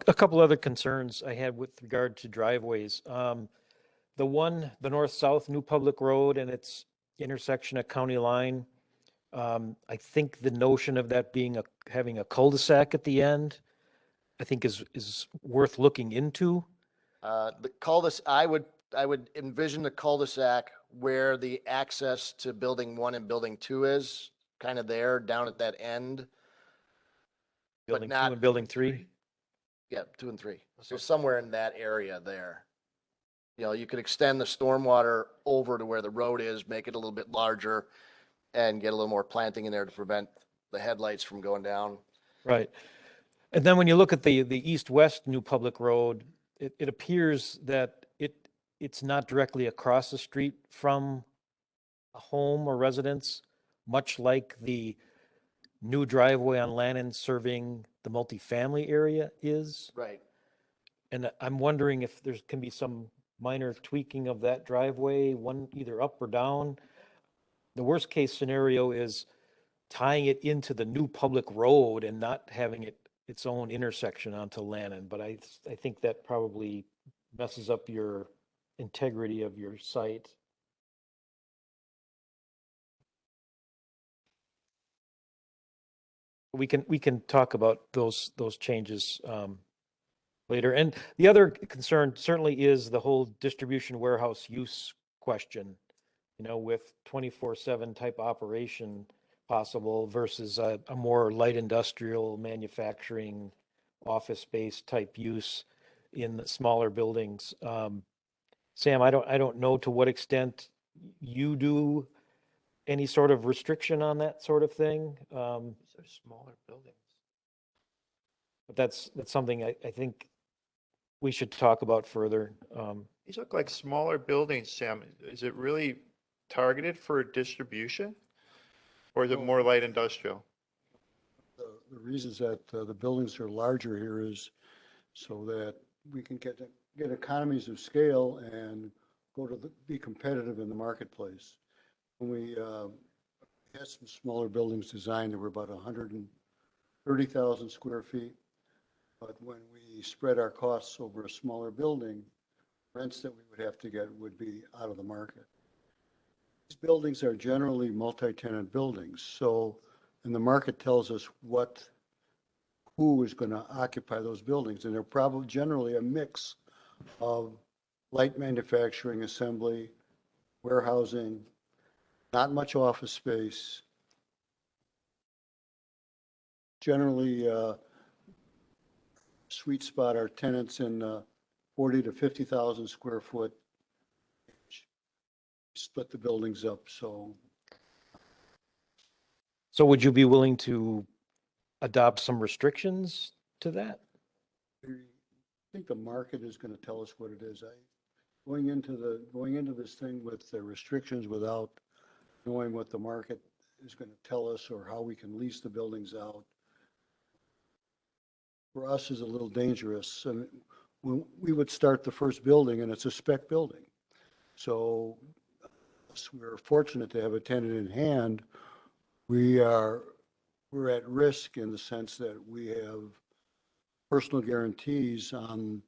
A couple other concerns I had with regard to driveways. The north-south new public road and its intersection at county line, I think the notion of that being having a cul-de-sac at the end, I think is worth looking into. The cul-de-sac, I would envision the cul-de-sac where the access to building 1 and building 2 is, kind of there, down at that end. Building not 2 and building 3. Yeah, 2 and 3. So somewhere in that area there. You know, you could extend the stormwater over to where the road is, make it a little bit larger, and get a little more planting in there to prevent the headlights from going down. Right. And then when you look at the east-west new public road, it appears that it's not directly across the street from a home or residence, much like the new driveway on Landon serving the multifamily area is. Right. And I'm wondering if there can be some minor tweaking of that driveway, one either up or down. The worst case scenario is tying it into the new public road and not having it its own intersection onto Landon. But I think that probably messes up your integrity of your site. We can talk about those changes later. And the other concern certainly is the whole distribution warehouse use question, you know, with 24/7 type operation possible versus a more light industrial manufacturing office space type use in the smaller buildings. Sam, I don't know to what extent you do any sort of restriction on that sort of thing. These are smaller buildings. But that's something I think we should talk about further. These look like smaller buildings, Sam. Is it really targeted for distribution? Or is it more light industrial? The reasons that the buildings are larger here is so that we can get economies of scale and be competitive in the marketplace. When we had some smaller buildings designed that were about 130,000 square feet, but when we spread our costs over a smaller building, rents that we would have to get would be out of the market. These buildings are generally multi-tenant buildings, so, and the market tells us who is going to occupy those buildings, and they're probably generally a mix of light manufacturing, assembly, warehousing, not much office space. Generally, sweet spot are tenants in 40 to 50,000 square foot. Split the buildings up, so. So would you be willing to adopt some restrictions to that? I think the market is going to tell us what it is. Going into this thing with the restrictions without knowing what the market is going to tell us or how we can lease the buildings out, for us is a little dangerous. And when we would start the first building, and it's a spec building. So we're fortunate to have a tenant in hand. We're at risk in the sense that we have personal guarantees on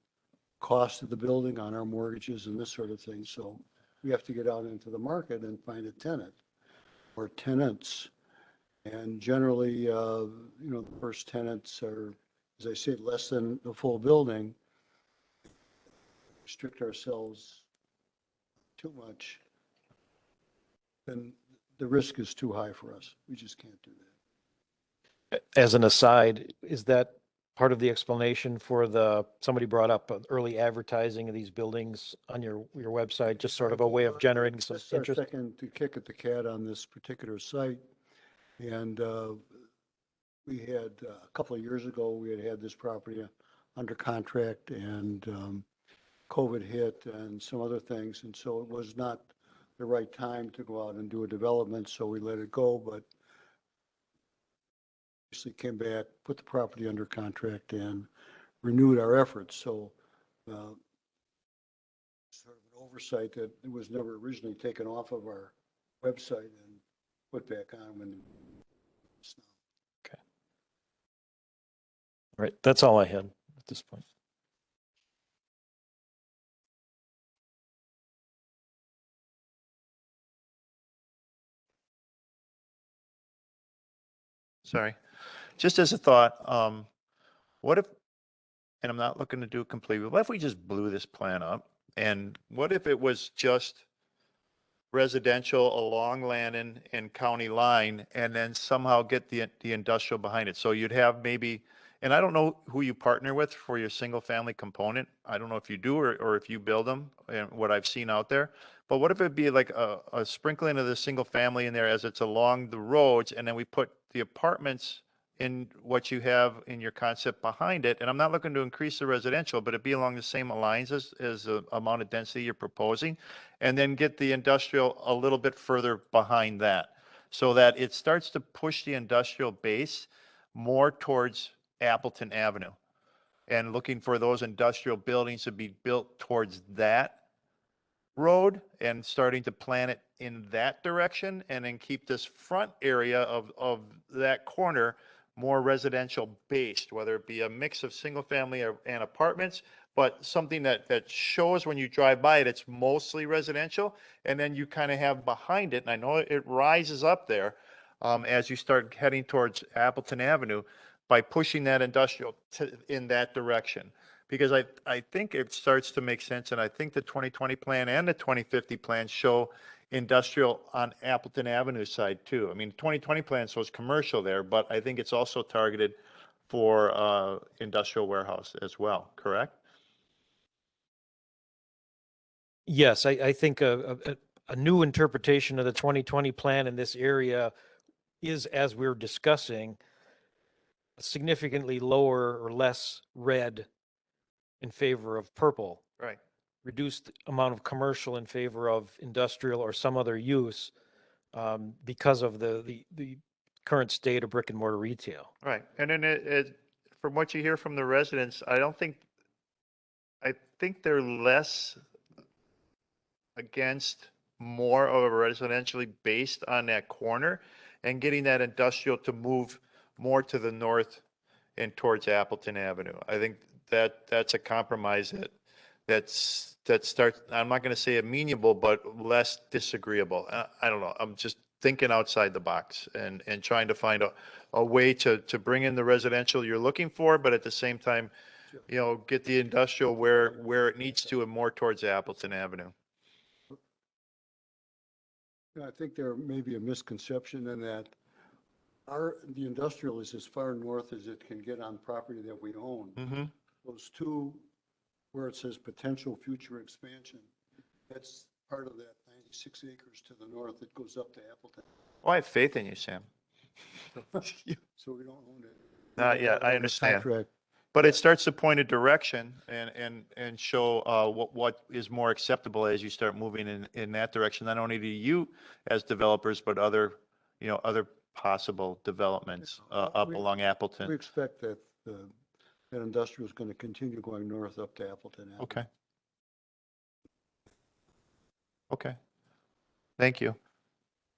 cost of the building, on our mortgages and this sort of thing. So we have to get out into the market and find a tenant or tenants. And generally, the first tenants are, as I say, less than the full building. Restrict ourselves too much, then the risk is too high for us. We just can't do that. As an aside, is that part of the explanation for somebody brought up early advertising of these buildings on your website, just sort of a way of generating some This is our interest? second to kick at the cat on this particular site. And we had, a couple of years ago, we had this property under contract, and COVID hit and some other things. And so it was not the right time to go out and do a development, so we let it go. But basically came back, put the property under contract, and renewed our efforts. So sort of an oversight that it was never originally taken off of our website and put back on when it's now. Okay. All right, that's all I had at this point. Sorry. Just as a thought, what if, and I'm not looking to do it completely, what if we just blew this plan up? And what if it was just residential along Landon and County Line, and then somehow get the industrial behind it? So you'd have maybe, and I don't know who you partner with for your single family component. I don't know if you do or if you build them, and what I've seen out there. But what if it'd be like a sprinkling of the single family in there as it's along the roads, and then we put the apartments in what you have in your concept behind it? And I'm not looking to increase the residential, but it'd be along the same lines as the amount of density you're proposing, and then get the industrial a little bit further behind that, so that it starts to push the industrial base more towards Appleton Avenue, and looking for those industrial buildings to be built towards that road, and starting to plan it in that direction, and then keep this front area of that corner more residential based, whether it be a mix of single family and apartments, but something that shows when you drive by it, it's mostly residential. And then you kind of have behind it, and I know it rises up there as you start heading towards Appleton Avenue, by pushing that industrial in that direction. Because I think it starts to make sense, and I think the 2020 plan and the 2050 plan show industrial on Appleton Avenue side too. I mean, 2020 plan shows commercial there, but I think it's also targeted for industrial warehouse as well, correct? Yes, I think a new interpretation of the 2020 plan in this area is, as we're discussing, significantly lower or less red in favor of purple. Right. Reduced amount of commercial in favor of industrial or some other use, because of the current state of brick and mortar retail. Right. And then from what you hear from the residents, I think they're less against more of a residentially based on that corner, and getting that industrial to move more to the north and towards Appleton Avenue. I think that's a compromise that starts, I'm not going to say amenable, but less disagreeable. I don't know. I'm just thinking outside the box and trying to find a way to bring in the residential you're looking for, but at the same time, get the industrial where it needs to and more towards Appleton Avenue. I think there may be a misconception in that the industrial is as far north as it can get on property that we own. Mm-hmm. Those two, where it says potential future expansion, that's part of that 96 acres to the north that goes up to Appleton. Well, I have faith in you, Sam. So we don't own it. Yeah, I Under understand. contract. But it starts to point a direction and show what is more acceptable as you start moving in that direction, not only to you as developers, but other possible developments up along Appleton. We expect that that industrial is going to continue going north up to Appleton Avenue. Okay. Okay. Thank you.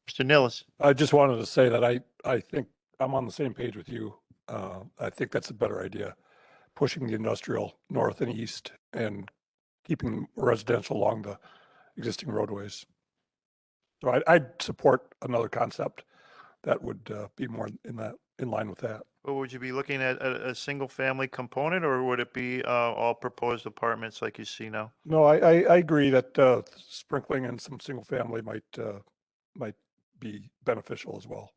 Mr. Nilles. I just wanted to say that I think I'm on the same page with you. I think that's a better idea, pushing the industrial north and east and keeping residential along the existing roadways. So I'd support another concept that would be more in line with that. Well, would you be looking at a single family component, or would it be all proposed apartments like you see now? No, I agree that sprinkling in some single family might be beneficial as well.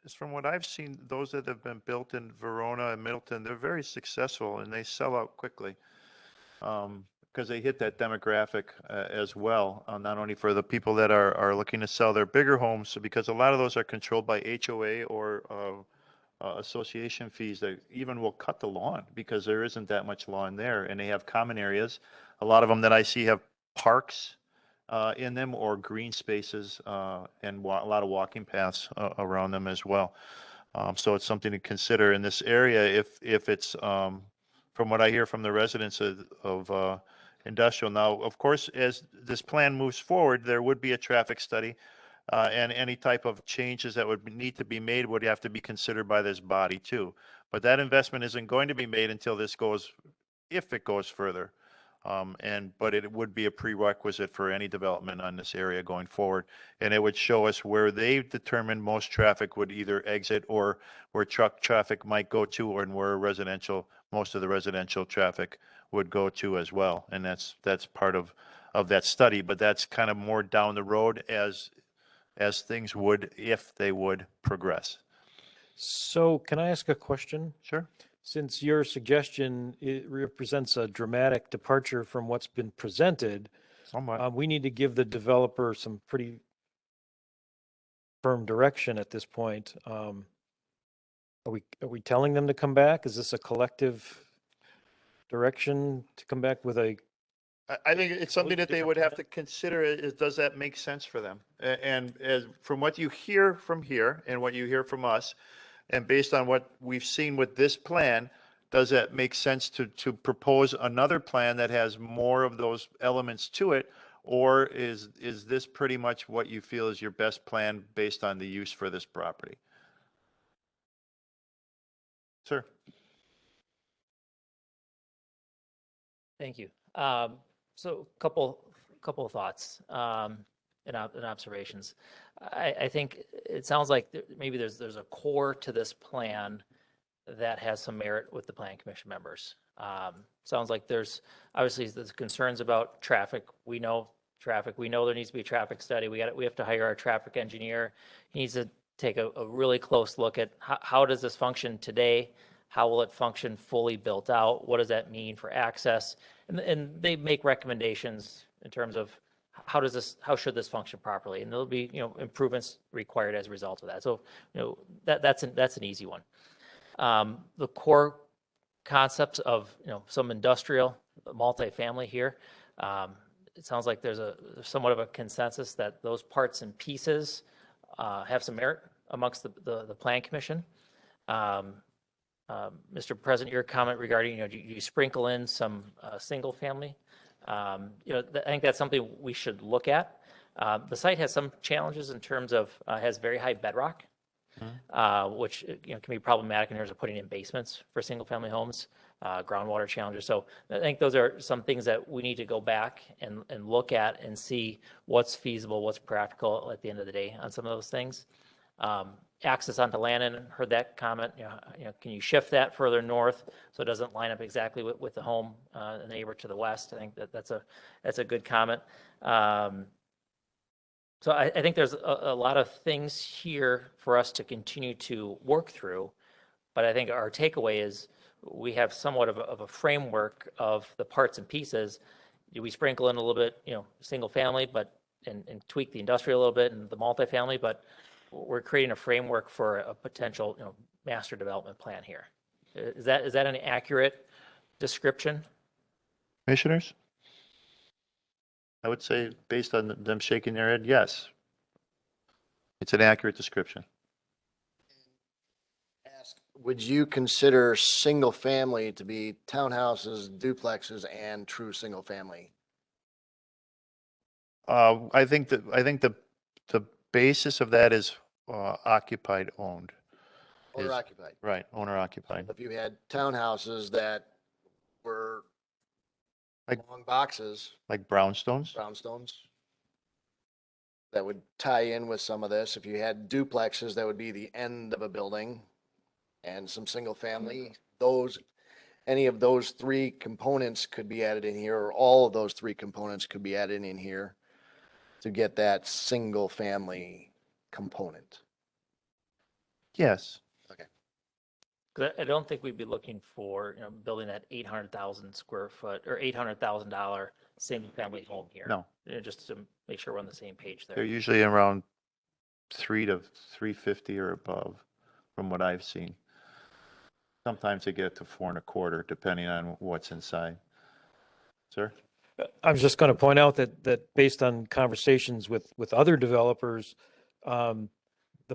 As from what I've seen, those that have been built in Verona and Middleton, they're very successful and they sell out quickly. Because they hit that demographic as well, not only for the people that are looking to sell their bigger homes, because a lot of those are controlled by HOA or association fees that even will cut the lawn because there isn't that much lawn there, and they have common areas. A lot of them that I see have parks in them or green spaces and a lot of walking paths around them as well. So it's something to consider in this area if it's from what I hear from the residents of industrial. Now, of course, as this plan moves forward, there would be a traffic study, and any type of changes that would need to be made would have to be considered by this body too. But that investment isn't going to be made until this goes, if it goes further. But it would be a prerequisite for any development on this area going forward. And it would show us where they determined most traffic would either exit or where truck traffic might go to, or where most of the residential traffic would go to as well. And that's part of that study, but that's kind of more down the road as things would, if they would progress. So can I ask a question? Sure. Since your suggestion, it represents a dramatic departure from what's been presented, somewhat, we need to give the developer some pretty firm direction at this point. Are we telling them to come back? Is this a collective direction to come back with a? I think it's something that they would have to consider is, does that make sense for them? And as from what you hear from here and what you hear from us, and based on what we've seen with this plan, does that make sense to propose another plan that has more of those elements to it? Or is this pretty much what you feel is your best plan based on the use for this property? Sir. Thank you. So couple of thoughts and observations. I think it sounds like maybe there's a core to this plan that has some merit with the Planning Commission members. Sounds like there's obviously concerns about traffic. We know traffic. We know there needs to be a traffic study. We have to hire our traffic engineer. He needs to take a really close look at how does this function today? How will it function fully built out? What does that mean for access? And they make recommendations in terms of how should this function properly? And there'll be, improvements required as a result of that. So, that's an easy one. The core concepts of, some industrial, multifamily here, it sounds like there's somewhat of a consensus that those parts and pieces have some merit amongst the Plan Commission. Mr. President, your comment regarding, you sprinkle in some single family. I think that's something we should look at. The site has some challenges in terms of has very high bedrock, which can be problematic in terms of putting in basements for single family homes, groundwater challenges. So I think those are some things that we need to go back and look at and see what's feasible, what's practical at the end of the day on some of those things. Access onto Landon, heard that comment. Can you shift that further north so it doesn't line up exactly with the home, the neighbor to the west? I think that's a good comment. So I think there's a lot of things here for us to continue to work through, but I think our takeaway is we have somewhat of a framework of the parts and pieces. Do we sprinkle in a little bit, single family, and tweak the industrial a little bit and the multifamily, but we're creating a framework for a potential, master development plan here. Is that an accurate description? Commissioners? I would say, based on them shaking their head, yes. It's an accurate description. would you consider single family to be townhouses, duplexes, and true single family? I think the basis of that is occupied owned. Owner Is- occupied. Right, owner occupied. If you had townhouses that were Like- long boxes, Like brownstones? brownstones, that would tie in with some of this. If you had duplexes, that would be the end of a building, and some single family, those, any of those three components could be added in here, or all of those three components could be added in here to get that single family component. Yes. Okay. 'Cause I don't think we'd be looking for, building that 800,000 square foot or $800,000 single family home here. No. Just to make sure we're on the same page They're there. usually around 3 to 350 or above, from what I've seen. Sometimes they get to 4.25, depending on what's inside. Sir? I was just going to point out that based on conversations with other developers, the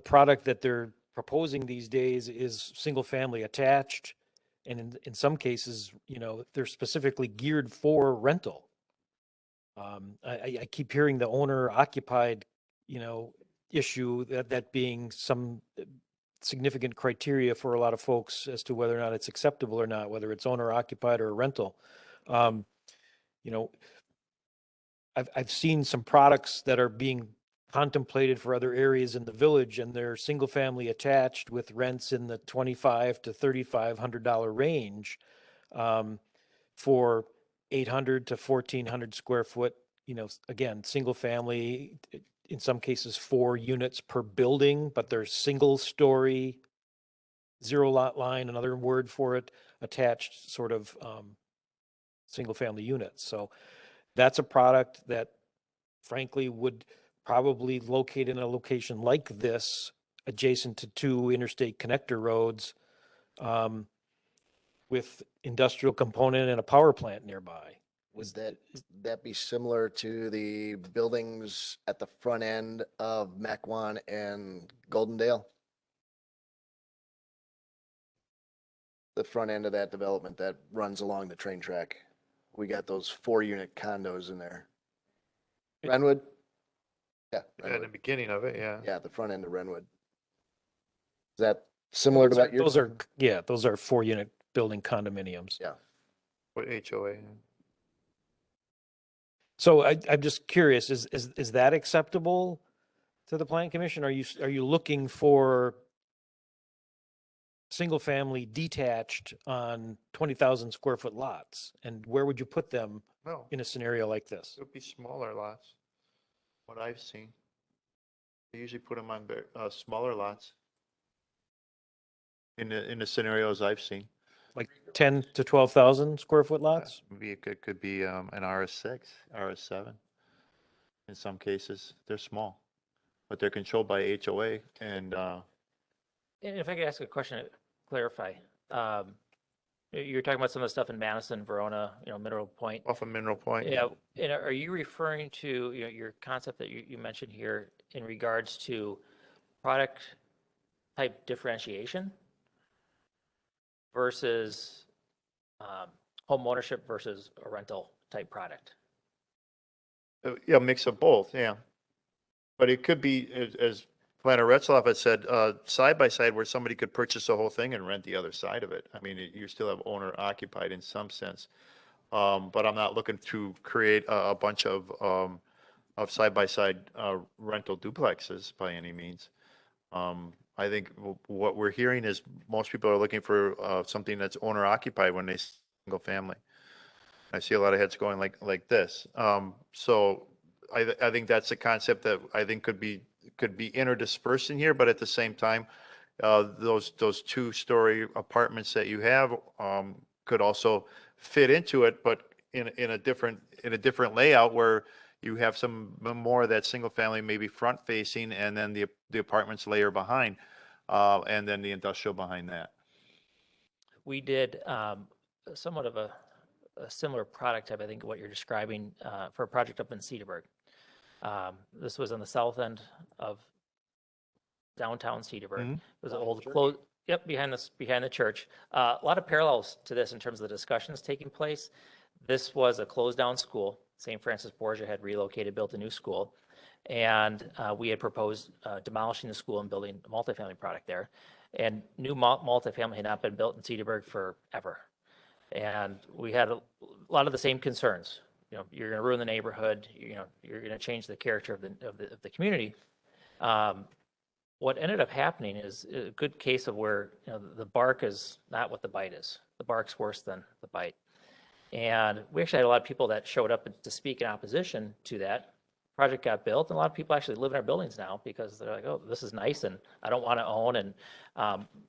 product that they're proposing these days is single family attached. And in some cases, they're specifically geared for rental. I keep hearing the owner occupied, issue, that being some significant criteria for a lot of folks as to whether or not it's acceptable or not, whether it's owner occupied or rental. I've seen some products that are being contemplated for other areas in the village, and they're single family attached with rents in the $2,500 to $3,500 range, for 800 to 1,400 square foot. Again, single family, in some cases 4 units per building, but they're single story, zero lot line, another word for it, attached sort of single family units. So that's a product that frankly would probably locate in a location like this, adjacent to 2 interstate connector roads, with industrial component and a power plant nearby. Would that be similar to the buildings at the front end of Mequon and Goldendale? The front end of that development that runs along the train track. We got those 4-unit condos in there. Renwood? Yeah. Yeah, in the Renwood. beginning of it, yeah. Yeah, the front end of Renwood. Is that similar to what you're? Those are 4-unit building condominiums. Yeah. What HOA? So I'm just curious, is that acceptable to the Plan Commission? Are you looking for single family detached on 20,000 square foot lots? And where would you put them No, in a scenario like this? it would be smaller lots, what I've seen. They usually put them on smaller lots in the scenarios I've seen. Like 10 to 12,000 square foot lots? Maybe it could be an RS6, RS7. In some cases, they're small, but they're controlled by HOA. And And if I could ask a question to clarify, you're talking about some of the stuff in Madison, Verona, Mineral Point. off of Mineral Point. Yeah, and are you referring to, your concept that you mentioned here in regards to product type differentiation versus home ownership versus a rental type product? Yeah, mix of both, yeah. But it could be, as Planner Retzloff had said, side by side where somebody could purchase the whole thing and rent the other side of it. I mean, you still have owner occupied in some sense. But I'm not looking to create a bunch of side by side rental duplexes by any means. I think what we're hearing is most people are looking for something that's owner occupied when they single family. I see a lot of heads going like this. So I think that's a concept that I think could be interdispersed in here, but at the same time, those 2-story apartments that you have could also fit into it, but in a different layout where you have some more of that single family, maybe front facing, and then the apartments layer behind, and then the industrial behind that. We did somewhat of a similar product type, I think, what you're describing for a project up in Cedarburg. This was on the south end of downtown Cedarburg. Mhm. It was an old closed, Yep, behind the church. A lot of parallels to this in terms of the discussions taking place. This was a closed down school. St. Francis Borgia had relocated, built a new school. And we had proposed demolishing the school and building a multifamily product there. And new multifamily had not been built in Cedarburg forever. And we had a lot of the same concerns. You know, you're going to ruin the neighborhood. You know, you're going to change the character of the community. What ended up happening is a good case of where, you know, the bark is not what the bite is. The bark's worse than the bite. And we actually had a lot of people that showed up to speak in opposition to that. Project got built, and a lot of people actually live in our buildings now because they're like, oh, this is nice, and I don't want to own. And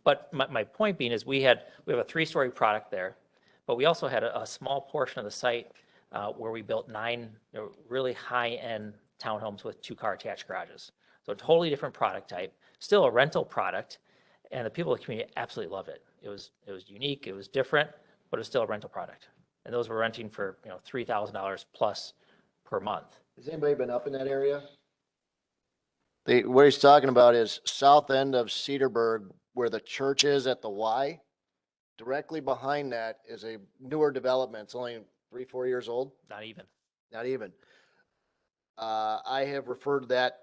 but my point being is we have a 3-story product there, but we also had a small portion of the site where we built 9 really high-end townhomes with 2-car attached garages. So a totally different product type, still a rental product, and the people in the community absolutely loved it. It was unique, it was different, but it was still a rental product. And those were renting for $3,000 plus per month. Has anybody been up in that area? What he's talking about is south end of Cedarburg, where the church is at the Y. Directly behind that is a newer development. It's only 3-4 years old. Not even. Not even. I have referred to that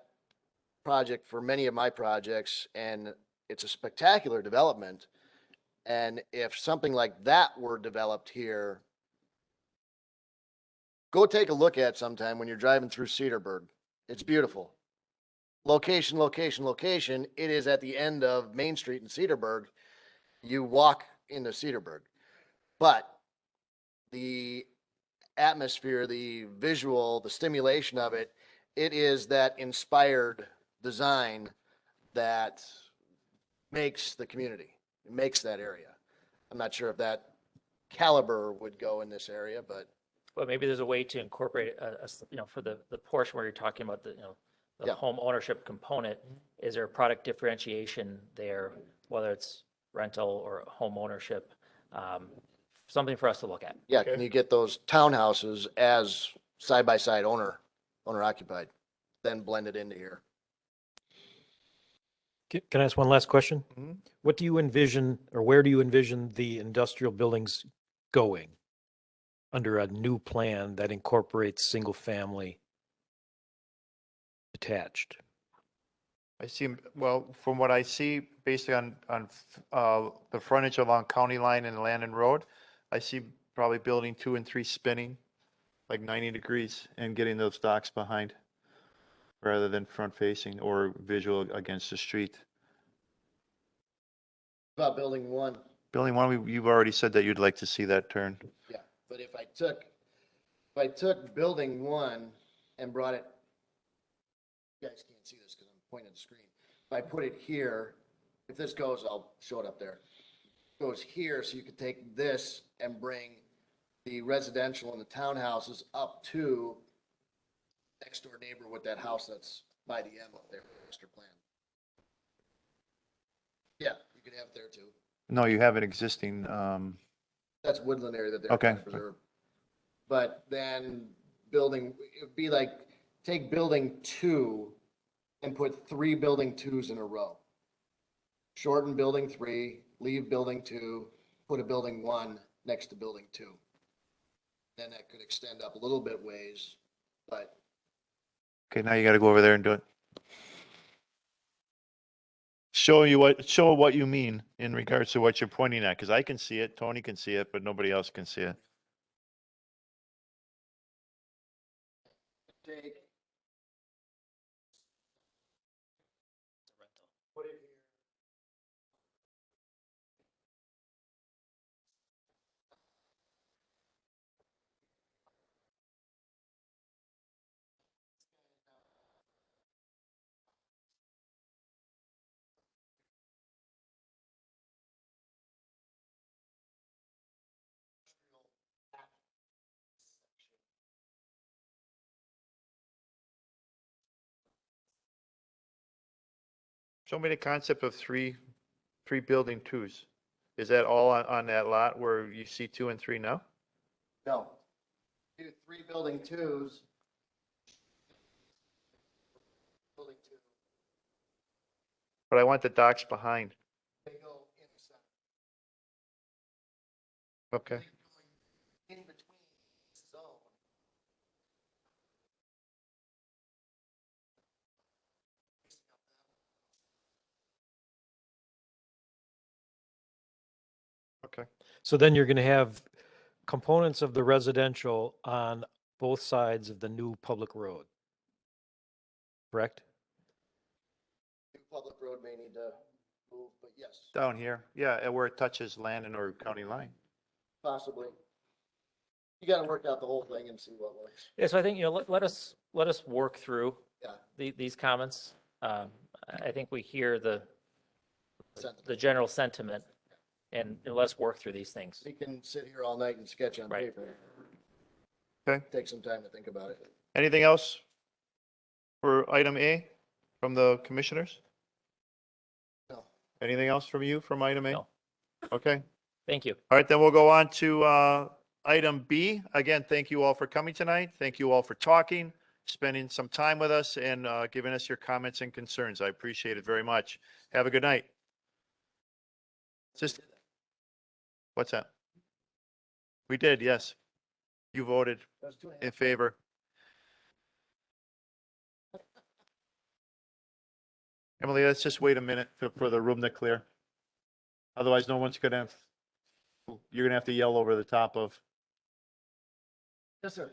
project for many of my projects, and it's a spectacular development. And if something like that were developed here, go take a look at it sometime when you're driving through Cedarburg. It's beautiful. Location, location, location. It is at the end of Main Street in Cedarburg. You walk into Cedarburg. But the atmosphere, the visual, the stimulation of it, it is that inspired design that makes the community. It makes that area. I'm not sure if that caliber would go in this area, but But maybe there's a way to incorporate for the portion where you're talking about the Yeah. home ownership component. Is there a product differentiation there, whether it's rental or home ownership? Something for us to look at. yeah, can you get those townhouses as side by side owner occupied, then blend it into here? Can I ask one last question? Mhm. What do you envision, or where do you envision the industrial buildings going under a new plan that incorporates single family detached? I see, well, from what I see, based on the frontage along County Line and Landon Road, I see probably building 2 and 3 spinning like 90 degrees and getting those docks behind rather than front facing or visual against the street. About building 1. Building 1, you've already said that you'd like to see that turn. Yeah, but if I took building 1 and brought it, you guys can't see this because I'm pointing at the screen. If I put it here, if this goes, I'll show it up there. It goes here, so you could take this and bring the residential and the townhouses up to next door neighbor with that house that's by the M up there, master plan. Yeah, you could have it there too. No, you have an existing, That's woodland area that they're Okay. trying to preserve. But then building, it would be like, take building 2 and put 3 building 2s in a row. Shorten building 3, leave building 2, put a building 1 next to building 2. Then that could extend up a little bit ways, but okay, now you got to go over there and do it. Show what you mean in regards to what you're pointing at, because I can see it, Tony can see it, but nobody else can see it. take. Put it here. Show me the concept of three building 2s. Is that all on that lot where you see 2 and 3 now? No. Do 3 building 2s. Building 2. But I want the docks behind. They go in Okay. In between zone. Okay. So then you're going to have components of the residential on both sides of the new public road. Correct? New public road may need to move, but yes, Down here, yeah, and where it touches Landon or county line. possibly. You gotta work out the whole thing and see what works. Yeah, so I think, let us work through Yeah. these comments. I think we hear the Sentiment. general sentiment, and let's work through these things. We can sit here all night and sketch on Right. paper. Okay. Take some time to think about it. Anything else for item A from the commissioners? No. Anything else from you from item A? No. Okay. Thank you. All right, then we'll go on to item B. Again, thank you all for coming tonight. Thank you all for talking, spending some time with us, and giving us your comments and concerns. I appreciate it very much. Have a good night. Just, what's that? We did, yes. You voted in favor. Emily, let's just wait a minute for the room to clear. Otherwise, no one's gonna, you're gonna have to yell over the top of. Yes, sir.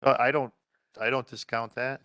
I don't discount that.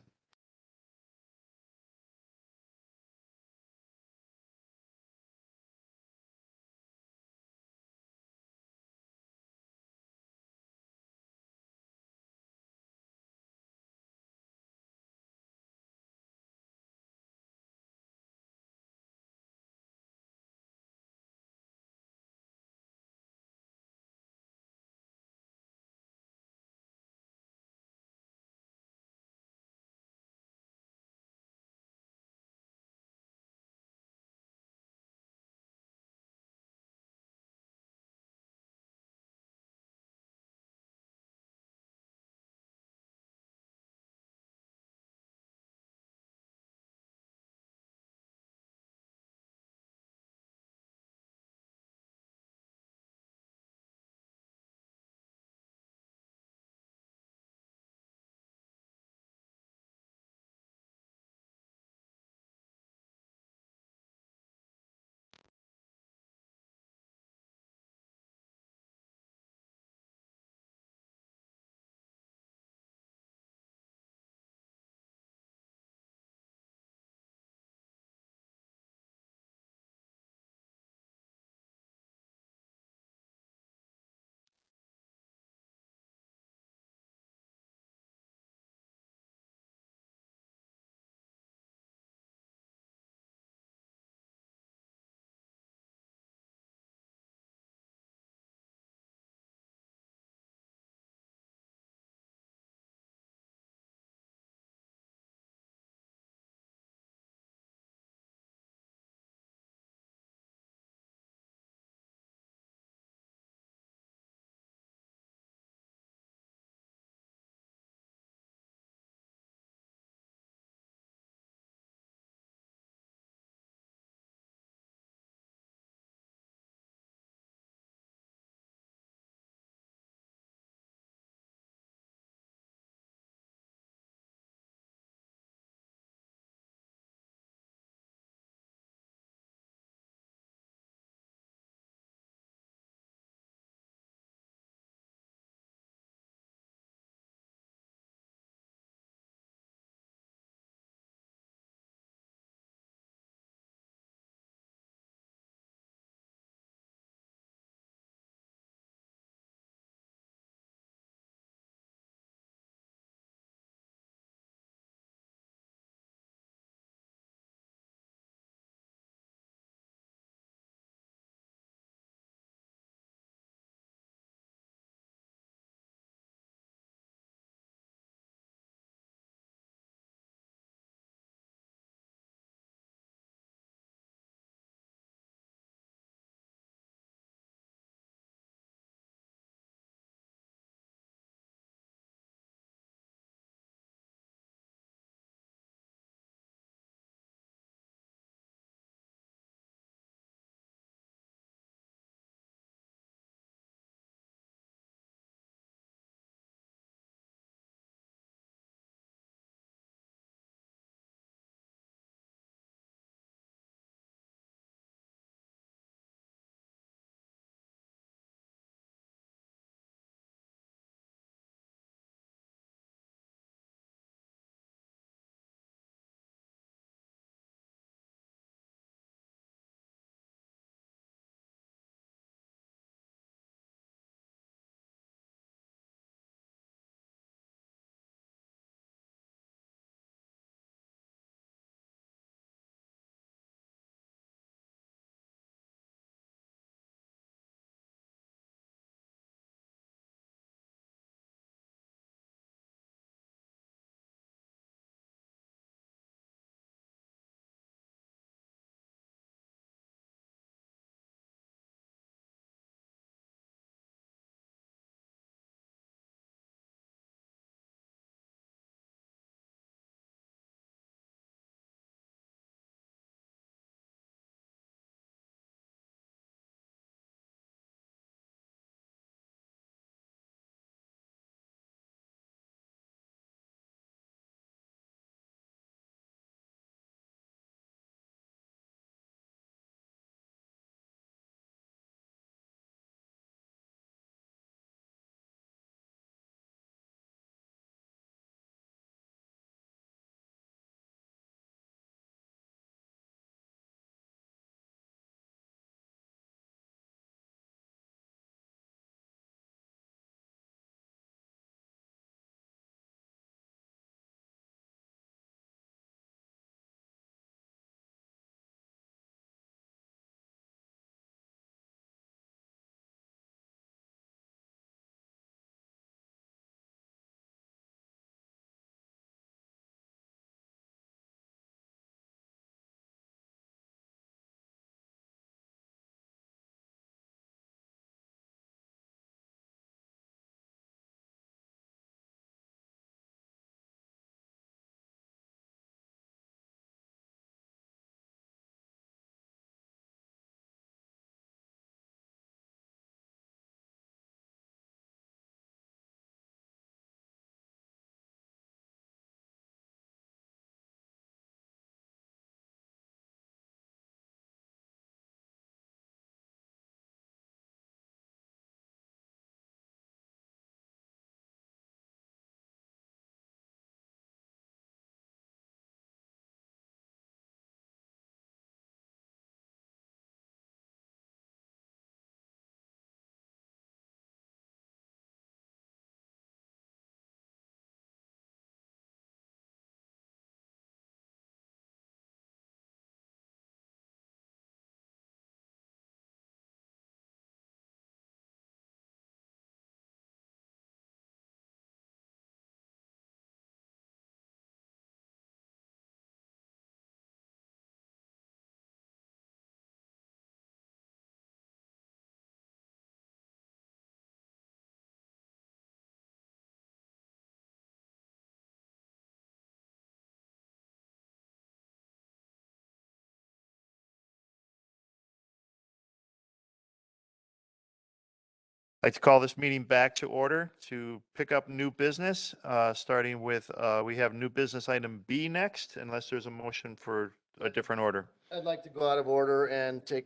I'd like to call this meeting back to order to pick up new business, starting with, we have new business item B next, unless there's a motion for a different order. I'd like to go out of order and take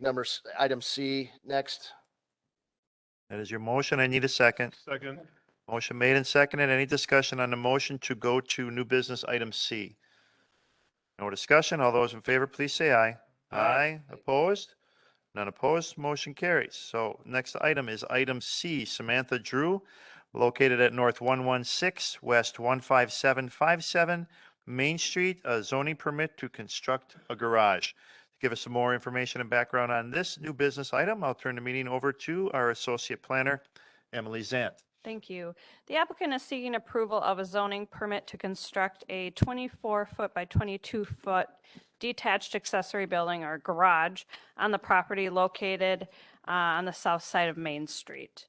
item C next. That is your motion. I need a second. Second. Motion made and seconded. Any discussion on the motion to go to new business item C? No discussion. All those in favor, please say aye. Aye. Opposed? None opposed. Motion carries. So next item is item C, Samantha Drew, located at North 116, West 15757, Main Street, a zoning permit to construct a garage. To give us some more information and background on this new business item, I'll turn the meeting over to our Associate Planner, Emily Zant. Thank you. The applicant is seeking approval of a zoning permit to construct a 24-foot by 22-foot detached accessory building or garage on the property located on the south side of Main Street.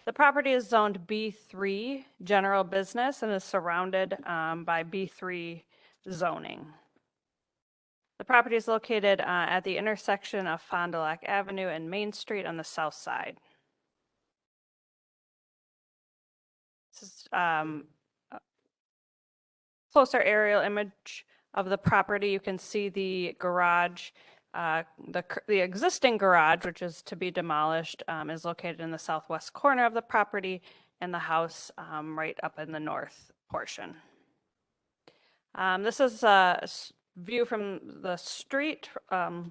The property is zoned B3 general business and is surrounded by B3 zoning. The property is located at the intersection of Fond du Lac Avenue and Main Street on the south side. This is a closer aerial image of the property. You can see the garage, the existing garage, which is to be demolished, is located in the southwest corner of the property, and the house right up in the north portion. This is a view from the street.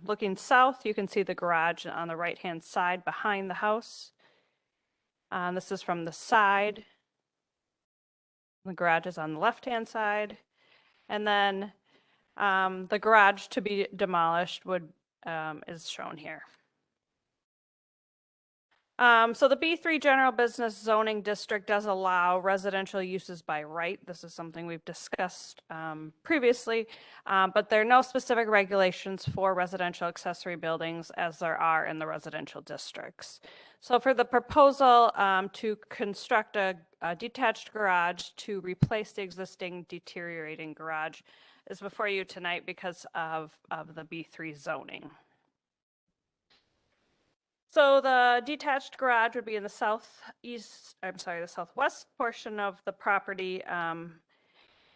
Looking south, you can see the garage on the right-hand side behind the house. This is from the side. The garage is on the left-hand side. And then the garage to be demolished is shown here. So the B3 General Business Zoning District does allow residential uses by right. This is something we've discussed previously, but there are no specific regulations for residential accessory buildings as there are in the residential districts. So for the proposal to construct a detached garage to replace the existing deteriorating garage is before you tonight because of the B3 zoning. So the detached garage would be in the southwest portion of the property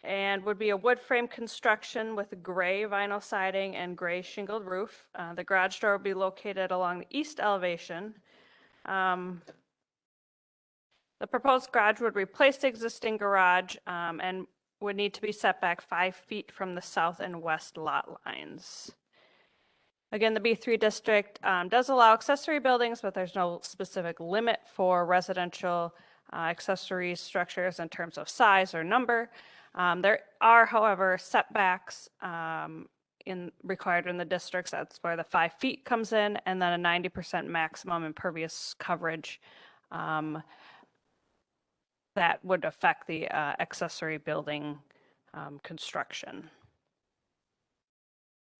and would be a wood frame construction with gray vinyl siding and gray shingled roof. The garage door would be located along the east elevation. The proposed garage would replace the existing garage and would need to be set back 5 feet from the south and west lot lines. Again, the B3 district does allow accessory buildings, but there's no specific limit for residential accessory structures in terms of size or number. There are, however, setbacks required in the districts. That's where the 5 feet comes in, and then a 90% maximum impervious coverage that would affect the accessory building construction.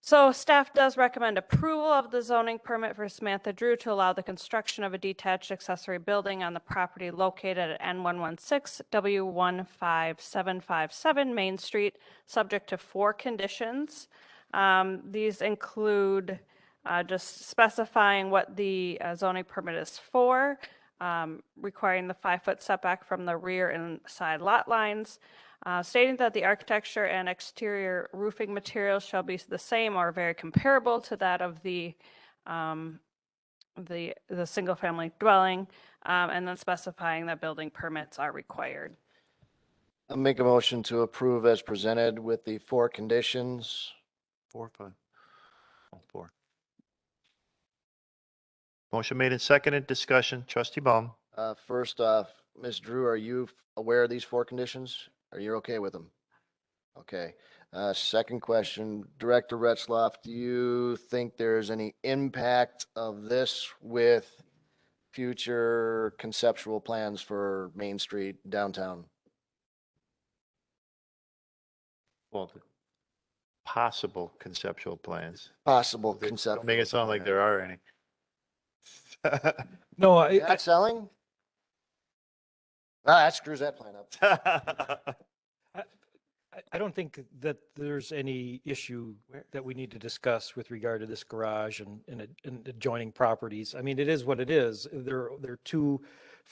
So staff does recommend approval of the zoning permit for Samantha Drew to allow the construction of a detached accessory building on the property located at N116 W15757 Main Street, subject to 4 conditions. These include just specifying what the zoning permit is for, requiring the 5-foot setback from the rear and side lot lines, stating that the architecture and exterior roofing materials shall be the same or very comparable to that of the single-family dwelling, and then specifying that building permits are required. I'll make a motion to approve as presented with the 4 conditions. 4, 5. 4. Motion made and seconded. Discussion. Trustee Baum. First off, Ms. Drew, are you aware of these 4 conditions? Are you okay with them? Okay. Second question, Director Retzloff, do you think there's any impact of this with future conceptual plans for Main Street downtown? Well, possible conceptual plans. Possible conceptual. Don't make it sound like there are any. No, Not selling? That screws that plan up. I don't think that there's any issue that we need to discuss with regard to this garage and adjoining properties. I mean, it is what it is. They're 2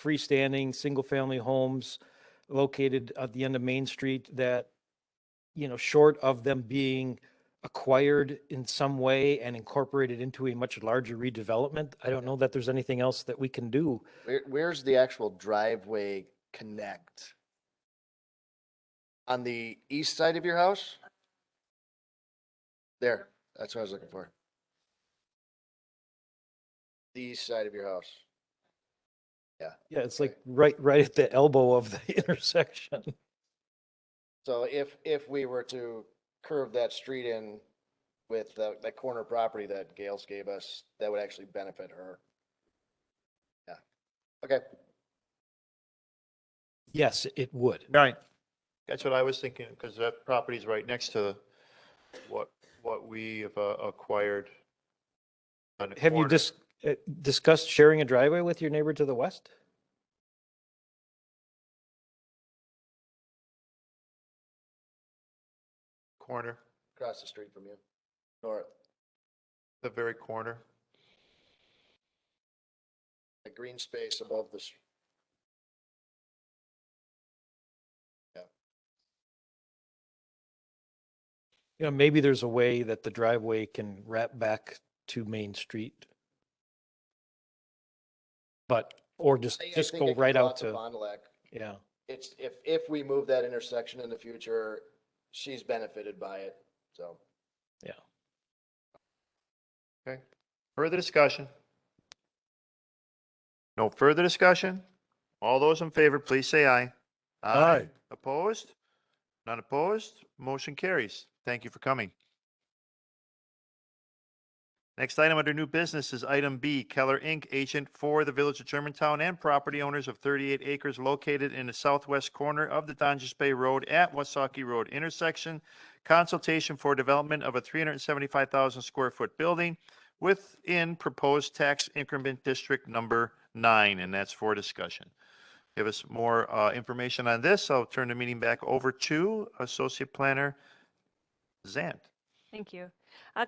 freestanding, single-family homes located at the end of Main Street that, you know, short of them being acquired in some way and incorporated into a much larger redevelopment, I don't know that there's anything else that we can do. Where's the actual driveway connect? On the east side of your house? There, that's what I was looking for. The east side of your house. Yeah. Yeah, it's like right at the elbow of the intersection. So if we were to curve that street in with that corner property that Gales gave us, that would actually benefit her. Yeah. Okay. Yes, it would. Right. That's what I was thinking, because that property's right next to what we have acquired. On the Have you corner. discussed sharing a driveway with your neighbor to the west? Corner, Across the street from you. North. the very corner. The green space above the. Yeah. You know, maybe there's a way that the driveway can wrap back to Main Street. But, or just I think go it can right go out to, Fond du Lac. yeah. It's, if we move that intersection in the future, she's benefited by it, so. Yeah. Okay. Further discussion? No further discussion? All those in favor, please say aye. Aye. Opposed? None opposed? Motion carries. Thank you for coming. Next item under new business is item B, Keller Inc., agent for the Village of Germantown and property owners of 38 acres located in the southwest corner of the Dongest Bay Road at Wasaki Road intersection. Consultation for development of a 375,000 square foot building within proposed tax increment district number 9, and that's for discussion. Give us more information on this. I'll turn the meeting back over to Associate Planner Zant. Thank you.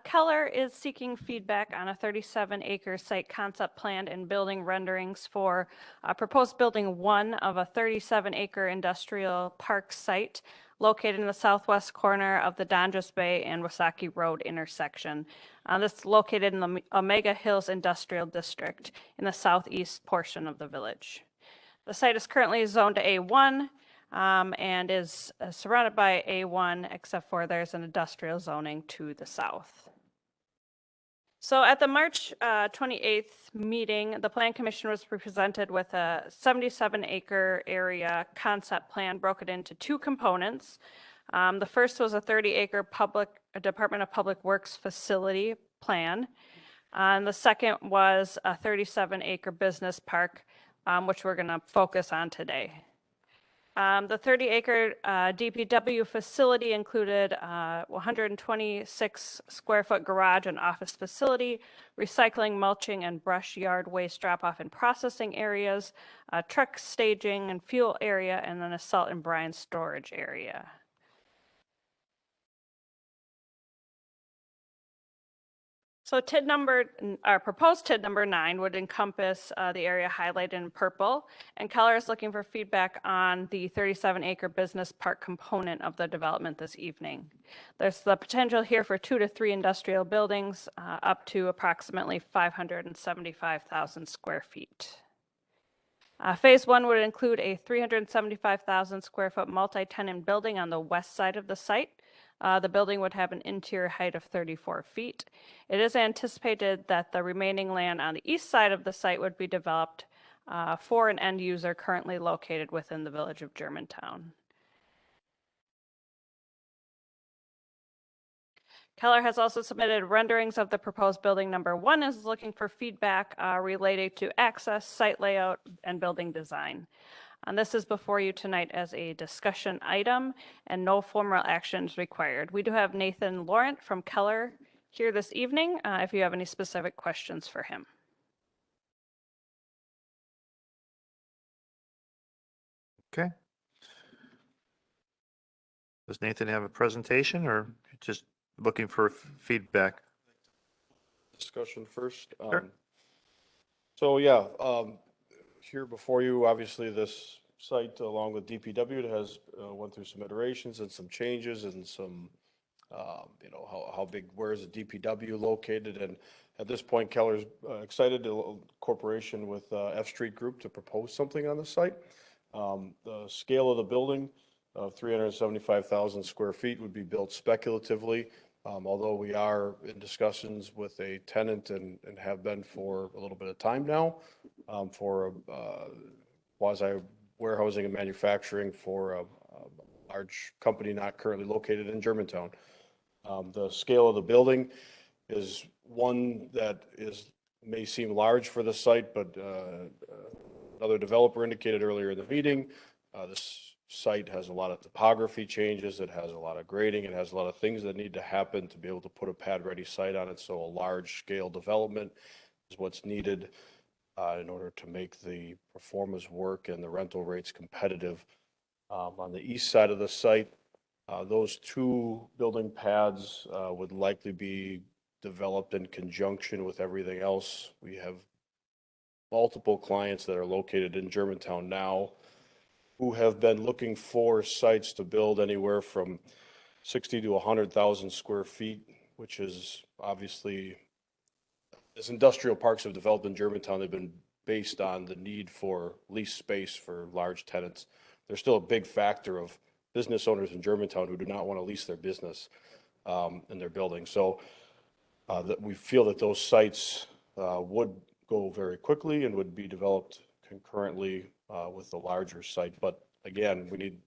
Keller is seeking feedback on a 37-acre site concept plan and building renderings for proposed building 1 of a 37-acre industrial park site located in the southwest corner of the Dongest Bay and Wasaki Road intersection. This is located in the Omega Hills Industrial District in the southeast portion of the village. The site is currently zoned to A1. And is surrounded by A1, except for there's an industrial zoning to the south. So at the March 28th meeting, the Plan Commission was presented with a 77-acre area concept plan broken into 2 components. The first was a 30-acre Department of Public Works facility plan. And the second was a 37-acre business park, which we're going to focus on today. The 30-acre DPW facility included 126 square foot garage and office facility, recycling, mulching, and brush yard waste drop-off and processing areas, truck staging and fuel area, and then a salt and brine storage area. So proposed TID number 9 would encompass the area highlighted in purple, and Keller is looking for feedback on the 37-acre business park component of the development this evening. There's the potential here for 2 to 3 industrial buildings, up to approximately 575,000 square feet. Phase 1 would include a 375,000 square foot multi-tenant building on the west side of the site. The building would have an interior height of 34 feet. It is anticipated that the remaining land on the east side of the site would be developed for an end user currently located within the Village of Germantown. Keller has also submitted renderings of the proposed building number 1 and is looking for feedback related to access, site layout, and building design. And this is before you tonight as a discussion item, and no formal actions required. We do have Nathan Laurent from Keller here this evening, if you have any specific questions for him. Okay. Does Nathan have a presentation or just looking for feedback? Discussion first. Sure. So yeah, here before you, obviously this site along with DPW has went through some iterations and some changes and some, you know, how big, where is the DPW located? And at this point, Keller's excited to corporation with F Street Group to propose something on the site. The scale of the building of 375,000 square feet would be built speculatively. Although we are in discussions with a tenant and have been for a little bit of time now, for quasi warehousing and manufacturing for a large company not currently located in Germantown. The scale of the building is one that may seem large for the site, but another developer indicated earlier in the meeting, this site has a lot of topography changes. It has a lot of grading. It has a lot of things that need to happen to be able to put a pad-ready site on it. So a large-scale development is what's needed in order to make the performance work and the rental rates competitive. On the east side of the site, those two building pads would likely be developed in conjunction with everything else. We have multiple clients that are located in Germantown now who have been looking for sites to build anywhere from 60 to 100,000 square feet, which is obviously, as industrial parks have developed in Germantown, they've been based on the need for lease space for large tenants. There's still a big factor of business owners in Germantown who do not want to lease their business in their building. So that we feel that those sites would go very quickly and would be developed concurrently with the larger site. But again, we need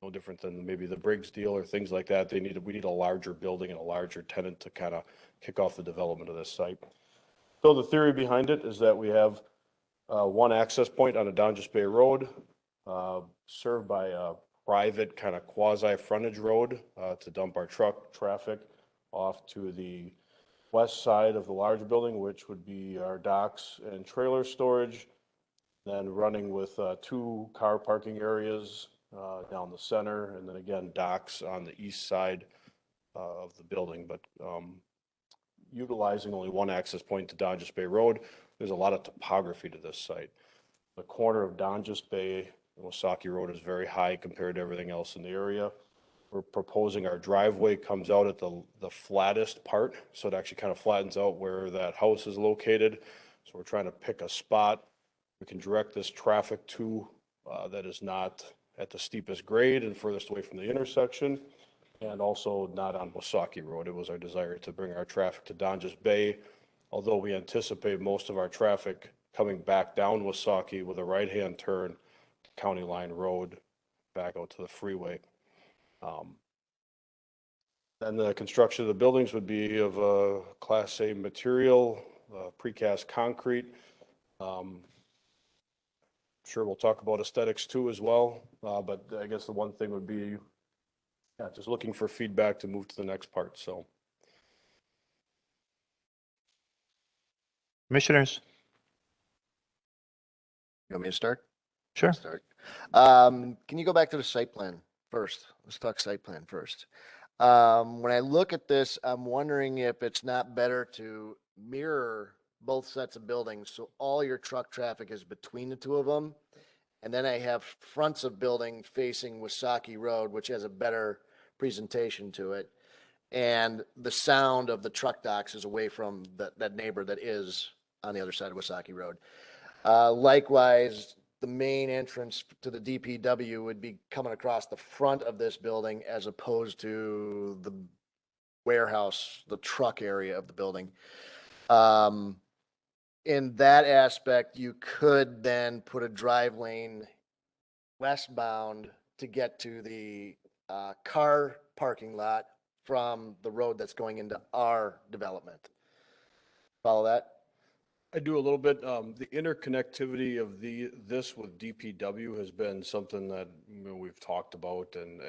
no different than maybe the Briggs deal or things like that. We need a larger building and a larger tenant to kind of kick off the development of this site. So the theory behind it is that we have one access point on a Dongest Bay Road served by a private kind of quasi frontage road to dump our truck traffic off to the west side of the large building, which would be our docks and trailer storage. Then running with two car parking areas down the center, and then again docks on the east side of the building. But utilizing only one access point to Dongest Bay Road, there's a lot of topography to this site. The corner of Dongest Bay and Wasaki Road is very high compared to everything else in the area. We're proposing our driveway comes out at the flattest part, so it actually kind of flattens out where that house is located. So we're trying to pick a spot we can direct this traffic to that is not at the steepest grade and furthest away from the intersection, and also not on Wasaki Road. It was our desire to bring our traffic to Dongest Bay, although we anticipate most of our traffic coming back down Wasaki with a right-hand turn to County Line Road back out to the freeway. Then the construction of the buildings would be of a Class A material, precast concrete. Sure, we'll talk about aesthetics too as well, but I guess the one thing would be just looking for feedback to move to the next part. So, Commissioners? You want me to start? Sure. Start. Can you go back to the site plan first? Let's talk site plan first. When I look at this, I'm wondering if it's not better to mirror both sets of buildings so all your truck traffic is between the two of them. And then I have fronts of building facing Wasaki Road, which has a better presentation to it. And the sound of the truck docks is away from that neighbor that is on the other side of Wasaki Road. Likewise, the main entrance to the DPW would be coming across the front of this building as opposed to the warehouse, the truck area of the building. In that aspect, you could then put a drive lane westbound to get to the car parking lot from the road that's going into our development. Follow that? I do a little bit. The interconnectivity of this with DPW has been something that we've talked about, and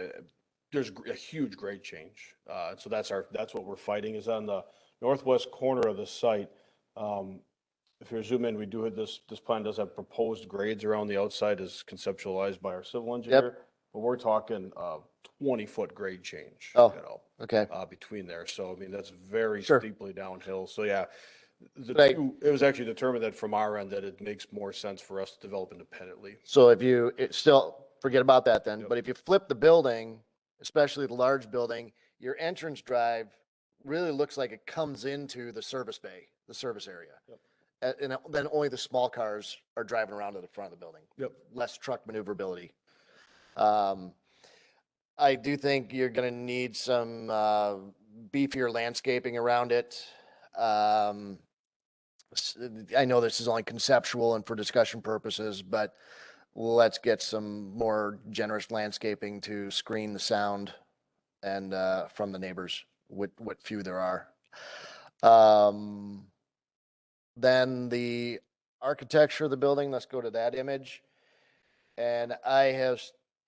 there's a huge grade change. So that's what we're fighting is on the northwest corner of the site. If you zoom in, we do have this plan does have proposed grades around the outside as conceptualized by our civil engineer. Yep. But we're talking 20-foot grade change. Oh, okay. Between there. So I mean that's very Sure. steeply downhill. So yeah, Right. It was actually determined that from our end that it makes more sense for us to develop independently. So if you, it still, forget about that then, but if you flip the building, especially the large building, your entrance drive really looks like it comes into the service bay, the service area. And then only the small cars are driving around to the front of the building. Yep. Less truck maneuverability. I do think you're gonna need some, beefier landscaping around it. I know this is only conceptual and for discussion purposes, but let's get some more generous landscaping to screen the sound and from the neighbors, what few there are. Then the architecture of the building, let's go to that image. And I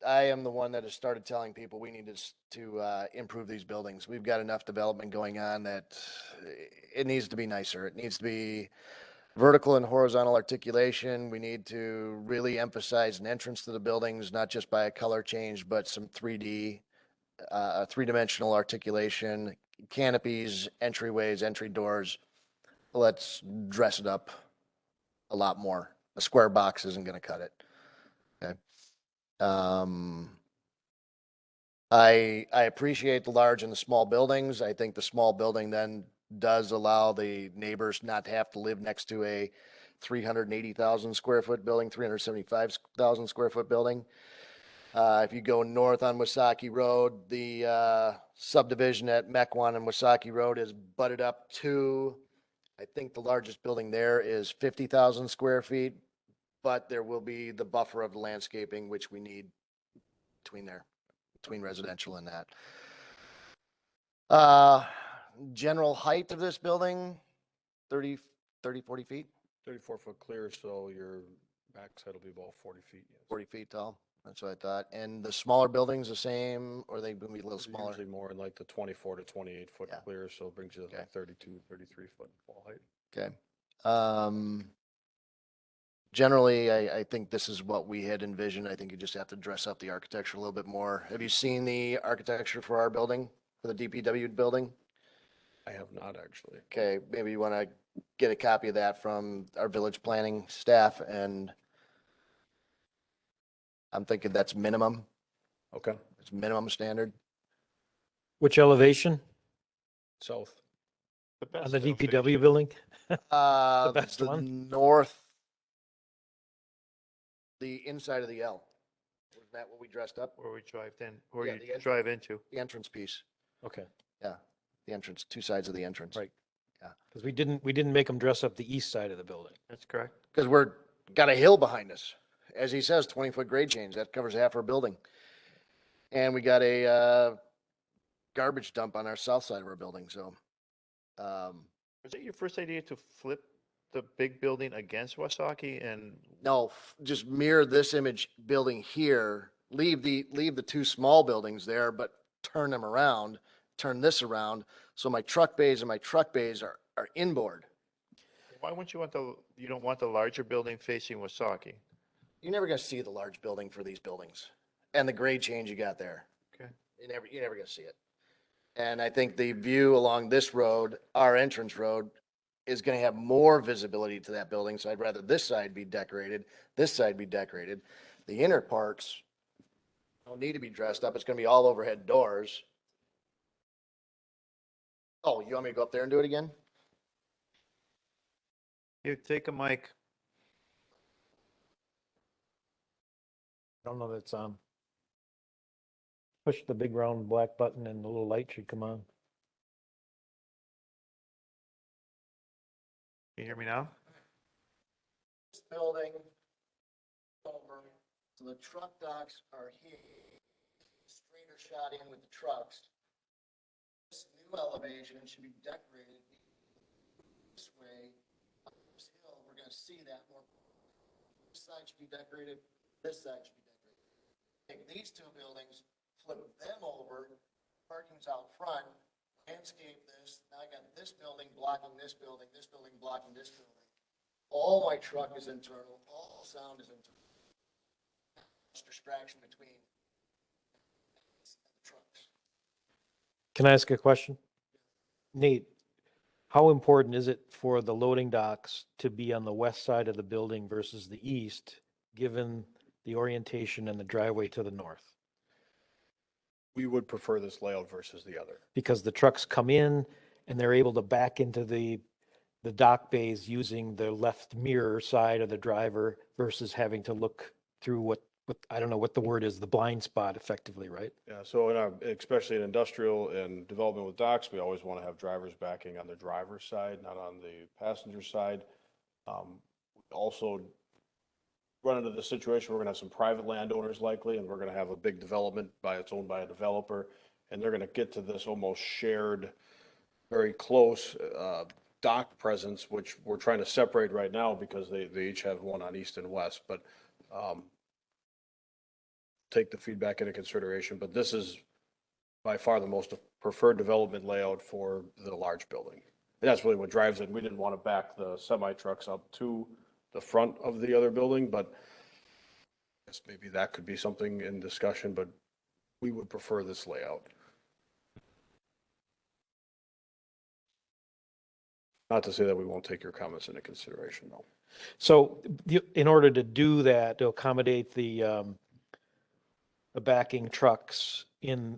am the one that has started telling people we need to improve these buildings. We've got enough development going on that it needs to be nicer. It needs to be vertical and horizontal articulation. We need to really emphasize an entrance to the buildings, not just by a color change, but some 3D, three-dimensional articulation, canopies, entryways, entry doors. Let's dress it up a lot more. A square box isn't going to cut it. Okay. I appreciate the large and the small buildings. I think the small building then does allow the neighbors not to have to live next to a 380,000 square foot building, 375,000 square foot building. If you go north on Wasaki Road, the subdivision at Mequon and Wasaki Road is butted up to, I think the largest building there is 50,000 square feet, but there will be the buffer of the landscaping, which we need between there, between residential and that. General height of this building, 40 feet? 34-foot clear, so your backside will be about 40 feet. Yes. 40 feet tall. That's what I thought. And the smaller buildings the same, or they going to be a little smaller? Usually more in like the 24 to 28 foot clear, so it brings you to like 32, 33 foot wall height. Okay. Generally, I think this is what we had envisioned. I think you just have to dress up the architecture a little bit more. Have you seen the architecture for our building, for the DPW building? I have not actually. Okay, maybe you want to get a copy of that from our village planning staff, and I'm thinking that's minimum. Okay. It's minimum standard. Which elevation South. on the DPW building? The best The one? north, the inside of the L. Wasn't that what we dressed up? Where we drive in, where Yeah, you the entrance. drive into. The entrance piece. Okay. Yeah, the entrance, two sides of the entrance. Right. Yeah. Because we didn't make them dress up the east side of the building. That's correct. Because got a hill behind us. As he says, 20-foot grade change. That covers half our building. And we got a garbage dump on our south side of our building. So, Was it your first idea to flip the big building against Wasaki and? no, just mirror this image building here. Leave the two small buildings there, but turn them around. Turn this around. So my truck bays are inboard. Why wouldn't you want you don't want the larger building facing Wasaki? You're never going to see the large building for these buildings and the grade change you got there. Okay. You're never going to see it. And I think the view along this road, our entrance road, is going to have more visibility to that building. So I'd rather this side be decorated, this side be decorated. The inner parts don't need to be dressed up. It's going to be all overhead doors. Oh, you want me to go up there and do it again? You take a mic. I don't know if it's on. Push the big round black button and the little light should come on. Can you hear me now? This building over, so the truck docks are here. Straighter shot in with the trucks. This new elevation should be decorated this way. Up this hill, we're going to see that more. This side should be decorated. This side should be decorated. Take these two buildings, flip them over. Parking's out front. Landscape this. Now I got this building blocking this building blocking this building. All my truck is internal. All sound is internal. There's distraction between the trucks. Can I ask a question? Nate, how important is it for the loading docks to be on the west side of the building versus the east, given the orientation and the driveway to the north? We would prefer this layout versus the other. Because the trucks come in and they're able to back into the dock bays using the left mirror side of the driver versus having to look through what I don't know what the word is, the blind spot effectively, right? Yeah, so in our, especially in industrial and development with docks, we always want to have drivers backing on the driver's side, not on the passenger side. Also run into the situation, we're gonna have some private landowners likely, and we're gonna have a big development it's owned by a developer, and they're gonna get to this almost shared, very close, dock presence, which we're trying to separate right now because they each have one on east and west, but, take the feedback into consideration, but this is by far the most preferred development layout for the large building. And that's really what drives it. We didn't want to back the semi trucks up to the front of the other building, but I guess maybe that could be something in discussion, but we would prefer this layout. Not to say that we won't take your comments into consideration, though. So in order to do that, to accommodate the backing trucks in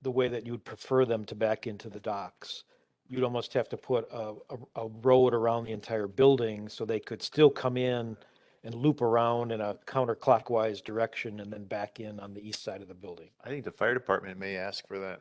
the way that you would prefer them to back into the docks, you'd almost have to put a road around the entire building so they could still come in and loop around in a counterclockwise direction and then back in on the east side of the building. I think the fire department may ask for that.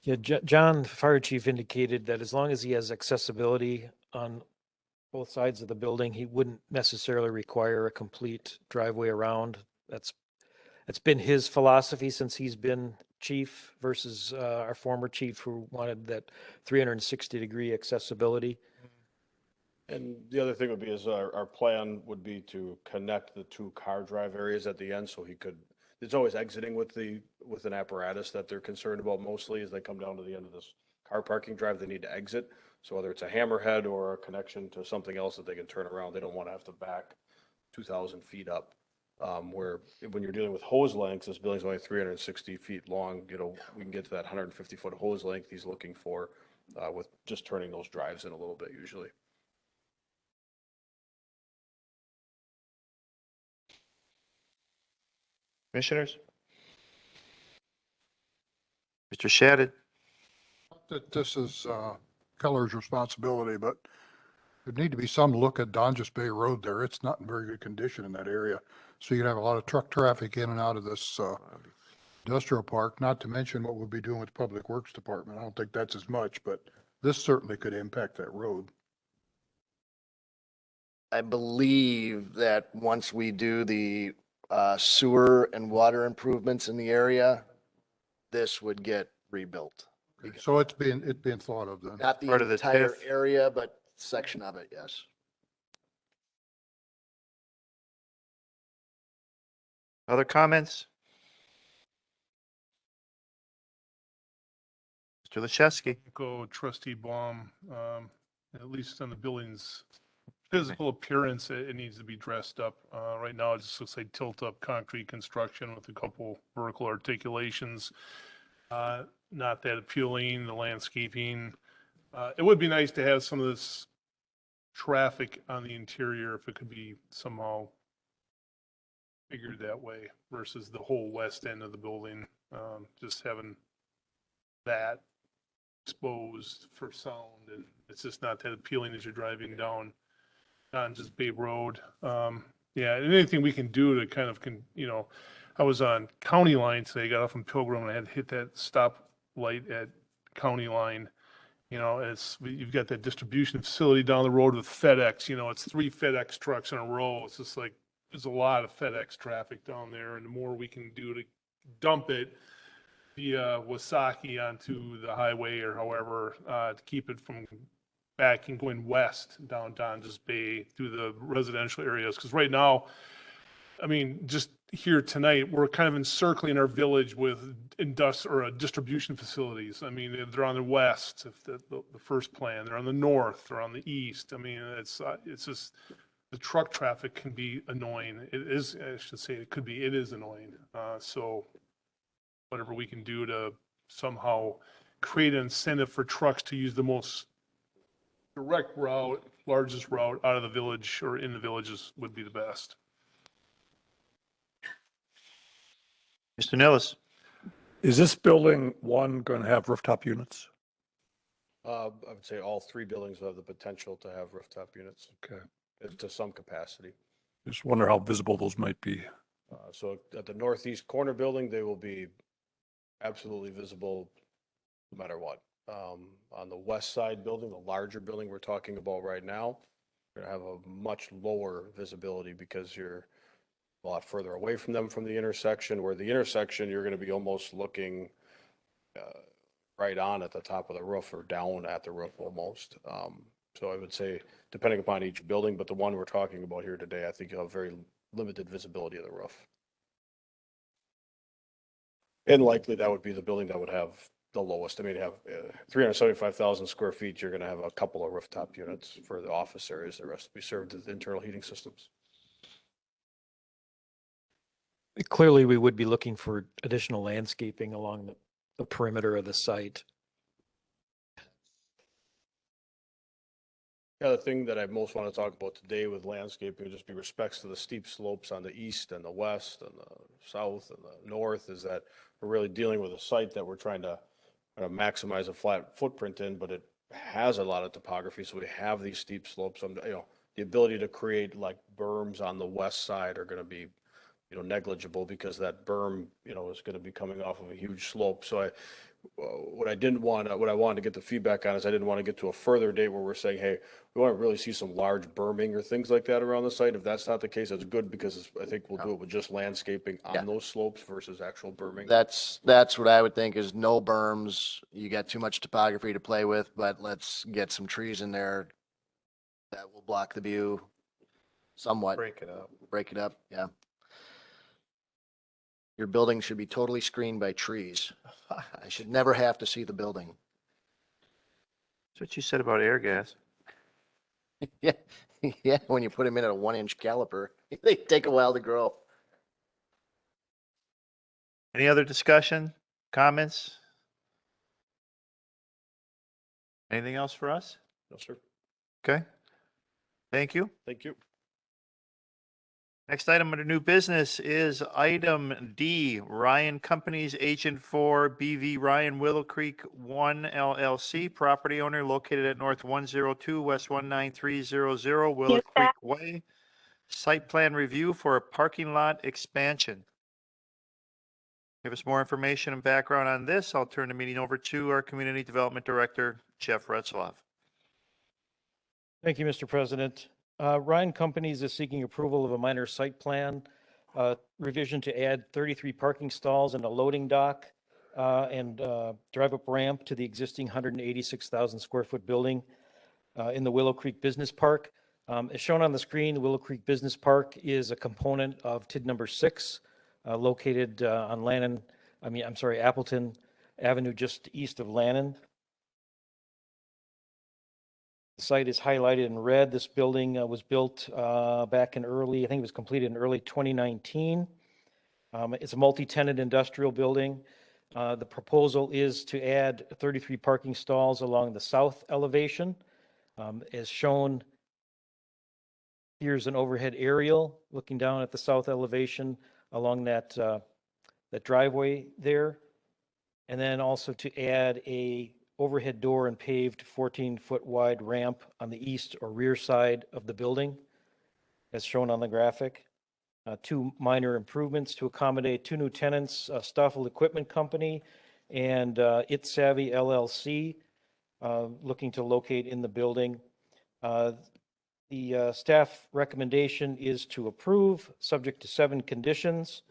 Yeah, John, the fire chief, indicated that as long as he has accessibility on both sides of the building, he wouldn't necessarily require a complete driveway around. That's been his philosophy since he's been chief versus our former chief who wanted that 360-degree accessibility. And the other thing would be is our plan would be to connect the two car drive areas at the end so he could, it's always exiting with an apparatus that they're concerned about mostly as they come down to the end of this car parking drive, they need to exit. So whether it's a hammerhead or a connection to something else that they can turn around, they don't want to have to back 2,000 feet up. Where when you're dealing with hose lengths, this building's only 360 feet long, we can get to that 150-foot hose length he's looking for with just turning those drives in a little bit usually. Commissioners? Mr. Shadid? That this is Keller's responsibility, but there'd need to be some look at Dongest Bay Road there. It's not in very good condition in that area. So you'd have a lot of truck traffic in and out of this industrial park, not to mention what we'll be doing with the Public Works Department. I don't think that's as much, but this certainly could impact that road. I believe that once we do the sewer and water improvements in the area, this would get rebuilt. So it's being thought of then. Not the Part of the entire TIF. area, but section of it, yes. Other comments? Mr. Leshevsky? Go trustee Baum, at least on the building's physical appearance, it needs to be dressed up. Right now, it just looks like tilt-up concrete construction with a couple vertical articulations. Not that appealing, the landscaping. It would be nice to have some of this traffic on the interior if it could be somehow figured that way versus the whole west end of the building. Just having that exposed for sound, and it's just not that appealing as you're driving down Dongest Bay Road. Yeah, and anything we can do to kind of, I was on County Line today, got off from Pilgrim, and I had to hit that stop light at County Line. You've got that distribution facility down the road with FedEx, it's 3 FedEx trucks in a row. It's just like, there's a lot of FedEx traffic down there, and the more we can do to dump it via Wasaki onto the highway or however, to keep it from back and going west down Dongest Bay through the residential areas. Because right now, I mean, just here tonight, we're kind of encircling our village with distribution facilities. I mean, they're on the west, if the first plan, they're on the north, they're on the east. I mean, it's just, the truck traffic can be annoying. It is, I should say, it is annoying. So whatever we can do to somehow create an incentive for trucks to use the most direct route, largest route out of the village or in the villages would be the best. Mr. Nillis. Is this building one going to have rooftop units? I would say all three buildings have the potential to have rooftop units. Okay. To some capacity. Just wonder how visible those might be. So at the northeast corner building, they will be absolutely visible no matter what. On the west side building, the larger building we're talking about right now, you're gonna have a much lower visibility because you're a lot further away from them from the intersection, where the intersection, you're gonna be almost looking right on at the top of the roof or down at the roof almost. So I would say, depending upon each building, but the one we're talking about here today, I think you'll have very limited visibility of the roof. And likely that would be the building that would have the lowest. I mean, you have 375,000 square feet, you're going to have a couple of rooftop units for the office areas. The rest will be served with internal heating systems. Clearly, we would be looking for additional landscaping along the perimeter of the site. Yeah, the thing that I most want to talk about today with landscaping would just be respects to the steep slopes on the east and the west and the south and the north, is that we're really dealing with a site that we're trying to maximize a flat footprint in, but it has a lot of topography. So we have these steep slopes. The ability to create like berms on the west side are going to be, negligible because that berm, is going to be coming off of a huge slope. So what I wanted to get the feedback on is I didn't want to get to a further date where we're saying, hey, we want to really see some large berming or things like that around the site. If that's not the case, that's good because I think we'll do it with just landscaping on those slopes versus actual berming. That's what I would think is no berms. You got too much topography to play with, but let's get some trees in there that will block the view somewhat. Break it up. Break it up, yeah. Your building should be totally screened by trees. I should never have to see the building. That's what you said about air gas. Yeah, yeah, when you put them in at a 1-inch caliper, they take a while to grow. Any other discussion, comments? Anything else for us? No, sir. Okay. Thank you. Thank you. Next item under new business is item D, Ryan Companies Agent for BV Ryan Willow Creek 1 LLC, property owner located at North 102 West 19300 Willow Creek Way. Site plan review for a parking lot expansion. Give us more information and background on this. I'll turn the meeting over to our Community Development Director, Jeff Retzloff. Thank you, Mr. President. Ryan Companies is seeking approval of a minor site plan revision to add 33 parking stalls and a loading dock and drive-up ramp to the existing 186,000 square foot building in the Willow Creek Business Park. As shown on the screen, the Willow Creek Business Park is a component of TID number 6, located on Appleton Avenue, just east of Landon. The site is highlighted in red. This building was built back in I think it was completed in early 2019. It's a multi-tenant industrial building. The proposal is to add 33 parking stalls along the south elevation. As shown, here's an overhead aerial looking down at the south elevation along that driveway there. And then also to add a overhead door and paved 14-foot wide ramp on the east or rear side of the building, as shown on the graphic. 2 minor improvements to accommodate 2 new tenants, Stoffel Equipment Company and It Savvy LLC, looking to locate in the building. The staff recommendation is to approve, subject to 7 conditions,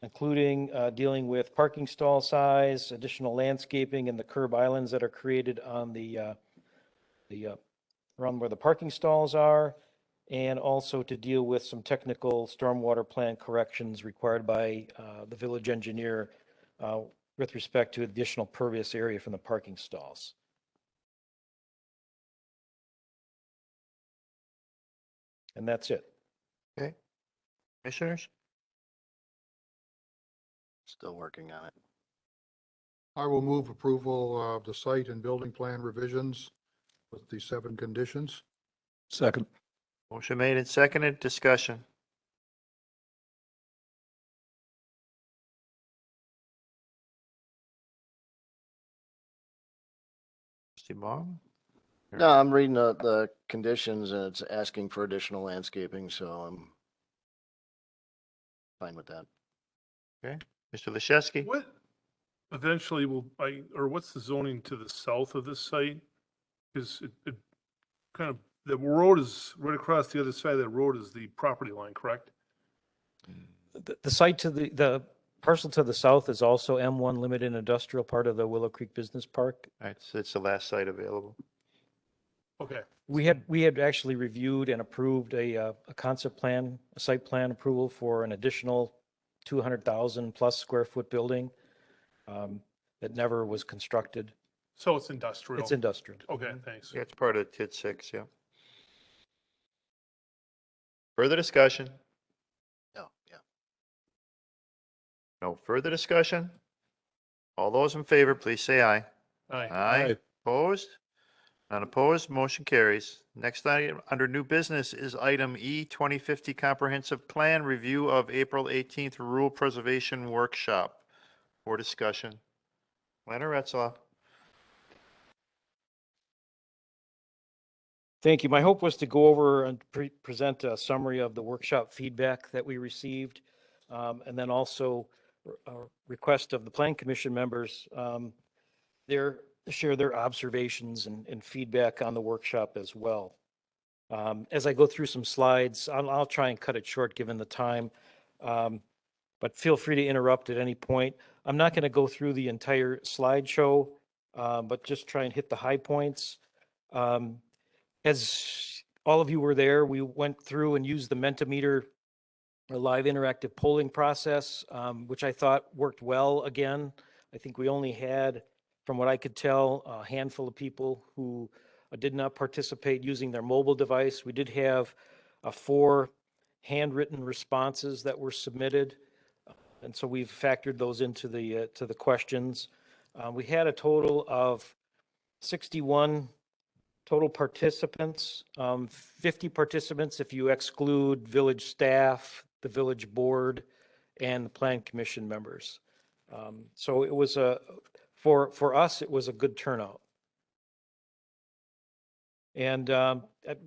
including dealing with parking stall size, additional landscaping, and the curb islands that are created on the around where the parking stalls are, and also to deal with some technical stormwater plan corrections required by the village engineer with respect to additional pervious area from the parking stalls. And that's it. Okay. Commissioners? Still working on it. I will move approval of the site and building plan revisions with the 7 conditions. Second. Motion made and seconded. Discussion. Trustee Baum? No, I'm reading the conditions and it's asking for additional landscaping, so I'm fine with that. Okay. Mr. Leshevsky? What eventually or what's the zoning to the south of this site? Is it kind of, the road is right across the other side of that road is the property line, correct? The site to the parcel to the south is also M1 Limited Industrial, part of the Willow Creek Business Park. All right, so it's the last site available. Okay. We had actually reviewed and approved a concept plan, a site plan approval for an additional 200,000 plus square foot building that never was constructed. So it's industrial? It's industrial. Okay, thanks. Yeah, it's part of TID 6, yeah. Further discussion? No, yeah. No further discussion? All those in favor, please say aye. Aye. Aye. Opposed? None opposed, motion carries. Next item under new business is item E, 2050 Comprehensive Plan Review of April 18th Rural Preservation Workshop for discussion. Leonard Retzlaff. Thank you. My hope was to go over and present a summary of the workshop feedback that we received, and then also a request of the Plan Commission members share their observations and feedback on the workshop as well. As I go through some slides, I'll try and cut it short given the time, but feel free to interrupt at any point. I'm not going to go through the entire slideshow, but just try and hit the high points. As all of you were there, we went through and used the Mentimeter live interactive polling process, which I thought worked well again. I think we only had, from what I could tell, a handful of people who did not participate using their mobile device. We did have 4 handwritten responses that were submitted, and so we've factored those into the to the questions. We had a total of 61 total participants, 50 participants if you exclude village staff, the village board, and the plan commission members. So it was for us, it was a good turnout. And I've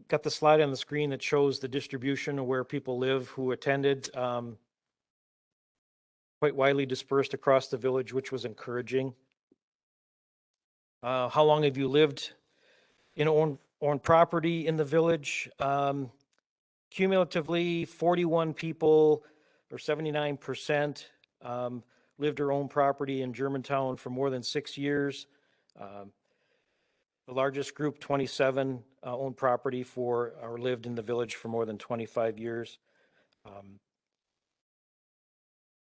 got the slide on the screen that shows the distribution of where people live who attended, quite widely dispersed across the village, which was encouraging. How long have you lived in own property in the village? Cumulatively, 41 people, or 79%, lived or owned property in Germantown for more than 6 years. The largest group, 27, owned property for or lived in the village for more than 25 years.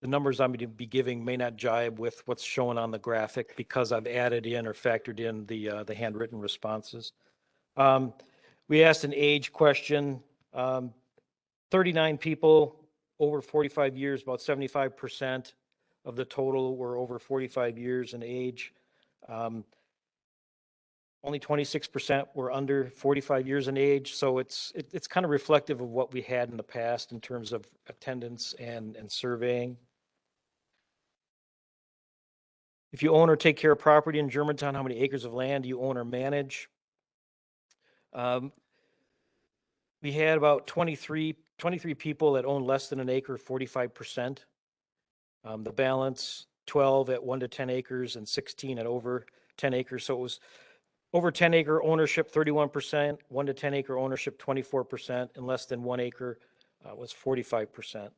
The numbers I'm going to be giving may not jibe with what's shown on the graphic because I've added in or factored in the handwritten responses. We asked an age question. 39 people over 45 years, about 75% of the total were over 45 years in age. Only 26% were under 45 years in age, so it's kind of reflective of what we had in the past in terms of attendance and surveying. If you own or take care of property in Germantown, how many acres of land do you own or manage? We had about 23 people that owned less than an acre, 45%. The balance, 12 at 1 to 10 acres and 16 at over 10 acres. So it was over 10 acre ownership, 31%, 1 to 10 acre ownership, 24%, and less than 1 acre was 45%.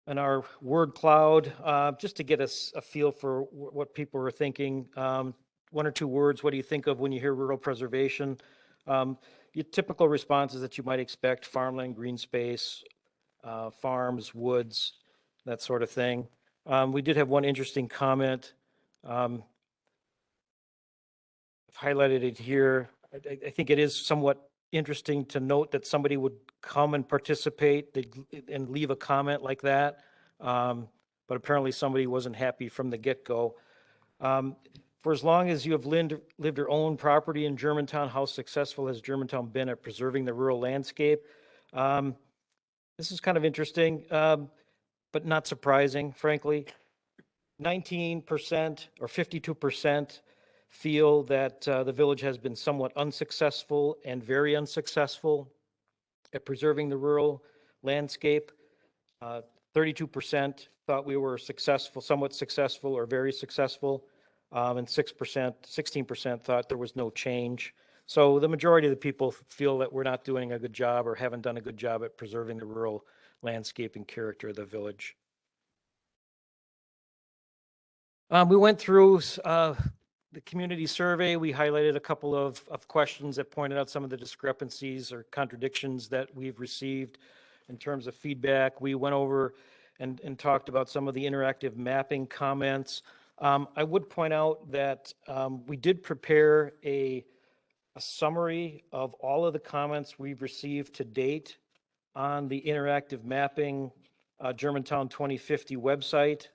And our word cloud, just to get us a feel for what people are thinking, 1 or 2 words, what do you think of when you hear rural preservation? your typical responses that you might expect: farmland, green space, farms, woods, that sort of thing. We did have one interesting comment. I've highlighted it here. I think it is somewhat interesting to note that somebody would come and participate and leave a comment like that. But apparently somebody wasn't happy from the get-go. For as long as you have lived or owned property in Germantown, how successful has Germantown been at preserving the rural landscape? This is kind of interesting, but not surprising, frankly. 19% or 52% feel that the village has been somewhat unsuccessful and very unsuccessful at preserving the rural landscape. 32% thought we were successful, somewhat successful, or very successful, and 16% thought there was no change. So the majority of the people feel that we're not doing a good job or haven't done a good job at preserving the rural landscape and character of the village. We went through the community survey. We highlighted a couple of questions that pointed out some of the discrepancies or contradictions that we've received in terms of feedback. We went over and talked about some of the interactive mapping comments. I would point out that we did prepare a summary of all of the comments we've received to date on the interactive mapping Germantown 2050 website,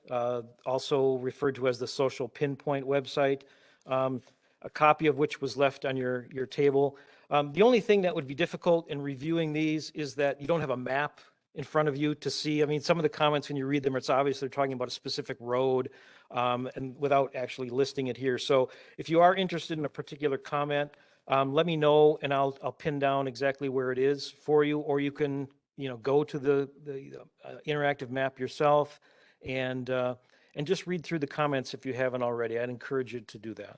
also referred to as the social pinpoint website, a copy of which was left on your table. The only thing that would be difficult in reviewing these is that you don't have a map in front of you to see. I mean, some of the comments, when you read them, it's obvious they're talking about a specific road, and without actually listing it here. So if you are interested in a particular comment, let me know and I'll pin down exactly where it is for you, or you can, go to the interactive map yourself and just read through the comments if you haven't already. I'd encourage you to do that.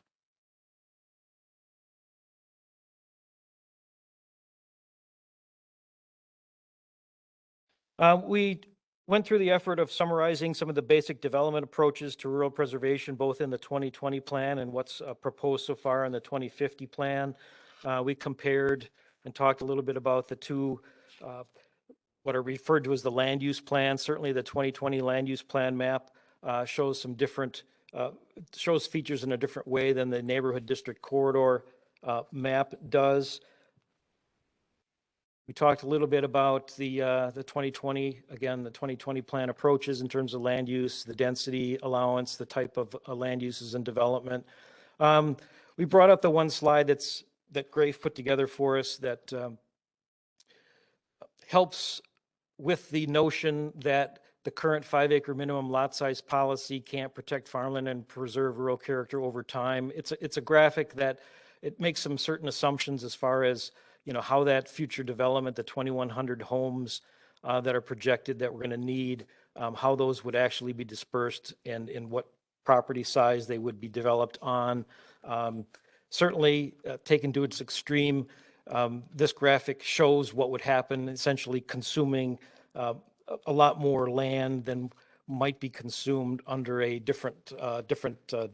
We went through the effort of summarizing some of the basic development approaches to rural preservation, both in the 2020 plan and what's proposed so far in the 2050 plan. We compared and talked a little bit about the two, what are referred to as the land use plan. Certainly the 2020 land use plan map shows some different, shows features in a different way than the neighborhood district corridor map does. We talked a little bit about the 2020, again, the 2020 plan approaches in terms of land use, the density allowance, the type of land uses and development. We brought up the one slide that Grafe put together for us that helps with the notion that the current 5-acre minimum lot size policy can't protect farmland and preserve rural character over time. It's a graphic that it makes some certain assumptions as far as how that future development, the 2,100 homes that are projected that we're going to need, how those would actually be dispersed and in what property size they would be developed on. Certainly, taken to its extreme, this graphic shows what would happen, essentially consuming a lot more land than might be consumed under a different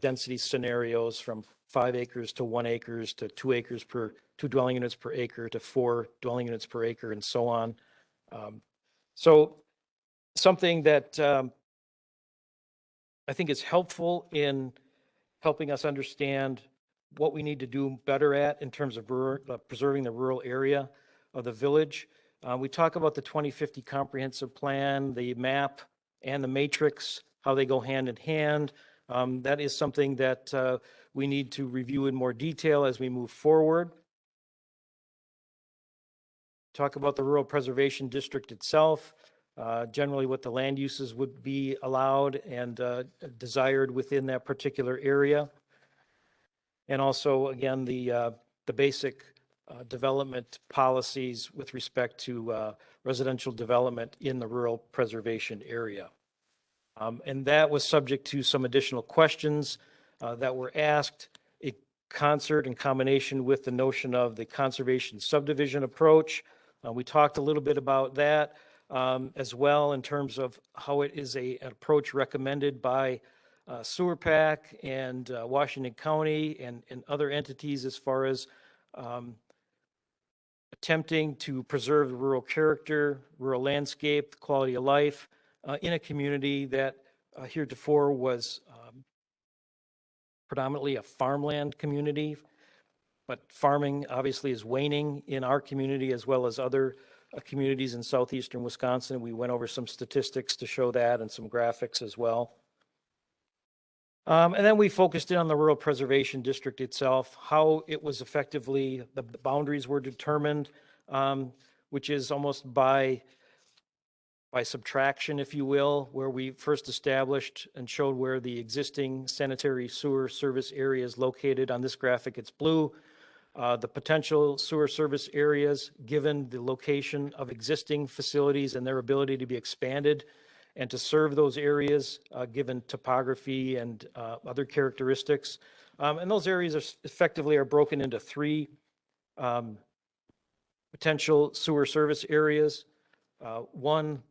density scenarios, from 5 acres to 1 acres to 2 acres per 2 dwelling units per acre to 4 dwelling units per acre and so on. So something that I think is helpful in helping us understand what we need to do better at in terms of preserving the rural area of the village. We talk about the 2050 comprehensive plan, the map, and the matrix, how they go hand in hand. That is something that we need to review in more detail as we move forward. Talk about the rural preservation district itself, generally what the land uses would be allowed and desired within that particular area. And also, again, the basic development policies with respect to residential development in the rural preservation area. And that was subject to some additional questions that were asked in concert, in combination with the notion of the conservation subdivision approach. We talked a little bit about that as well in terms of how it is an approach recommended by Sewer PAC and Washington County and other entities as far as attempting to preserve the rural character, rural landscape, quality of life in a community that heretofore was predominantly a farmland community. But farming obviously is waning in our community as well as other communities in southeastern Wisconsin. We went over some statistics to show that and some graphics as well. And then we focused in on the Rural Preservation District itself, how it was effectively, the boundaries were determined, which is almost by subtraction, if you will, where we first established and showed where the existing sanitary sewer service area is located. On this graphic, it's blue. The potential sewer service areas, given the location of existing facilities and their ability to be expanded and to serve those areas, given topography and other characteristics. And those areas are effectively broken into three potential sewer service areas. One,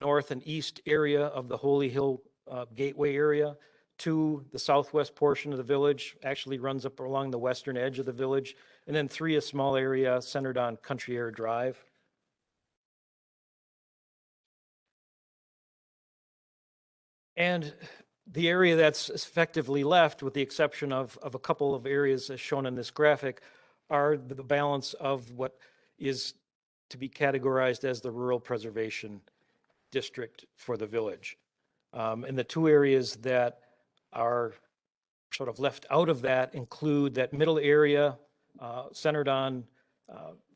north and east area of the Holy Hill Gateway area. Two, the southwest portion of the village, actually runs up along the western edge of the village. And then three, a small area centered on Country Air Drive. And the area that's effectively left, with the exception of a couple of areas as shown in this graphic, are the balance of what is to be categorized as the Rural Preservation District for the village. And the two areas that are sort of left out of that include that middle area centered on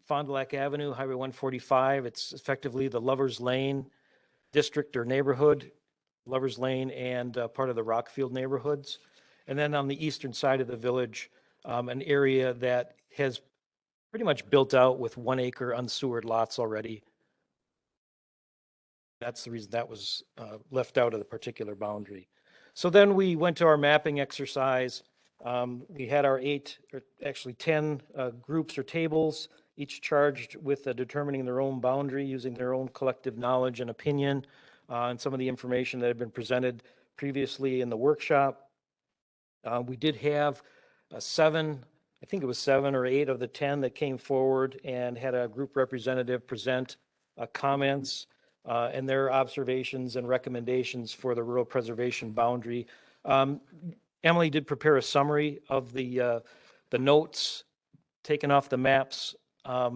Fond du Lac Avenue, Highway 145. It's effectively the Lover's Lane district or neighborhood, Lover's Lane and part of the Rockfield neighborhoods. And then on the eastern side of the village, an area that has pretty much built out with 1 acre unsewered lots already. That's the reason that was left out of the particular boundary. So then we went to our mapping exercise. We had our 10 groups or tables, each charged with determining their own boundary using their own collective knowledge and opinion and some of the information that had been presented previously in the workshop. We did have I think it was 7 or 8 of the 10 that came forward and had a group representative present comments and their observations and recommendations for the rural preservation boundary. Emily did prepare a summary of the notes taken off the maps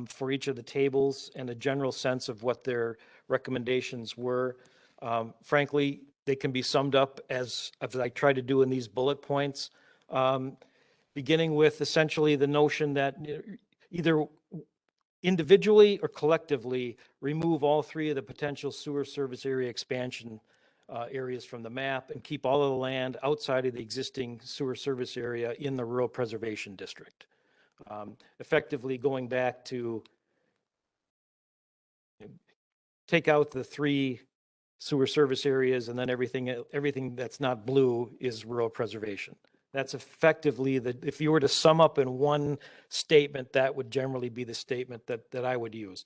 for each of the tables and a general sense of what their recommendations were. Frankly, they can be summed up as I try to do in these bullet points, beginning with essentially the notion that either individually or collectively remove all 3 of the potential sewer service area expansion areas from the map and keep all of the land outside of the existing sewer service area in the rural preservation district. Effectively going back to take out the 3 sewer service areas and then everything that's not blue is rural preservation. That's effectively if you were to sum up in one statement, that would generally be the statement that I would use.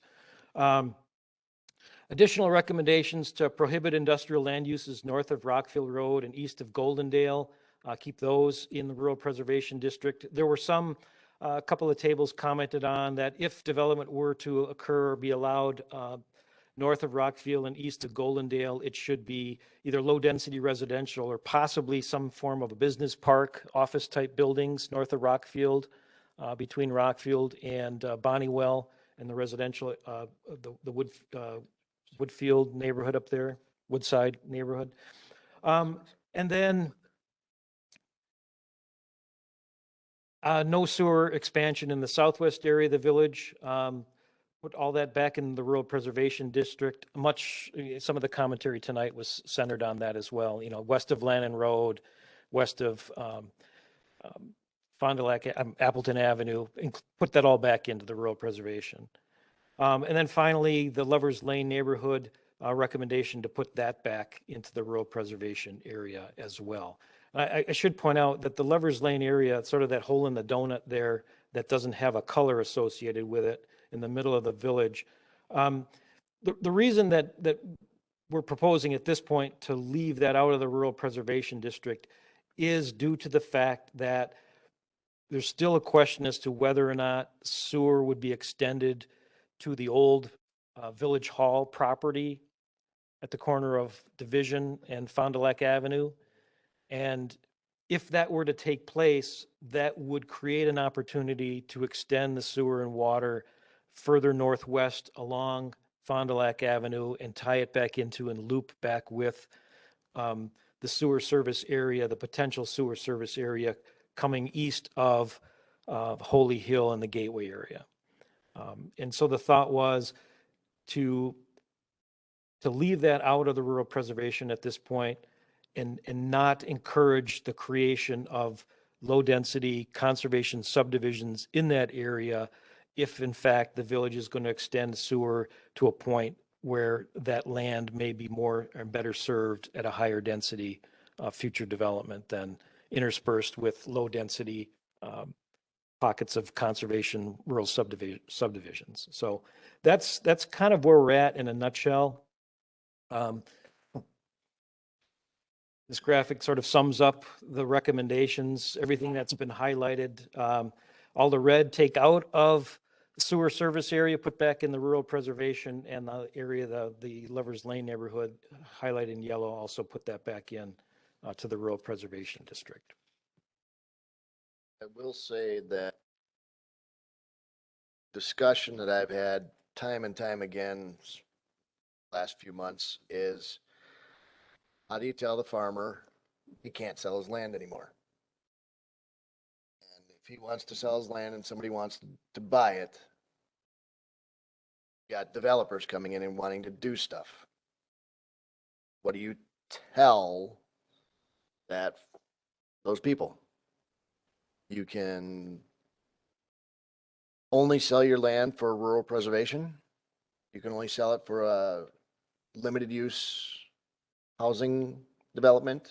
Additional recommendations to prohibit industrial land uses north of Rockfield Road and east of Goldendale. Keep those in the rural preservation district. There were a couple of tables commented on that if development were to occur or be allowed north of Rockfield and east of Goldendale, it should be either low-density residential or possibly some form of a business park, office-type buildings north of Rockfield, between Rockfield and Bonniewell and the residential, the Woodfield neighborhood up there, Woodside neighborhood. And then no sewer expansion in the southwest area of the village. Put all that back in the rural preservation district. Some of the commentary tonight was centered on that as well. West of Landon Road, west of Fond du Lac, Appleton Avenue, and put that all back into the rural preservation. And then finally, the Lover's Lane neighborhood recommendation to put that back into the rural preservation area as well. I should point out that the Lover's Lane area, sort of that hole in the donut there that doesn't have a color associated with it, in the middle of the village. The reason that we're proposing at this point to leave that out of the rural preservation district is due to the fact that there's still a question as to whether or not sewer would be extended to the old Village Hall property at the corner of Division and Fond du Lac Avenue. And if that were to take place, that would create an opportunity to extend the sewer and water further northwest along Fond du Lac Avenue and tie it back into and loop back with the sewer service area, the potential sewer service area coming east of Holy Hill and the Gateway area. And so the thought was to leave that out of the rural preservation at this point and not encourage the creation of low-density conservation subdivisions in that area if in fact the village is going to extend sewer to a point where that land may be more and better served at a higher density future development than interspersed with low-density pockets of conservation rural subdivisions. So that's kind of where we're at in a nutshell. This graphic sort of sums up the recommendations, everything that's been highlighted. All the red take out of the sewer service area, put back in the rural preservation, and the area, the Lovers Lane neighborhood highlighted in yellow, also put that back in to the rural preservation district. I will say that discussion that I've had time and time again last few months is, how do you tell the farmer he can't sell his land anymore? And if he wants to sell his land and somebody wants to buy it, you got developers coming in and wanting to do stuff. What do you tell those people? You can only sell your land for rural preservation. You can only sell it for a limited use housing development.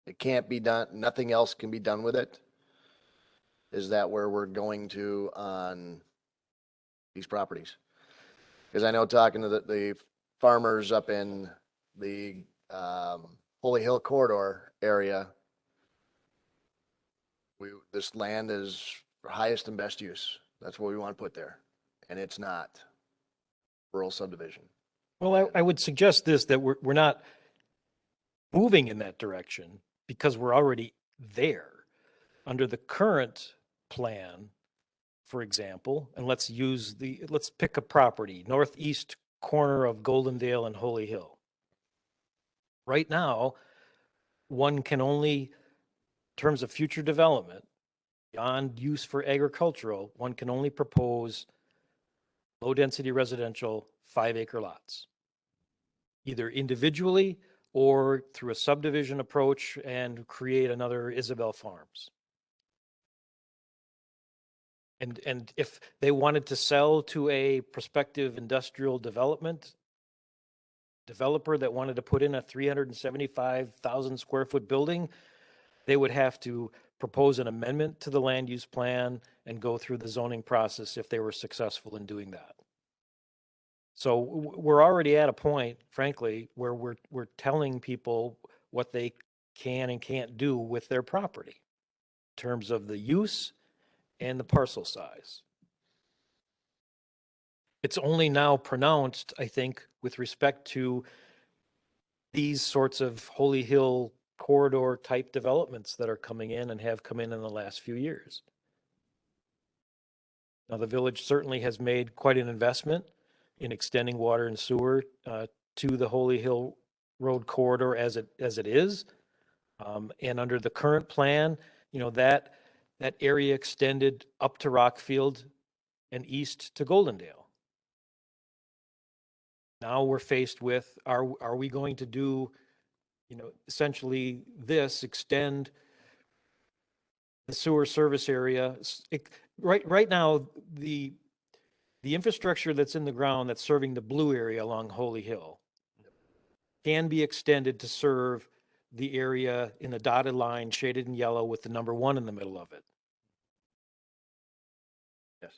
It can't be done, nothing else can be done with it. Is that where we're going to on these properties? Because I know talking to the farmers up in the Holy Hill corridor area, this land is for highest and best use. That's what we want to put there. And it's not rural subdivision. Well, I would suggest this, that we're not moving in that direction because we're already there. Under the current plan, for example, and let's pick a property, northeast corner of Goldendale and Holy Hill. Right now, one can only, in terms of future development, beyond use for agricultural, one can only propose low-density residential 5-acre lots, either individually or through a subdivision approach and create another Isabel Farms. And if they wanted to sell to a prospective industrial developer that wanted to put in a 375,000 square foot building, they would have to propose an amendment to the land use plan and go through the zoning process if they were successful in doing that. So we're already at a point, frankly, where we're telling people what they can and can't do with their property in terms of the use and the parcel size. It's only now pronounced, I think, with respect to these sorts of Holy Hill corridor type developments that are coming in and have come in the last few years. Now, the village certainly has made quite an investment in extending water and sewer to the Holy Hill Road corridor as it is. And under the current plan, that area extended up to Rockfield and east to Goldendale. Now we're faced with, are we going to do, essentially extend the sewer service area? Right now, the infrastructure that's in the ground that's serving the blue area along Holy Hill can be extended to serve the area in the dotted line shaded in yellow with the number 1 in the middle of it. Yes.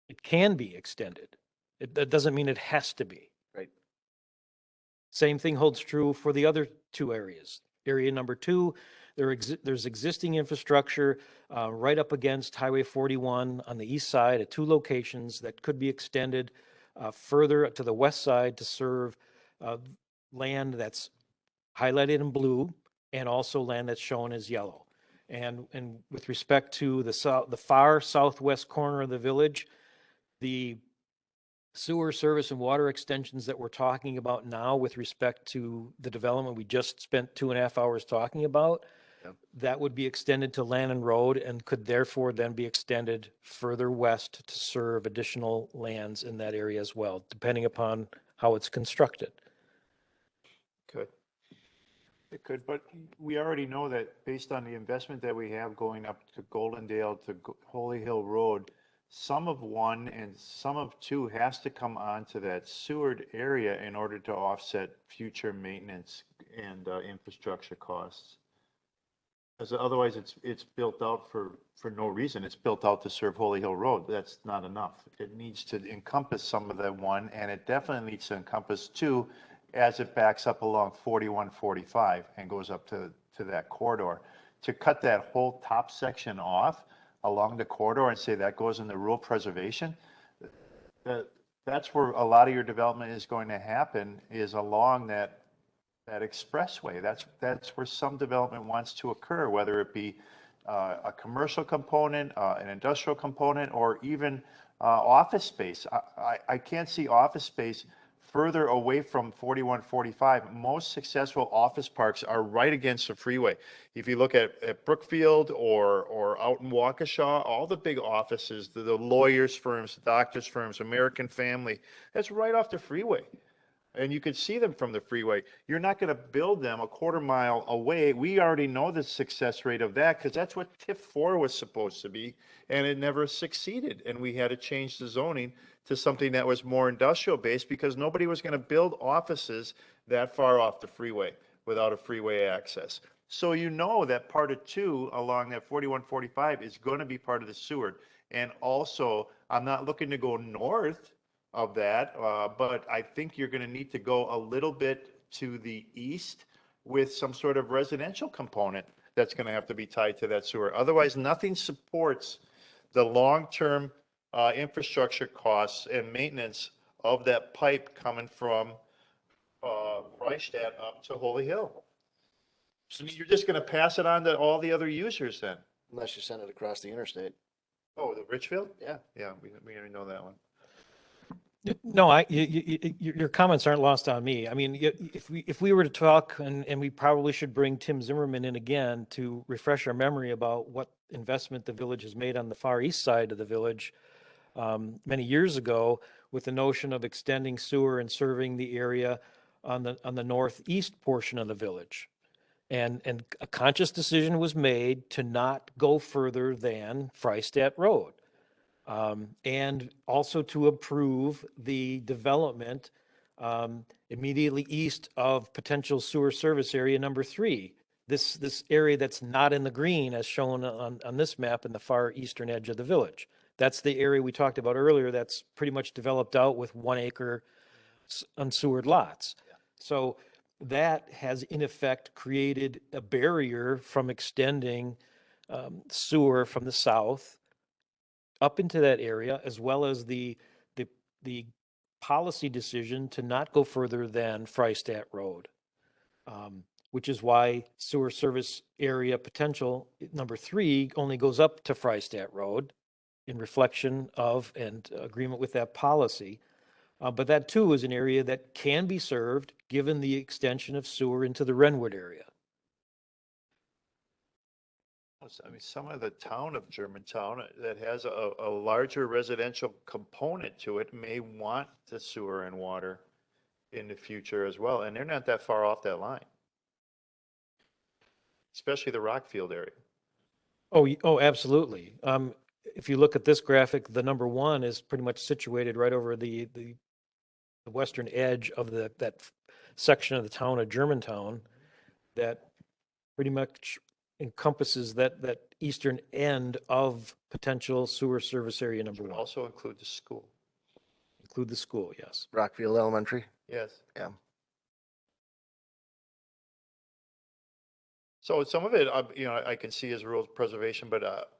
It can be extended. That doesn't mean it has to be. Right. Same thing holds true for the other 2 areas. Area number 2, There's existing infrastructure right up against Highway 41 on the east side at 2 locations that could be extended further to the west side to serve land that's highlighted in blue and also land that's shown as yellow. And with respect to the far southwest corner of the village, the sewer service and water extensions that we're talking about now with respect to the development we just spent 2.5 hours talking about, that would be extended to Landon Road and could therefore then be extended further west to serve additional lands in that area as well, depending upon how it's constructed. Could. It could, but we already know that based on the investment that we have going up to Goldendale to Holy Hill Road, some of 1 and some of 2 has to come onto that Seward area in order to offset future maintenance and infrastructure costs. Because otherwise it's built out for no reason. It's built out to serve Holy Hill Road. That's not enough. It needs to encompass some of the 1, and it definitely needs to encompass 2 as it backs up along 4145 and goes up to that corridor. To cut that whole top section off along the corridor and say that goes into rural preservation, that's where a lot of your development is going to happen, is along that expressway. That's where some development wants to occur, whether it be a commercial component, an industrial component, or even office space. I can't see office space further away from 4145. Most successful office parks are right against the freeway. If you look at Brookfield or out in Waukesha, all the big offices, the lawyers' firms, the doctors' firms, American Family, that's right off the freeway. And you could see them from the freeway. You're not going to build them a quarter mile away. We already know the success rate of that because that's what TIF 4 was supposed to be, and it never succeeded. And we had to change the zoning to something that was more industrial based because nobody was going to build offices that far off the freeway without a freeway access. So you know that part of 2 along that 4145 is going to be part of the Seward. And also, I'm not looking to go north of that, but I think you're going to need to go a little bit to the east with some sort of residential component that's going to have to be tied to that sewer. Otherwise, nothing supports the long-term infrastructure costs and maintenance of that pipe coming from Reichstadt up to Holy Hill. So you're just going to pass it on to all the other users then? Unless you send it across the interstate. Oh, the Richfield? Yeah. Yeah, we already know that one. No, your comments aren't lost on me. I mean, if we were to talk, and we probably should bring Tim Zimmerman in again to refresh our memory about what investment the village has made on the far east side of the village many years ago, with the notion of extending sewer and serving the area on the northeast portion of the village. And a conscious decision was made to not go further than Freistadt Road. And also to approve the development immediately east of potential sewer service area number 3. This area that's not in the green as shown on this map in the far eastern edge of the village. That's the area we talked about earlier that's pretty much developed out with 1 acre unsewered lots. So that has in effect created a barrier from extending sewer from the south up into that area, as well as the policy decision to not go further than Freistadt Road, which is why sewer service area potential number 3 only goes up to Freistadt Road in reflection of and agreement with that policy. But that too is an area that can be served given the extension of sewer into the Renwood area. I mean, some of the town of Germantown that has a larger residential component to it may want the sewer and water in the future as well, and they're not that far off that line, especially the Rockfield area. Oh, absolutely. If you look at this graphic, the number 1 is pretty much situated right over the western edge of that section of the town of Germantown that pretty much encompasses that eastern end of potential sewer service area number 1. Also include the school. Include the school, yes. Rockfield Elementary? Yes. Yeah. So some of it, I can see as rural preservation, but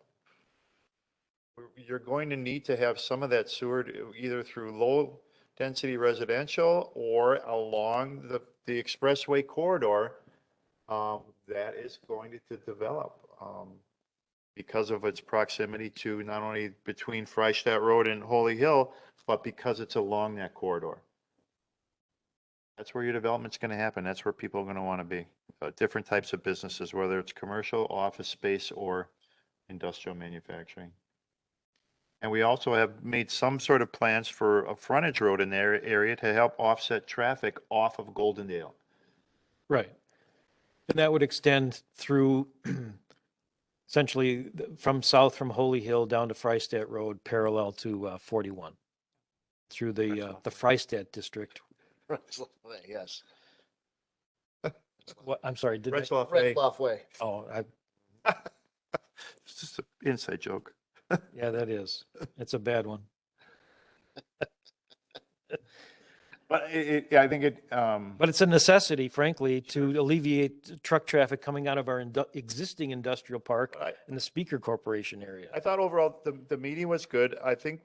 you're going to need to have some of that sewer either through low-density residential or along the expressway corridor that is going to develop because of its proximity to not only between Freistadt Road and Holy Hill, but because it's along that corridor. That's where your development's going to happen. That's where people are going to want to be. Different types of businesses, whether it's commercial, office space, or industrial manufacturing. And we also have made some sort of plans for a frontage road in their area to help offset traffic off of Goldendale. Right. And that would extend through essentially from south from Holy Hill down to Freistadt Road, parallel to 41, through the Freistadt district. Yes. What, I'm sorry, did I? Retzloff Way. Retzloff Way. Oh, It's just an inside joke. yeah, that is. It's a bad one. But I think it. But it's a necessity, frankly, to alleviate truck traffic coming out of our existing industrial park in the Speaker Corporation area. I thought overall the meeting was good. I think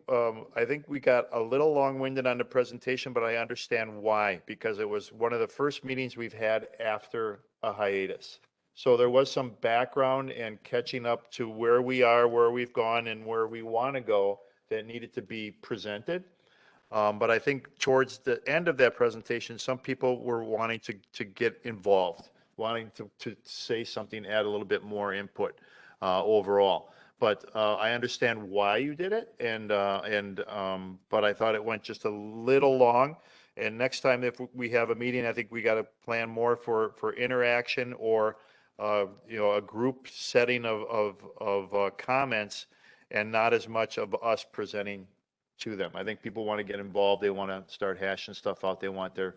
we got a little long-winded on the presentation, but I understand why, because it was one of the first meetings we've had after a hiatus. So there was some background and catching up to where we are, where we've gone, and where we want to go that needed to be presented. But I think towards the end of that presentation, some people were wanting to get involved, wanting to say something, add a little bit more input overall. But I understand why you did it, but I thought it went just a little long. And next time, if we have a meeting, I think we got to plan more for interaction or a group setting of comments, and not as much of us presenting to them. I think people want to get involved. They want to start hashing stuff out. They want their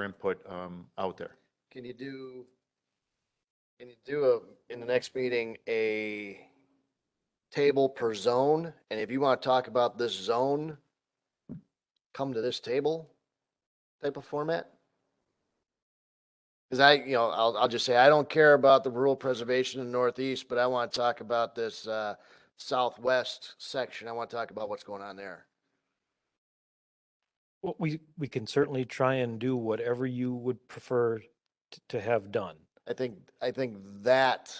input out there. Can you do in the next meeting a table per zone? And if you want to talk about this zone, come to this table type of format? Because I'll just say, I don't care about the rural preservation in the Northeast, but I want to talk about this southwest section. I want to talk about what's going on there. Well, we can certainly try and do whatever you would prefer to have done. I think that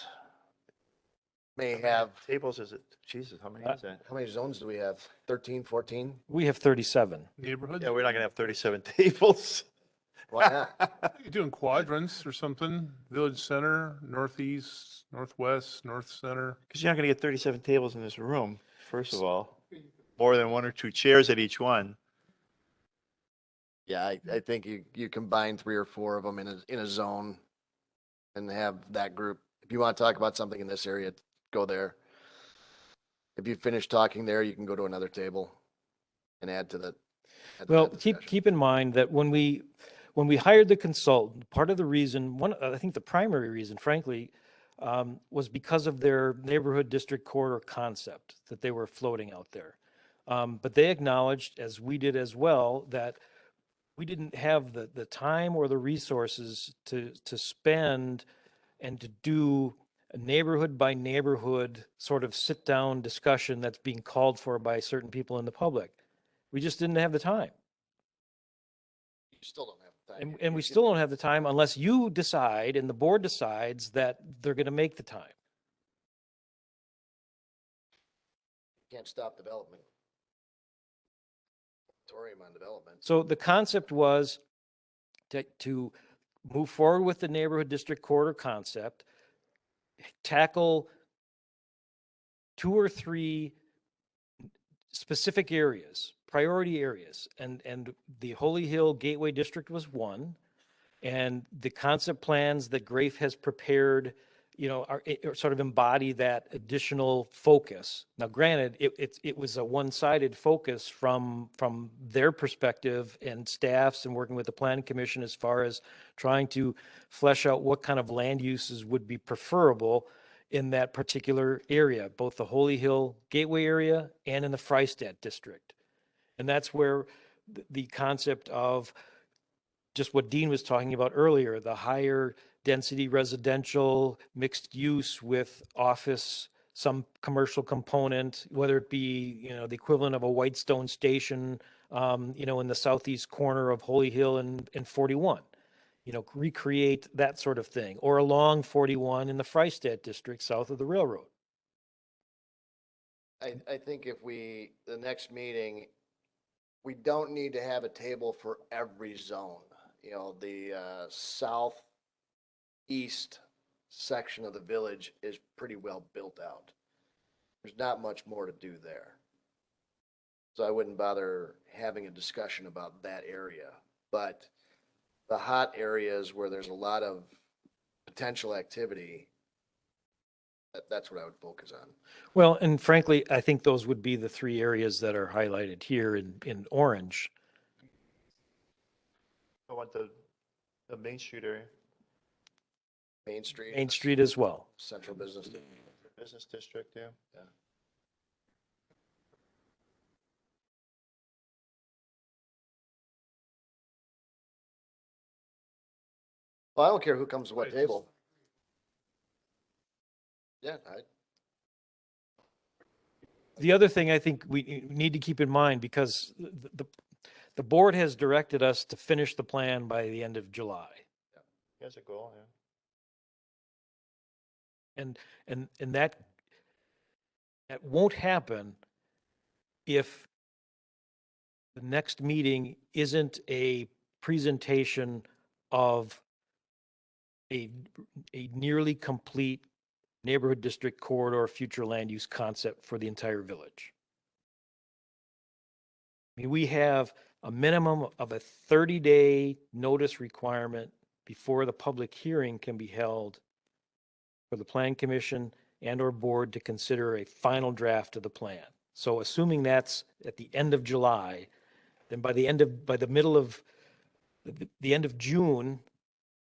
may have. Tables is it? Jesus, how many is that? How many zones do we have? 13, 14? We have 37. Neighborhood? Yeah, we're not going to have 37 tables. Why not? You're doing quadrants or something, village center, northeast, northwest, north center. Because you're not going to get 37 tables in this room, first of all. More than one or two chairs at each one. Yeah, I think you combine 3 or 4 of them in a zone and have that group. If you want to talk about something in this area, go there. If you finish talking there, you can go to another table and add to the. Well, keep in mind that when we hired the consultant, part of the reason, I think the primary reason, frankly, was because of their neighborhood district corridor concept that they were floating out there. But they acknowledged, as we did as well, that we didn't have the time or the resources to spend and to do a neighborhood by neighborhood sort of sit down discussion that's being called for by certain people in the public. We just didn't have the time. You still don't have the time. And we still don't have the time unless you decide and the board decides that they're going to make the time. You can't stop development. Moratorium on development. So the concept was to move forward with the neighborhood district corridor concept, tackle 2 or 3 specific areas, priority areas, and the Holy Hill Gateway District was one, and the concept plans that Grafe has prepared, are sort of embody that additional focus. Now, granted, it was a one-sided focus from their perspective and staffs and working with the Planning Commission as far as trying to flesh out what kind of land uses would be preferable in that particular area, both the Holy Hill Gateway area and in the Freistadt district. And that's where the concept of just what Dean was talking about earlier, the higher density residential, mixed use with office, some commercial component, whether it be, you know, the equivalent of a Whitestone station, you know, in the southeast corner of Holy Hill and 41. You know, recreate that sort of thing, or along 41 in the Freistadt district south of the railroad. I think if the next meeting, we don't need to have a table for every zone. You know, the southeast section of the village is pretty well built out. There's not much more to do there. So I wouldn't bother having a discussion about that area. But the hot areas where there's a lot of potential activity, that's what I would focus on. Well, and frankly, I think those would be the three areas that are highlighted here in orange. I want the Main Street area. Main Street. Main Street as well. Central Business. Business District, yeah. Yeah. Well, I don't care who comes to what table. Yeah, The other thing I think we need to keep in mind, because the board has directed us to finish the plan by the end of July. Here's a goal, yeah. And that won't happen if the next meeting isn't a presentation of a nearly complete neighborhood district corridor future land use concept for the entire village. I mean, we have a minimum of a 30-day notice requirement before the public hearing can be held for the plan commission and or board to consider a final draft of the plan. So assuming that's at the end of July, then by the middle of the end of June,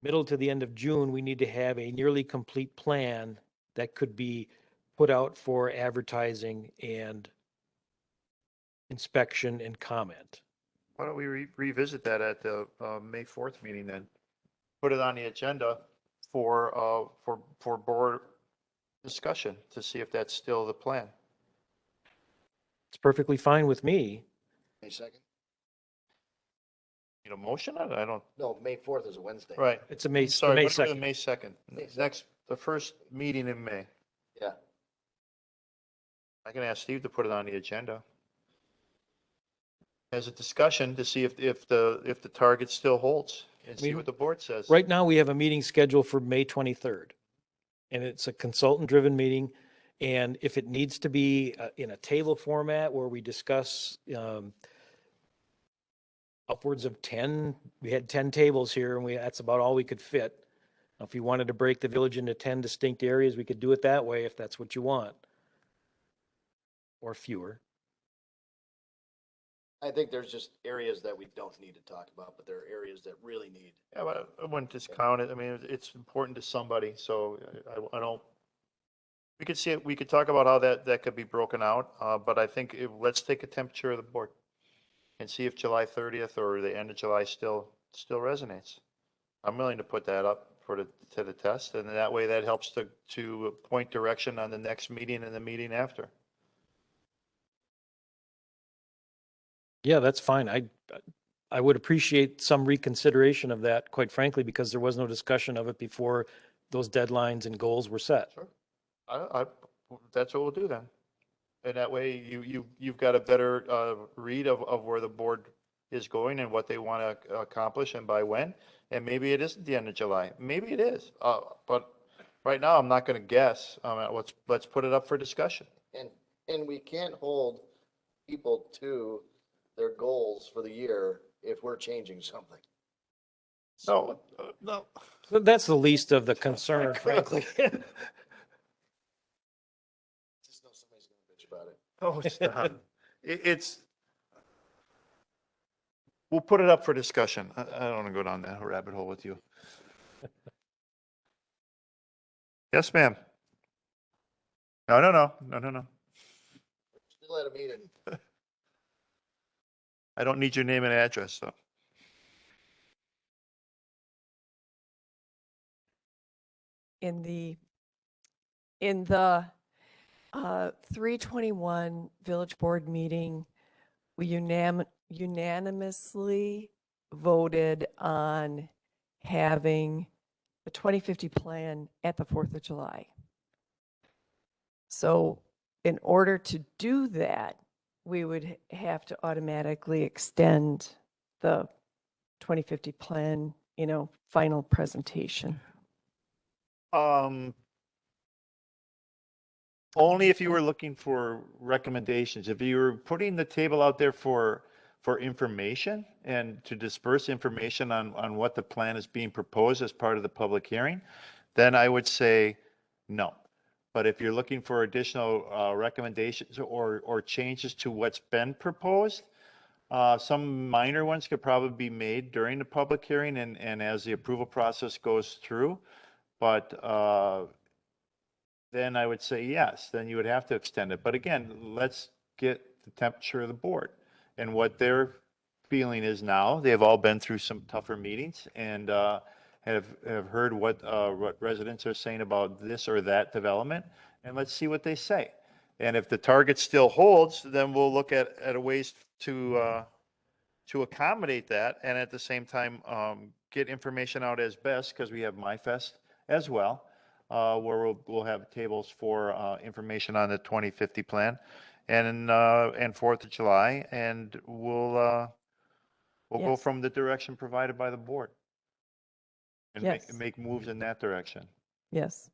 middle to the end of June, we need to have a nearly complete plan that could be put out for advertising and inspection and comment. Why don't we revisit that at the May 4th meeting then? Put it on the agenda for board discussion to see if that's still the plan. It's perfectly fine with me. May 2nd? Need a motion on it? I don't. No, May 4th is a Wednesday. Right. It's a May, Sorry, May whatever the 2nd. May 2nd. The first meeting in May. Yeah. I can ask Steve to put it on the agenda as a discussion to see if the target still holds and see what the board says. Right now, we have a meeting scheduled for May 23rd. And it's a consultant-driven meeting. And if it needs to be in a table format where we discuss upwards of 10, we had 10 tables here, and that's about all we could fit. Now, if you wanted to break the village into 10 distinct areas, we could do it that way if that's what you want. Or fewer. I think there's just areas that we don't need to talk about, but there are areas that really need. Yeah, but I wouldn't discount it. I mean, it's important to somebody, so I don't. We could see it. We could talk about how that could be broken out, but I think let's take a temperature of the board and see if July 30th or the end of July still resonates. I'm willing to put that up to the test, and that way that helps to point direction on the next meeting and the meeting after. Yeah, that's fine. I would appreciate some reconsideration of that, quite frankly, because there was no discussion of it before those deadlines and goals were set. Sure. That's what we'll do then. And that way you've got a better read of where the board is going and what they want to accomplish and by when. And maybe it isn't the end of July. Maybe it is. But right now, I'm not going to guess. Let's put it up for discussion. And we can't hold people to their goals for the year if we're changing something. No. That's the least of the concern, frankly. Just know somebody's gonna bitch about it. Oh, stop. It's. We'll put it up for discussion. I don't want to go down that rabbit hole with you. Yes, ma'am. No. Still at a meeting. I don't need your name and address, so. in the 321 Village Board meeting, we unanimously voted on having the 2050 plan at the 4th of July. So in order to do that, we would have to automatically extend the 2050 plan, final presentation. Only if you were looking for recommendations. If you were putting the table out there for information and to disperse information on what the plan is being proposed as part of the public hearing, then I would say no. But if you're looking for additional recommendations or changes to what's been proposed, some minor ones could probably be made during the public hearing and as the approval process goes through. But then I would say yes, then you would have to extend it. But again, let's get the temperature of the board and what their feeling is now. They've all been through some tougher meetings and have heard what residents are saying about this or that development, and let's see what they say. And if the target still holds, then we'll look at a ways to accommodate that, and at the same time get information out as best, because we have MyFest as well, where we'll have tables for information on the 2050 plan and 4th of July, and we'll go Yes. from the direction provided by the board and Yes. make moves in that direction. Yes,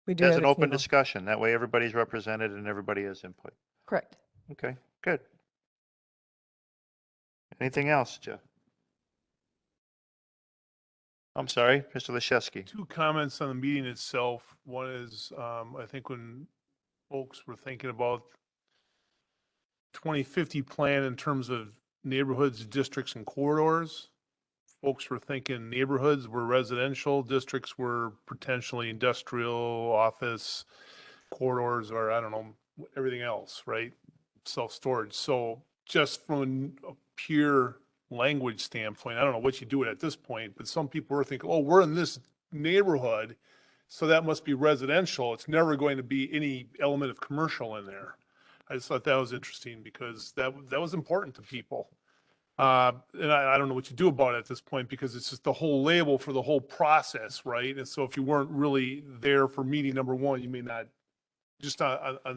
we do As have an a open table. discussion, that way everybody's represented and everybody has input. Correct. Okay, good. Anything else, Jeff? I'm sorry, Mr. Leszewski. 2 comments on the meeting itself. One is, I think when folks were thinking about 2050 plan in terms of neighborhoods, districts, and corridors, folks were thinking neighborhoods were residential, districts were potentially industrial, office, corridors, or I don't know, everything else, right? Self-storage. So just from a pure language standpoint, I don't know what you do it at this point, but some people were thinking, oh, we're in this neighborhood, so that must be residential. It's never going to be any element of commercial in there. I just thought that was interesting because that was important to people. And I don't know what you do about it at this point because it's just the whole label for the whole process, right? And so if you weren't really there for meeting number 1, you may not just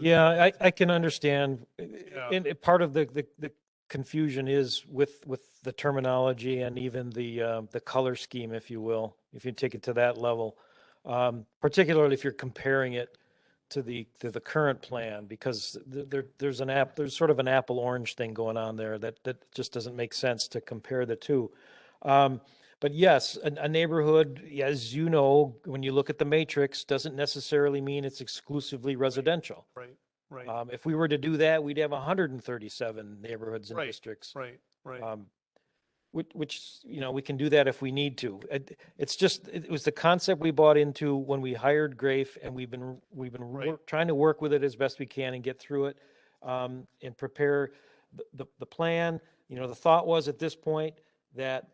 Yeah, I can understand. Yeah. And part of the confusion is with the terminology and even the color scheme, if you will, if you take it to that level, particularly if you're comparing it to the current plan, because there's sort of an apple orange thing going on there that just doesn't make sense to compare the two. But yes, a neighborhood, as you know, when you look at the matrix, doesn't necessarily mean it's exclusively residential. Right, right. If we were to do that, we'd have 137 neighborhoods and Right, districts. right, right. Which we can do that if we need to. It was the concept we bought into when we hired Grafe, and we've been trying to work with it as best we can and get through it, and prepare the plan. The thought was at this point that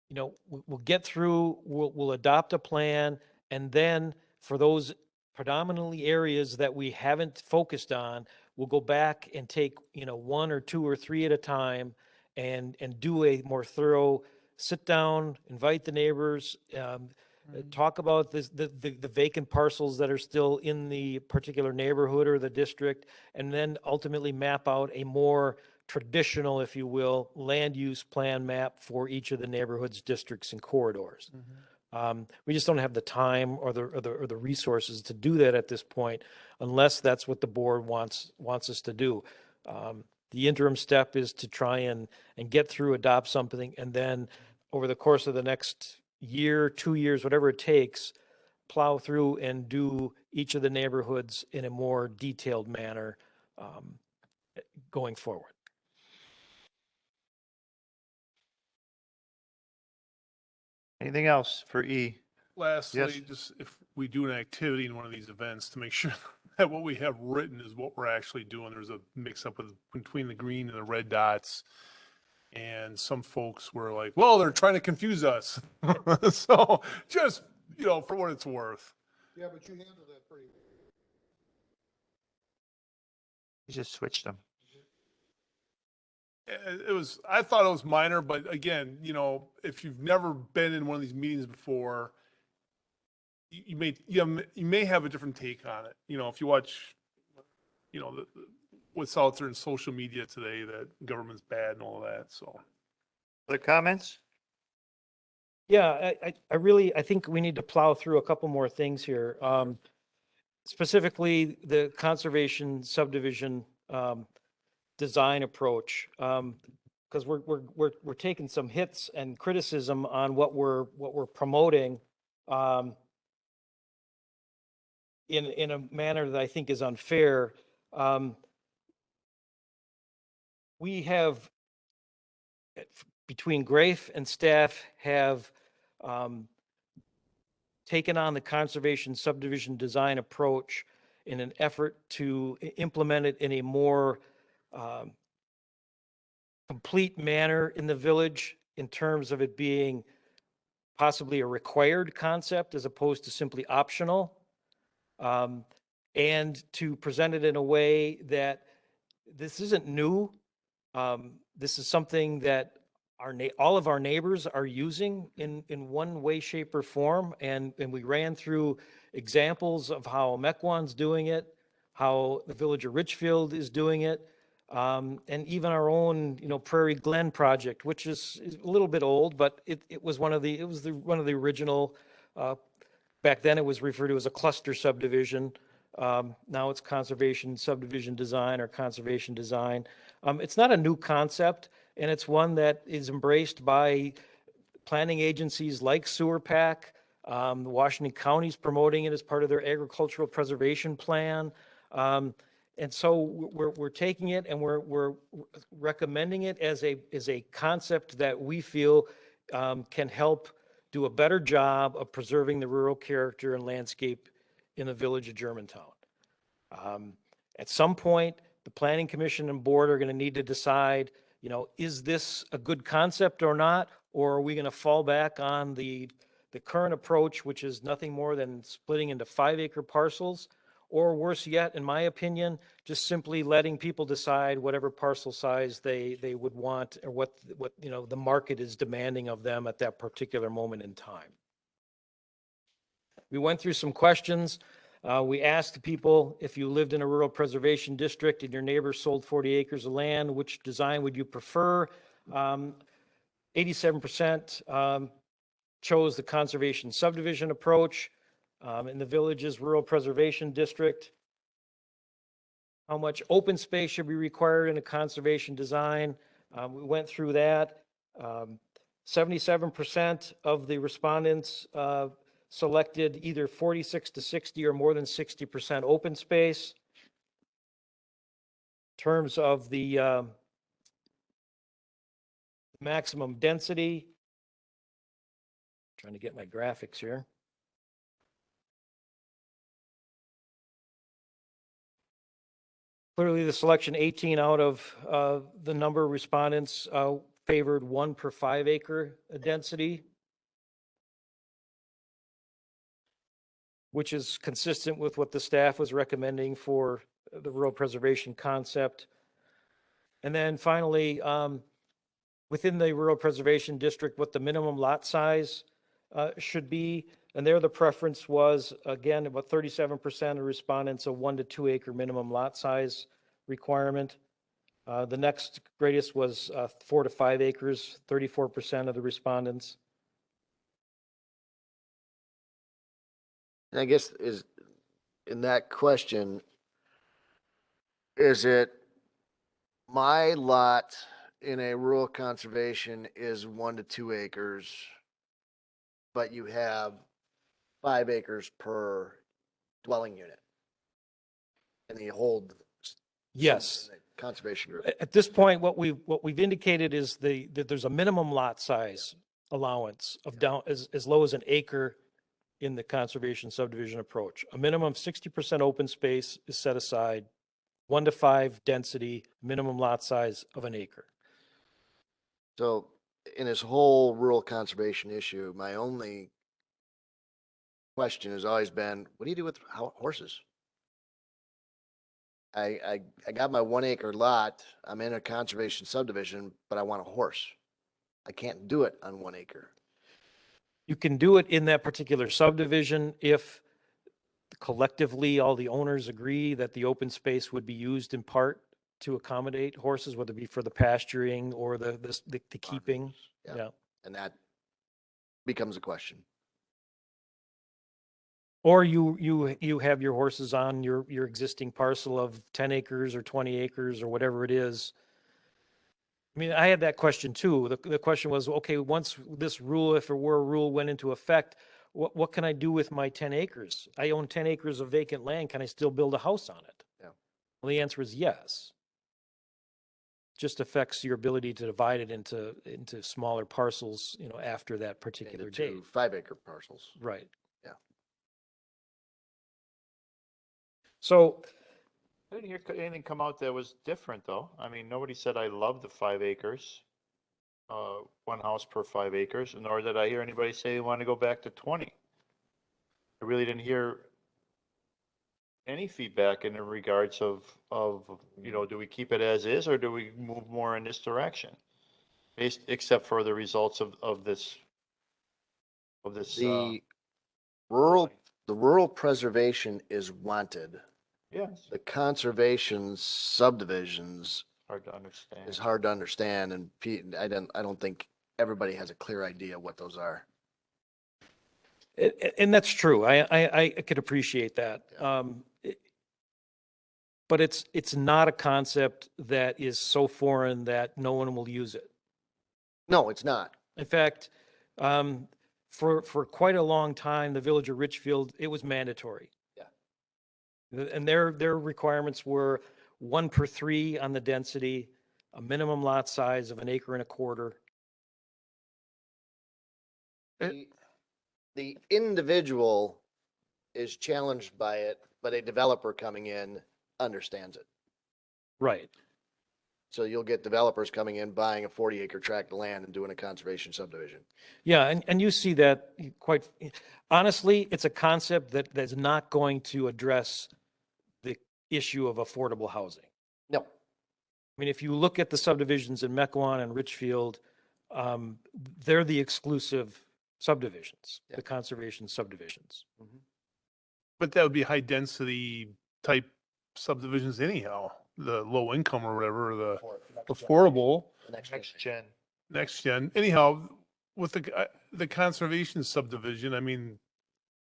we'll get through, we'll adopt a plan, and then for those predominantly areas that we haven't focused on, we'll go back and take 1 or 2 or 3 at a time and do a more thorough sit down, invite the neighbors, talk about the vacant parcels that are still in the particular neighborhood or the district, and then ultimately map out a more traditional, if you will, land use plan map for each of the neighborhoods, districts, and corridors. We just don't have the time or the resources to do that at this point, unless that's what the board wants us to do. The interim step is to try and get through, adopt something, and then over the course of the next year, 2 years, whatever it takes, plow through and do each of the neighborhoods in a more detailed manner going forward. Anything else for E? Lastly, Yes. just if we do an activity in one of these events to make sure that what we have written is what we're actually doing. There's a mix up between the green and the red dots. And some folks were like, well, they're trying to confuse us. So just, for what it's worth, Yeah, but you handled that pretty. You just switched them. I thought it was minor, but again, if you've never been in one of these meetings before, you may have a different take on it. If you watch, what's out there in social media today, that government's bad and all of that. So, Other comments? Yeah, I think we need to plow through a couple more things here. Specifically, the conservation subdivision design approach, because we're taking some hits and criticism on what we're promoting in a manner that I think is unfair. We have, between Grafe and staff, have taken on the conservation subdivision design approach in an effort to implement it in a more complete manner in the village, in terms of it being possibly a required concept as opposed to simply optional, and to present it in a way that this isn't new. This is something that all of our neighbors are using in one way, shape, or form. And we ran through examples of how Mequon's doing it, how the village of Richfield is doing it, and even our own, Prairie Glen project, which is a little bit old, but it was one of the original. Back then, it was referred to as a cluster subdivision. Now it's conservation subdivision design or conservation design. It's not a new concept, and it's one that is embraced by planning agencies like Sewer PAC. Washington County's promoting it as part of their agricultural preservation plan. And so we're taking it and we're recommending it as a concept that we feel can help do a better job of preserving the rural character and landscape in the village of Germantown. At some point, the Planning Commission and board are going to need to decide, is this a good concept or not? Or are we going to fall back on the current approach, which is nothing more than splitting into 5-acre parcels? Or worse yet, in my opinion, just simply letting people decide whatever parcel size they would want, or what the market is demanding of them at that particular moment in time. We went through some questions. We asked people, if you lived in a rural preservation district and your neighbor sold 40 acres of land, which design would you prefer? 87% chose the conservation subdivision approach. In the village's rural preservation district, how much open space should be required in a conservation design? We went through that. 77% of the respondents selected either 46 to 60 or more than 60% open space. In terms of the maximum density, trying to get my graphics here. Clearly, the selection, 18 out of the number of respondents favored 1 per 5-acre density, which is consistent with what the staff was recommending for the rural preservation concept. And then finally, within the rural preservation district, what the minimum lot size should be. And there the preference was, again, about 37% of respondents, a 1 to 2 acre minimum lot size requirement. The next greatest was 4 to 5 acres, 34% of the respondents. And I guess is in that question, is it my lot in a rural conservation is 1 to 2 acres, but you have 5 acres per dwelling unit, and you hold Yes. conservation group. At this point, what we've indicated is that there's a minimum lot size allowance of down as low as an acre in the conservation subdivision approach. A minimum of 60% open space is set aside, 1 to 5 density, minimum lot size of an acre. So in this whole rural conservation issue, my only question has always been, what do you do with horses? I got my 1 acre lot. I'm in a conservation subdivision, but I want a horse. I can't do it on 1 acre. You can do it in that particular subdivision if collectively all the owners agree that the open space would be used in part to accommodate horses, whether it be for the pasturing or the keeping. Yeah. Yeah. And that becomes a question. Or you have your horses on your existing parcel of 10 acres or 20 acres or whatever it is. I mean, I had that question too. The question was, okay, once this rule, if it were a rule, went into effect, what can I do with my 10 acres? I own 10 acres of vacant land. Can I still build a house on it? Yeah. Well, the answer is yes. Just affects your ability to divide it into smaller parcels, after that particular Into date. 5 acre parcels. Right. Yeah. So I didn't hear anything come out that was different, though. I mean, nobody said I love the 5 acres, one house per 5 acres, nor did I hear anybody say they want to go back to 20. I really didn't hear any feedback in the regards of, do we keep it as is or do we move more in this direction? Except for the results of this. The rural preservation is wanted. Yes. The conservation subdivisions Hard to understand. is hard to understand, and I don't think everybody has a clear idea what those are. And that's true. I could appreciate that. But it's not a concept that is so foreign that no one will use it. No, it's not. In fact, for quite a long time, the village of Richfield, it was mandatory. Yeah. And their requirements were 1 per 3 on the density, a minimum lot size of 1.25 acres. The individual is challenged by it, but a developer coming in understands it. Right. So you'll get developers coming in, buying a 40 acre tract of land and doing a conservation subdivision. Yeah, and you see that quite, honestly, it's a concept that's not going to address the issue of affordable housing. No. I mean, if you look at the subdivisions in Mequon and Richfield, they're the exclusive subdivisions, the conservation subdivisions. But that would be high density type subdivisions anyhow, the low income or whatever, or the affordable. Next gen. Anyhow, with the conservation subdivision, I mean,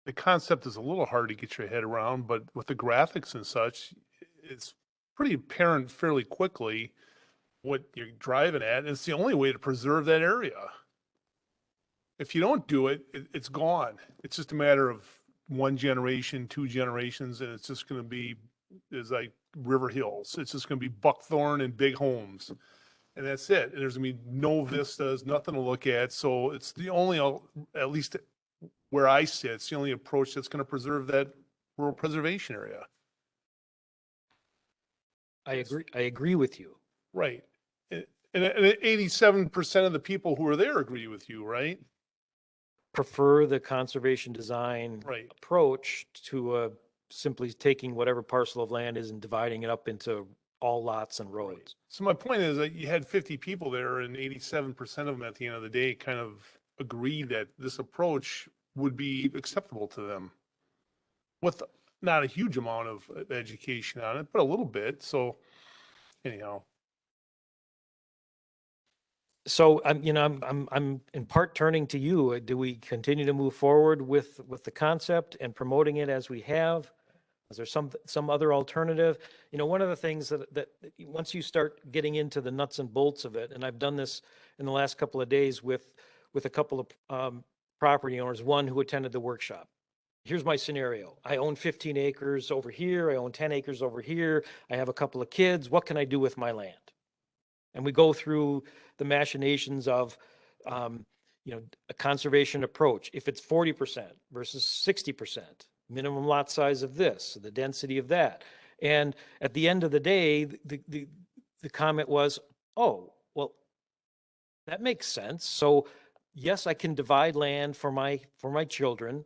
the concept is a little hard to get your head around, but with the graphics and such, it's pretty apparent fairly quickly what you're driving at. And it's the only way to preserve that area. If you don't do it, it's gone. It's just a matter of 1 generation, 2 generations, and it's just going to be is like River Hills. It's just going to be buckthorn and big homes. And that's it. And there's going to be no vistas, nothing to look at. So it's the only, at least where I sit, it's the only approach that's going to preserve that rural preservation area. I agree with you. Right. And 87% of the people who are there agree with you, right? Prefer the conservation design approach to simply taking whatever parcel of land is and dividing it up into all lots and roads. Right. So my point is that you had 50 people there and 87% of them at the end of the day kind of agreed that this approach would be acceptable to them with not a huge amount of education on it, but a little bit. So anyhow. So I'm in part turning to you. Do we continue to move forward with the concept and promoting it as we have? Is there some other alternative? One of the things that once you start getting into the nuts and bolts of it, and I've done this in the last couple of days with a couple of property owners, one who attended the workshop. Here's my scenario. I own 15 acres over here. I own 10 acres over here. I have a couple of kids. What can I do with my land? And we go through the machinations of, a conservation approach. If it's 40% versus 60%, minimum lot size of this, the density of that. And at the end of the day, the comment was, oh, well, that makes sense. So yes, I can divide land for my children.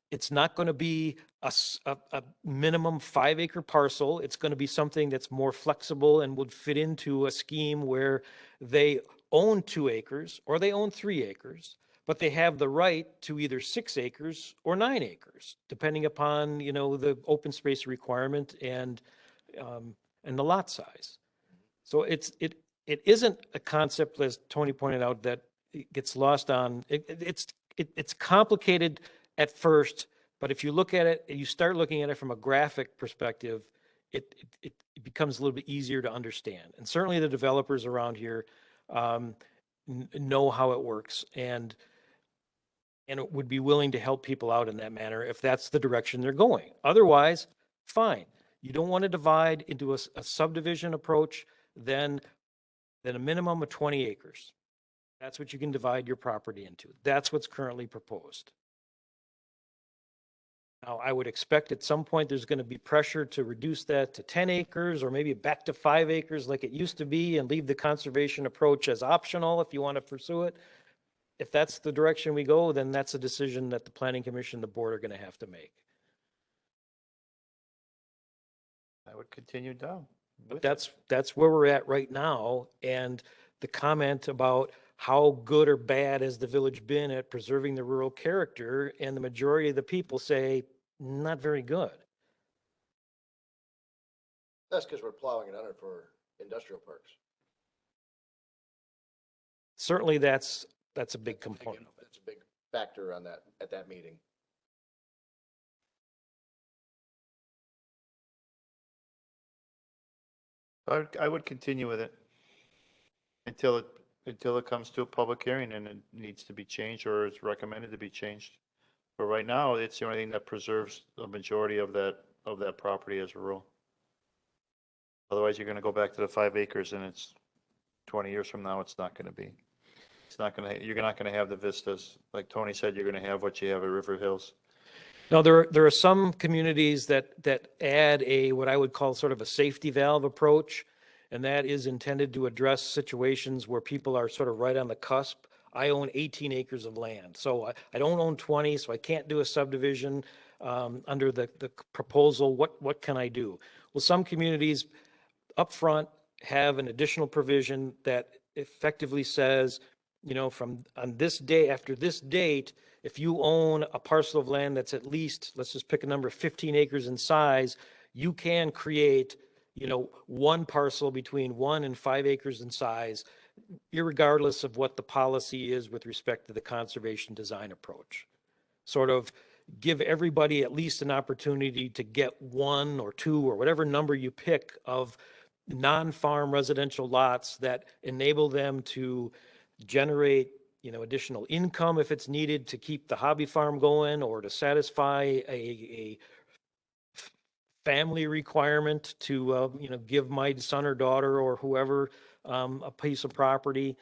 It's not going to be a minimum 5-acre parcel. It's going to be something that's more flexible and would fit into a scheme where they own 2 acres or they own 3 acres, but they have the right to either 6 acres or 9 acres, depending upon, you know, the open space requirement and the lot size. So it isn't a concept, as Tony pointed out, that it gets lost on. It's complicated at first, but if you look at it, you start looking at it from a graphic perspective, it becomes a little bit easier to understand. And certainly the developers around here know how it works and would be willing to help people out in that manner if that's the direction they're going. Otherwise, fine. You don't want to divide into a subdivision approach, then a minimum of 20 acres. That's what you can divide your property into. That's what's currently proposed. Now, I would expect at some point there's going to be pressure to reduce that to 10 acres or maybe back to 5 acres like it used to be and leave the conservation approach as optional if you want to pursue it. If that's the direction we go, then that's a decision that the Planning Commission and the board are going to have to make. I would continue down. But that's where we're at right now. And the comment about how good or bad has the village been at preserving the rural character, and the majority of the people say not very good. That's because we're plowing it under for industrial parks. Certainly that's a big component of it. That's a big factor on that, at that meeting. I would continue with it until it comes to a public hearing and it needs to be changed or is recommended to be changed. But right now, it's the only thing that preserves the majority of that property as a rule. Otherwise, you're going to go back to the 5 acres and it's 20 years from now, it's not going to be. You're not going to have the vistas. Like Tony said, you're going to have what you have at River Hills. Now, there are some communities that add what I would call sort of a safety valve approach, and that is intended to address situations where people are sort of right on the cusp. I own 18 acres of land, so I don't own 20, so I can't do a subdivision under the proposal. What can I do? Well, some communities up front have an additional provision that effectively says, you know, on this day, after this date, if you own a parcel of land that's at least, let's just pick a number, 15 acres in size, you can create, you know, one parcel between 1 and 5 acres in size, irregardless of what the policy is with respect to the conservation design approach. Sort of give everybody at least an opportunity to get 1 or 2 or whatever number you pick of non-farm residential lots that enable them to generate, you know, additional income if it's needed to keep the hobby farm going or to satisfy a family requirement to, you know, give my son or daughter or whoever a piece of property.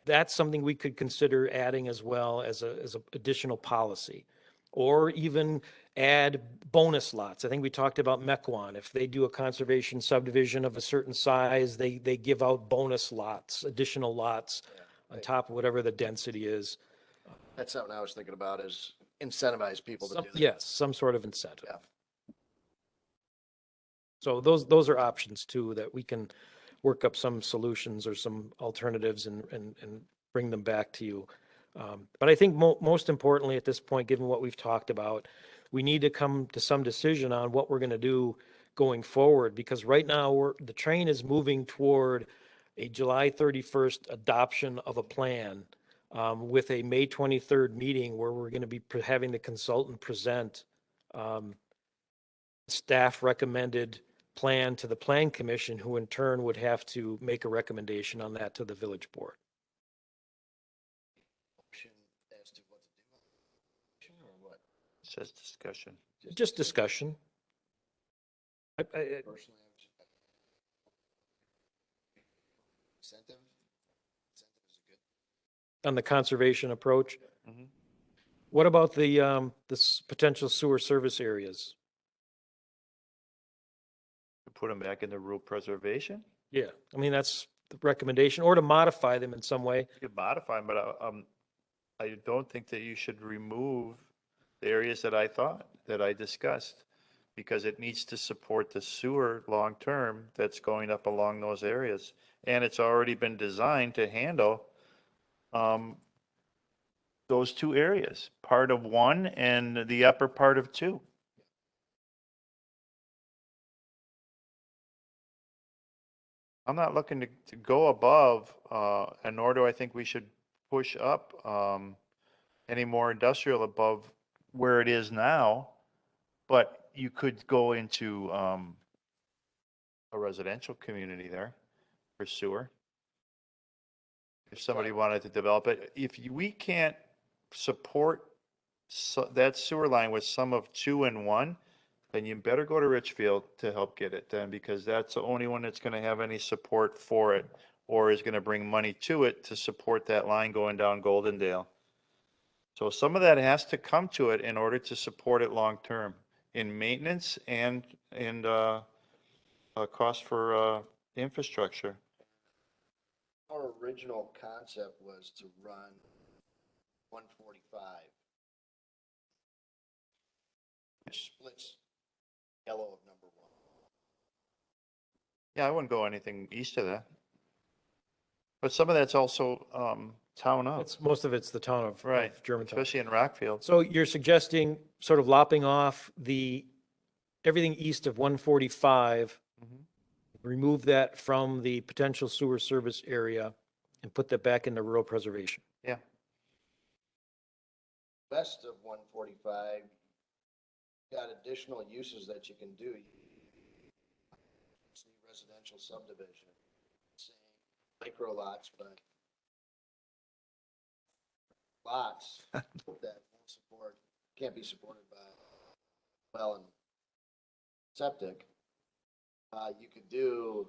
That's something we could consider adding as well as a additional policy, or even add bonus lots. I think we talked about Mequon. If they do a conservation subdivision of a certain size, they give out bonus lots, additional lots on top of whatever the density is. That's something I was thinking about, is incentivize people to do that. Yes, some sort of incentive. Yeah. So those are options too, that we can work up some solutions or some alternatives and bring them back to you. But I think most importantly at this point, given what we've talked about, we need to come to some decision on what we're going to do going forward, because right now the train is moving toward a July 31st adoption of a plan with a May 23rd meeting where we're going to be having the consultant present staff recommended plan to the Plan Commission, who in turn would have to make a recommendation on that to the village board. As to what to do, or what? It says discussion. Just discussion. Personally, incentive is a good. On the conservation approach. Mhm. What about the potential sewer service areas? Put them back into rural preservation? Yeah, I mean, that's the recommendation, or to modify them in some way. You could modify them, but I don't think that you should remove the areas that I thought, that I discussed, because it needs to support the sewer long-term that's going up along those areas. And it's already been designed to handle those two areas, part of one and the upper part of two. I'm not looking to go above, and nor do I think we should push up any more industrial above where it is now. But you could go into a residential community there for sewer. If somebody wanted to develop it, we can't support that sewer line with some of 2 and 1, then you better go to Richfield to help get it done, because that's the only one that's going to have any support for it, or is going to bring money to it to support that line going down Goldendale. So some of that has to come to it in order to support it long-term in maintenance and cost for infrastructure. Our original concept was to run 145, which splits yellow of number 1. Yeah, I wouldn't go anything east of that. But some of that's also town up. Most of it's the town of Germantown. Especially in Rockfield. So you're suggesting sort of lopping off everything east of 145, remove that from the potential sewer service area and put that back into rural preservation. Yeah. West of 145, you got additional uses that you can do. See residential subdivision, saying micro lots, but lots that won't support, can't be supported by well and septic. You could do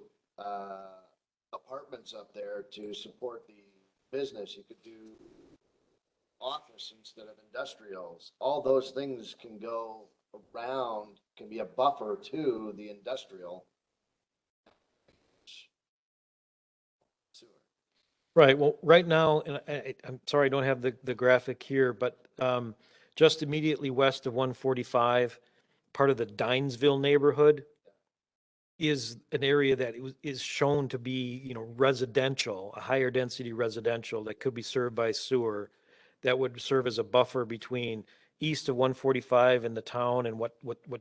apartments up there to support the business. You could do office instead of industrials. All those things can go around, can be a buffer to the industrial. Right. Well, right now, and I'm sorry I don't have the graphic here, but just immediately west of 145, part of the Dinesville neighborhood is an area that is shown to be, residential, a higher density residential that could be served by sewer, that would serve as a buffer between east of 145 in the town and what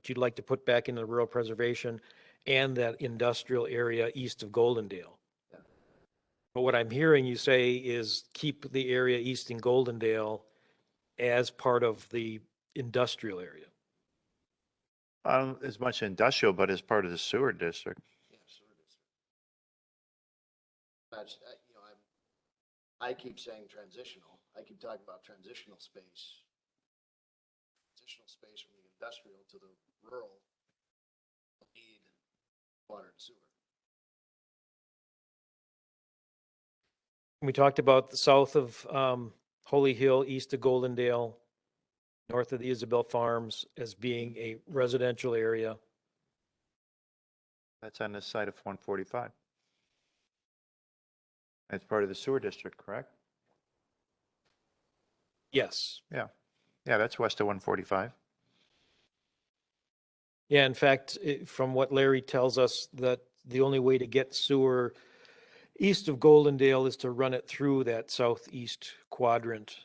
you'd like to put back into the rural preservation, and that industrial area east of Goldendale. But what I'm hearing you say is keep the area east in Goldendale as part of the industrial area. As much industrial, but as part of the sewer district. Yeah, sewer district. That's, I keep saying transitional. I keep talking about transitional space. Transitional space from the industrial to the rural need water and sewer. We talked about the south of Holy Hill, east of Goldendale, north of the Isabel Farms as being a residential area. That's on this side of 145. It's part of the sewer district, correct? Yes. Yeah. Yeah, that's west of 145. Yeah, in fact, from what Larry tells us, that the only way to get sewer east of Goldendale is to run it through that southeast quadrant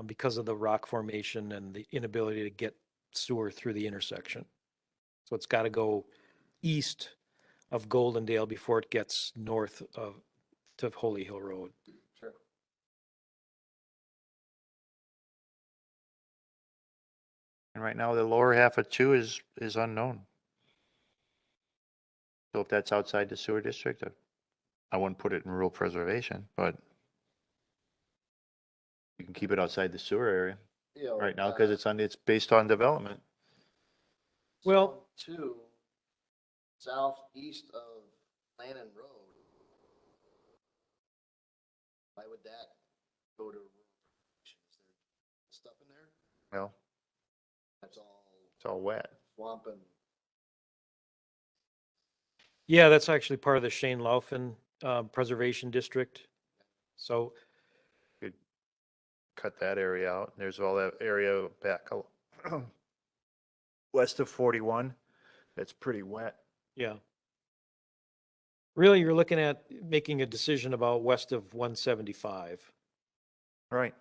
because of the rock formation and the inability to get sewer through the intersection. So it's got to go east of Goldendale before it gets north to Holy Hill Road. Sure. And right now, the lower half of 2 is unknown. So if that's outside the sewer district, I wouldn't put it in rural preservation, but you can keep it outside the sewer area right now because it's based on development. Well, to southeast of Landon Road. Why would that go to rural preservation? Is there stuff in there? No, That's all it's all wet. swamp and yeah, that's actually part of the Shane Laufin Preservation District. So cut that area out. There's all that area back west of 41. That's pretty wet. Yeah. Really, you're looking at making a decision about west of 175. Right.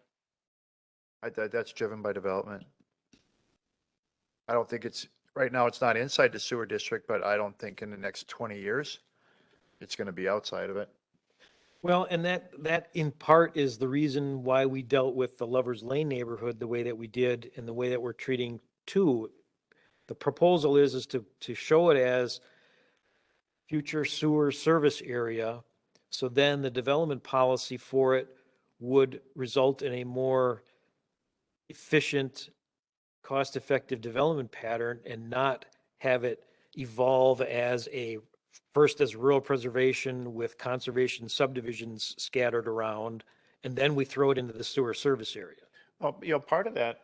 That's driven by development. I don't think right now it's not inside the sewer district, but I don't think in the next 20 years, it's going to be outside of it. Well, and that in part is the reason why we dealt with the Lover's Lane neighborhood the way that we did and the way that we're treating two. The proposal is to show it as future sewer service area. So then the development policy for it would result in a more efficient, cost-effective development pattern and not have it evolve first as rural preservation with conservation subdivisions scattered around, and then we throw it into the sewer service area. Well, part of that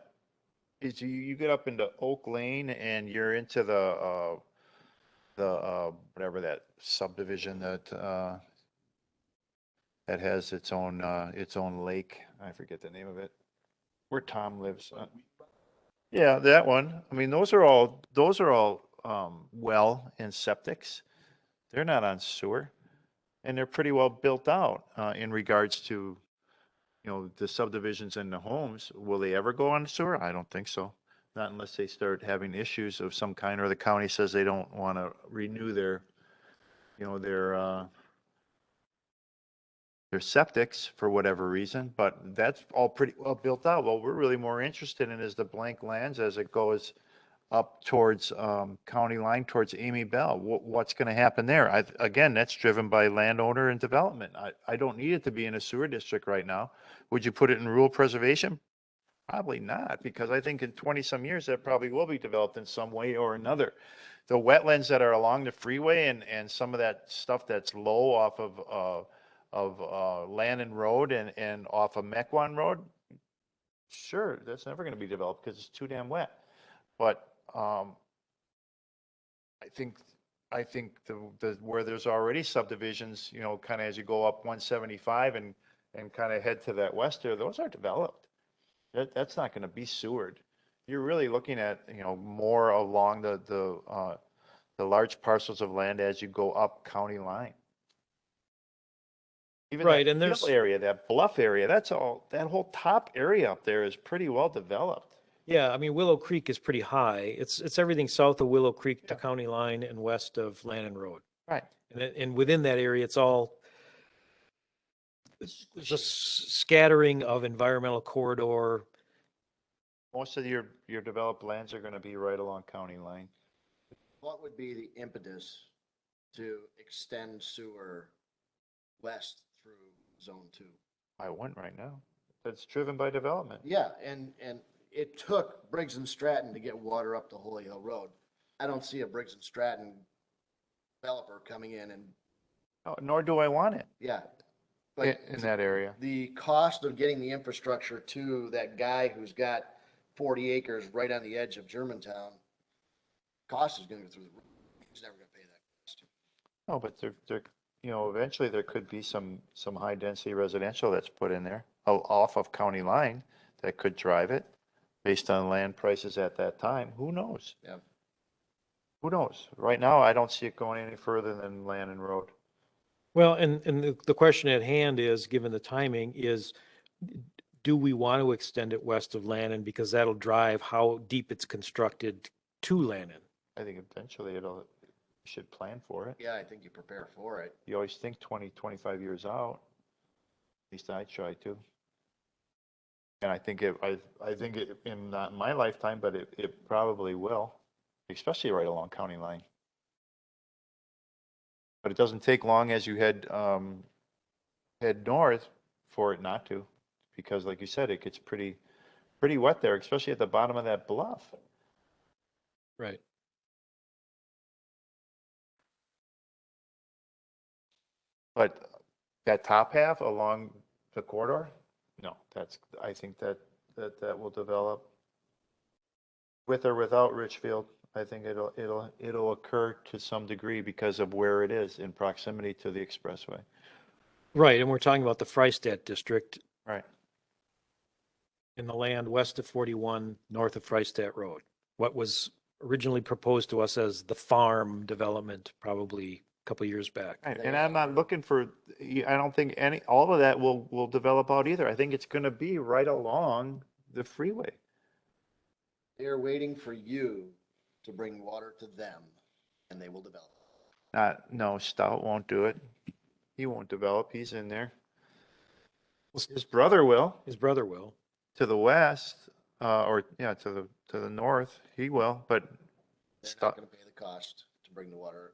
is you get up into Oak Lane and you're into the whatever that subdivision that has its own lake. I forget the name of it. Where Tom lives. Yeah, that one. I mean, those are all well and septics. They're not on sewer, and they're pretty well built out in regards to, the subdivisions and the homes. Will they ever go on sewer? I don't think so. Not unless they start having issues of some kind, or the county says they don't want to renew their septics for whatever reason, but that's all pretty well built out. What we're really more interested in is the blank lands as it goes up towards county line, towards Amy Bell. What's going to happen there? Again, that's driven by landowner and development. I don't need it to be in a sewer district right now. Would you put it in rural preservation? Probably not, because I think in 20 some years that probably will be developed in some way or another. The wetlands that are along the freeway and some of that stuff that's low off of Landon Road and off of Mequon Road, sure, that's never going to be developed because it's too damn wet. But I think the where there's already subdivisions, kind of as you go up 175 and kind of head to that west there, those are developed. That's not going to be sewered. You're really looking at, more along the large parcels of land as you go up county line. Even Right, that and there's hill area, that bluff area, that whole top area up there is pretty well developed. Yeah, I mean, Willow Creek is pretty high. It's everything south of Willow Creek to county line and west of Landon Road. Right. And within that area, it's all just scattering of environmental corridor. Most of your developed lands are going to be right along county line. What would be the impetus to extend sewer west through zone 2? I wouldn't right now. That's driven by development. Yeah, and it took Briggs and Stratton to get water up the Holy Hill Road. I don't see a Briggs and Stratton developer coming in and. Oh, nor do I want it. Yeah. In that area. The cost of getting the infrastructure to that guy who's got 40 acres right on the edge of Germantown, cost is going to go through the roof. He's never going to pay that cost. No, but there, eventually there could be some high density residential that's put in there off of county line that could drive it based on land prices at that time. Who knows? Yeah. Who knows? Right now, I don't see it going any further than Landon Road. Well, and the question at hand is, given the timing, is do we want to extend it west of Landon because that'll drive how deep it's constructed to Landon? I think eventually you should plan for it. Yeah, I think you prepare for it. You always think 20, 25 years out. At least I try to. And I think in not my lifetime, but it probably will, especially right along county line. But it doesn't take long as you head north for it not to, because like you said, it gets pretty wet there, especially at the bottom of that bluff. Right. But that top half along the corridor, no, I think that will develop with or without Richfield. I think it'll occur to some degree because of where it is in proximity to the expressway. Right, and we're talking about the Freistadt district. Right. in the land west of 41, north of Freistadt Road. What was originally proposed to us as the farm development probably a couple years back. Right, and I'm not looking for, I don't think all of that will develop out either. I think it's gonna be right along the freeway. They're waiting for you to bring water to them and they will develop. No, Stout won't do it. He won't develop. He's in there. His brother will. His brother will. To the west, or yeah, to the north, he will, but They're not gonna pay the cost to bring the water.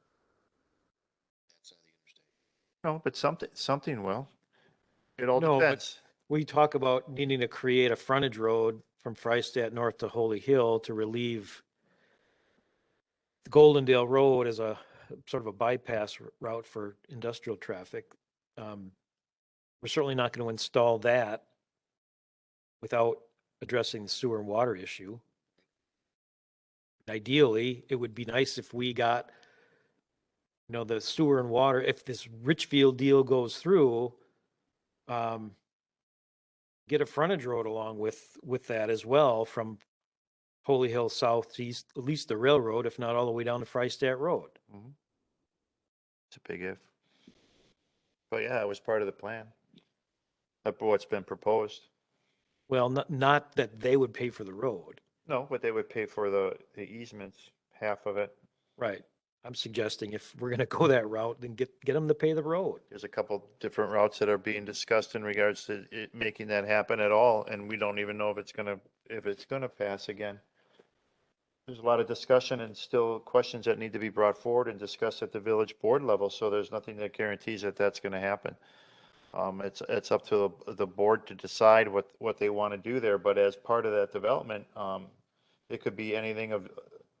no, but something will. It all No, but depends. we talk about needing to create a frontage road from Freistadt north to Holy Hill to relieve the Goldendale Road as a sort of a bypass route for industrial traffic. We're certainly not going to install that without addressing the sewer and water issue. Ideally, it would be nice if we got, you know, the sewer and water, if this Richfield deal goes through, get a frontage road along with that as well from Holy Hill south to east, at least the railroad, if not all the way down to Freistadt Road. It's a big if. But yeah, it was part of the plan. That's what's been proposed. Well, not that they would pay for the road. No, but they would pay for the easements, half of it. Right. I'm suggesting if we're going to go that route, then get them to pay the road. There's a couple different routes that are being discussed in regards to it, making that happen at all, and we don't even know if it's gonna pass again. There's a lot of discussion and still questions that need to be brought forward and discussed at the village board level, so there's nothing that guarantees that that's gonna happen. It's up to the board to decide what they want to do there, but as part of that development, it could be anything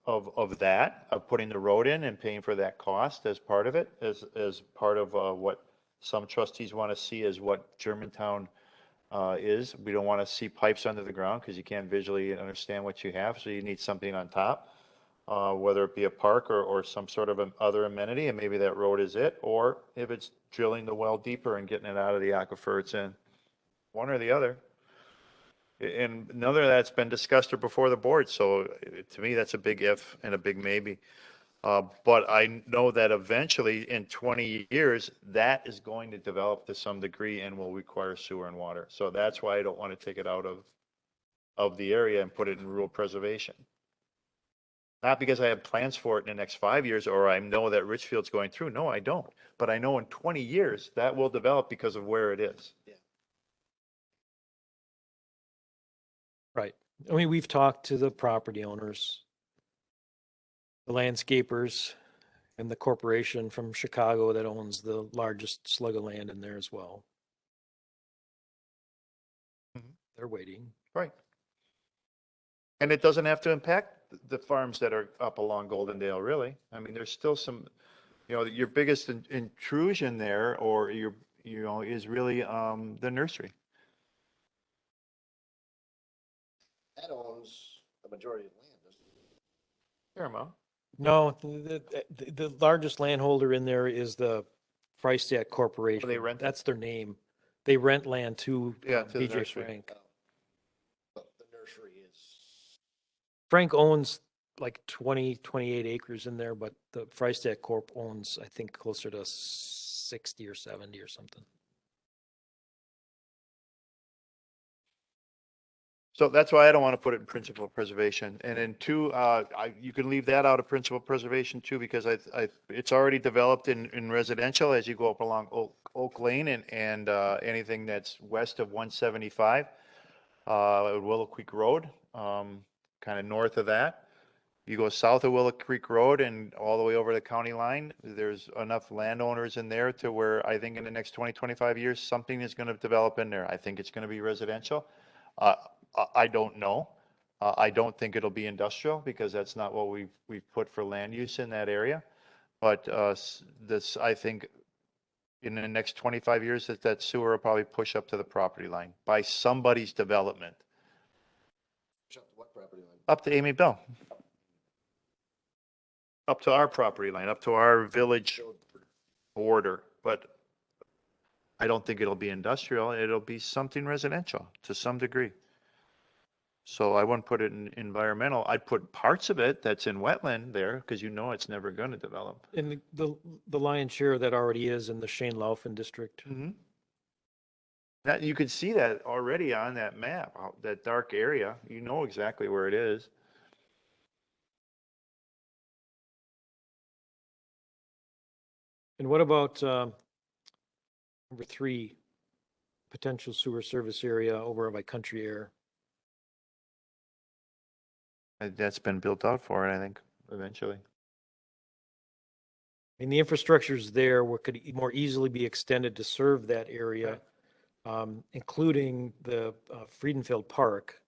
of that, of putting the road in and paying for that cost as part of it, as part of what some trustees want to see as what Germantown is. We don't want to see pipes under the ground because you can't visually understand what you have, so you need something on top, whether it be a park or some sort of other amenity, and maybe that road is it, or if it's drilling the well deeper and getting it out of the aquifer it's in, one or the other. And none of that's been discussed or before the board, so to me, that's a big if and a big maybe. But I know that eventually, in 20 years, that is going to develop to some degree and will require sewer and water. So that's why I don't want to take it out of the area and put it in rural preservation. Not because I have plans for it in the next 5 years, or I know that Richfield's going through. No, I don't. But I know in 20 years, that will develop because of where it is. Right. I mean, we've talked to the property owners, the landscapers, and the corporation from Chicago that owns the largest slug of land in there as well. They're waiting. Right. And it doesn't have to impact the farms that are up along Goldendale, really. I mean, there's still some, you know, your biggest intrusion there, or is really the nursery. That owns the majority of the land, doesn't it? Fair amount. No, the largest landholder in there is the Freistadt Corporation. they rent it? That's their name. They rent land to Yeah, to the BJ nursery. Frank. But the nursery is. Frank owns like 28 acres in there, but the Freistadt Corp owns, I think, closer to 60 or 70 or something. So that's why I don't want to put it in principal preservation. And then two, you can leave that out of principal preservation too, because it's already developed in residential as you go up along Oak Lane and anything that's west of 175, Willow Creek Road, kind of north of that. You go south of Willow Creek Road and all the way over the county line, there's enough landowners in there to where I think in the next 20, 25 years, something is going to develop in there. I think it's going to be residential. I don't know. I don't think it'll be industrial because that's not what we've put for land use in that area. But this, I think, in the next 25 years, that sewer will probably push up to the property line by somebody's development. Up to what property line? Up to Amy Bell. Up to our property line, up to our village border. But I don't think it'll be industrial. It'll be something residential to some degree. So I wouldn't put it in environmental. I'd put parts of it that's in wetland there because you know it's never going to develop. And the lion's share of that already is in the Shane Laufen district. That, you can see that already on that map, that dark area. You know exactly where it is. And what about number 3, potential sewer service area over by Country Air? That's been built out for it, I think, eventually. I mean, the infrastructure's there where could more easily be extended to serve that area, including the Friedenfeld Park.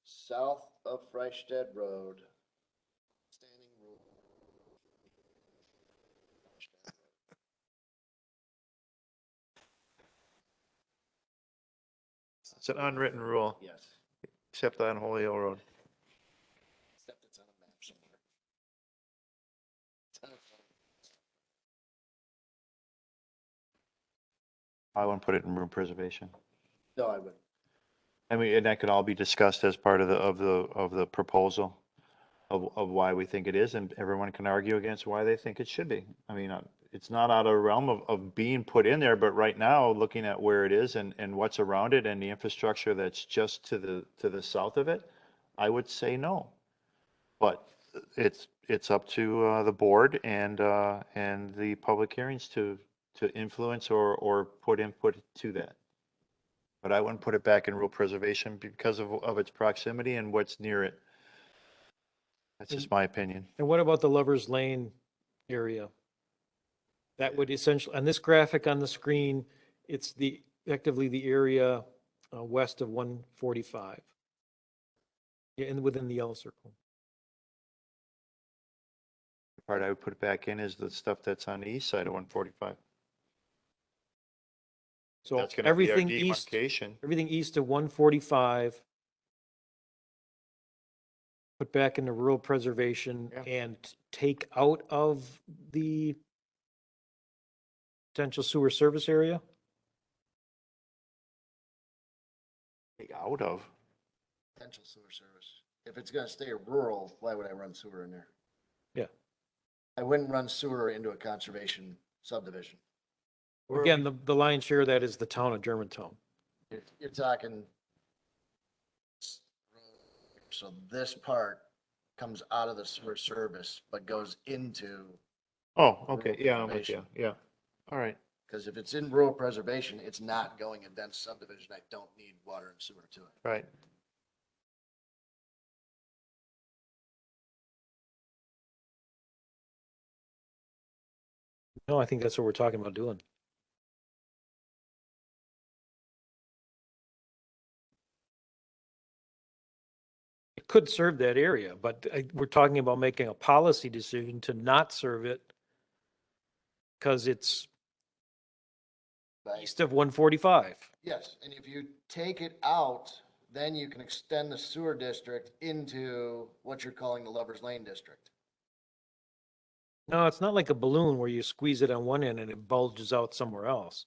South of Freistadt Road. Standing rule. It's an unwritten rule. Yes. Except on Holy Hill Road. Except it's on a map somewhere. It's on a phone. I wouldn't put it in room preservation. No, I wouldn't. I mean, and that could all be discussed as part of the proposal of why we think it is, and everyone can argue against why they think it should be. I mean, it's not out of realm of being put in there, but right now, looking at where it is and what's around it and the infrastructure that's just to the south of it, I would say no. But it's up to the board and the public hearings to influence or put input to that. But I wouldn't put it back in rural preservation because of its proximity and what's near it. That's just my opinion. And what about the Lover's Lane area? That would essentially, on this graphic on the screen, it's effectively the area west of 145. Yeah, and within the yellow circle. The part I would put it back in is the stuff that's on the east side of 145. So That's gonna be our everything east, demarcation. everything east of 145, put back into rural preservation and take out of the potential sewer service area? Take out of. Potential sewer service. If it's gonna stay rural, why would I run sewer in there? Yeah. I wouldn't run sewer into a conservation subdivision. Again, the lion's share of that is the town of Germantown. You're talking. So this part comes out of the sewer service, but goes into. Oh, okay, yeah, I'm with you, yeah. All right. Because if it's in rural preservation, it's not going in dense subdivision. I don't need water and sewer to it. Right. No, I think that's what we're talking about doing. It could serve that area, but we're talking about making a policy decision to not serve it because it's east of 145. Yes, and if you take it out, then you can extend the sewer district into what you're calling the Lover's Lane district. No, it's not like a balloon where you squeeze it on one end and it bulges out somewhere else.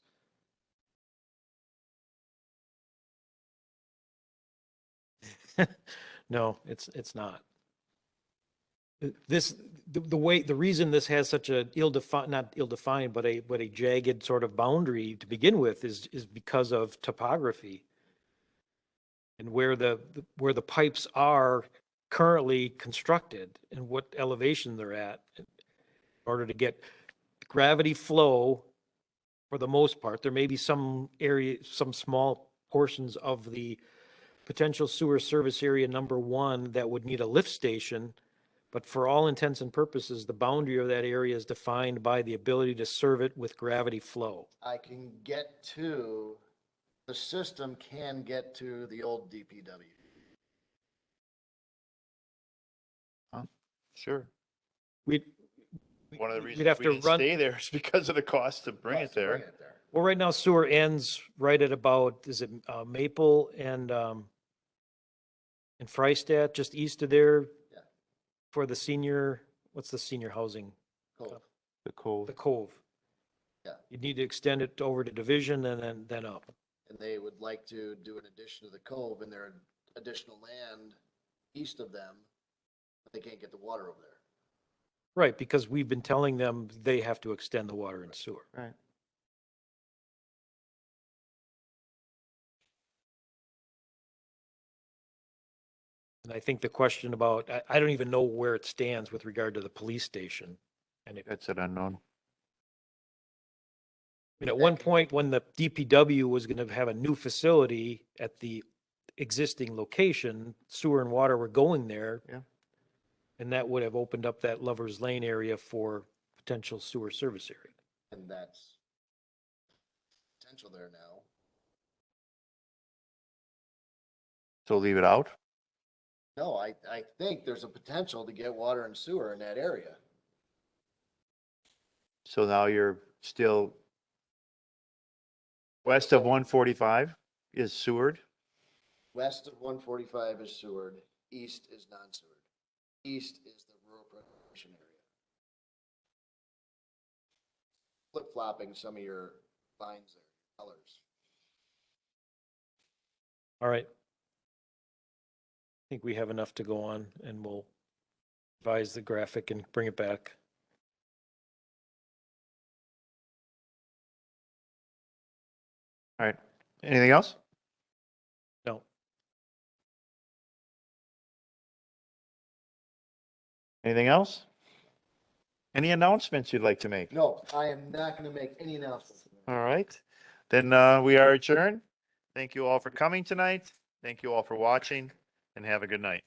No, it's not. The reason this has such a not ill-defined, but a jagged sort of boundary to begin with is because of topography and where the pipes are currently constructed and what elevation they're at in order to get gravity flow. For the most part, there may be some small portions of the potential sewer service area number 1 that would need a lift station. But for all intents and purposes, the boundary of that area is defined by the ability to serve it with gravity flow. I can get to, the system can get to the old DPW. Sure. One of the reasons have we to didn't run- stay there is because of the cost to bring it there. Well, right now sewer ends right at about, is it Maple and Freistadt, just east of there? Yeah. For the senior, what's the senior housing? Cove. The Cove. The Cove. Yeah. You need to extend it over to Division and then up. And they would like to do an addition to the Cove, and they're additional land east of them, but they can't get the water over there. Right, because we've been telling them they have to extend the water and sewer. Right. And I think the question about, I don't even know where it stands with regard to the police station. And it, That's an unknown. I mean, at one point when the DPW was going to have a new facility at the existing location, sewer and water were going there. Yeah. And that would have opened up that Lover's Lane area for potential sewer service area. And that's potential there now. So leave it out? No, I think there's a potential to get water and sewer in that area. So now you're still west of 145 is Seward. West of 145 is Seward, east is non-Seward. East is the rural preservation area. Flip-flopping some of your lines there, colors. All right. I think we have enough to go on and we'll revise the graphic and bring it back. All right. Anything else? No. Anything else? Any announcements you'd like to make? No, I am not going to make any announcements. All right. Then we are adjourned. Thank you all for coming tonight. Thank you all for watching and have a good night.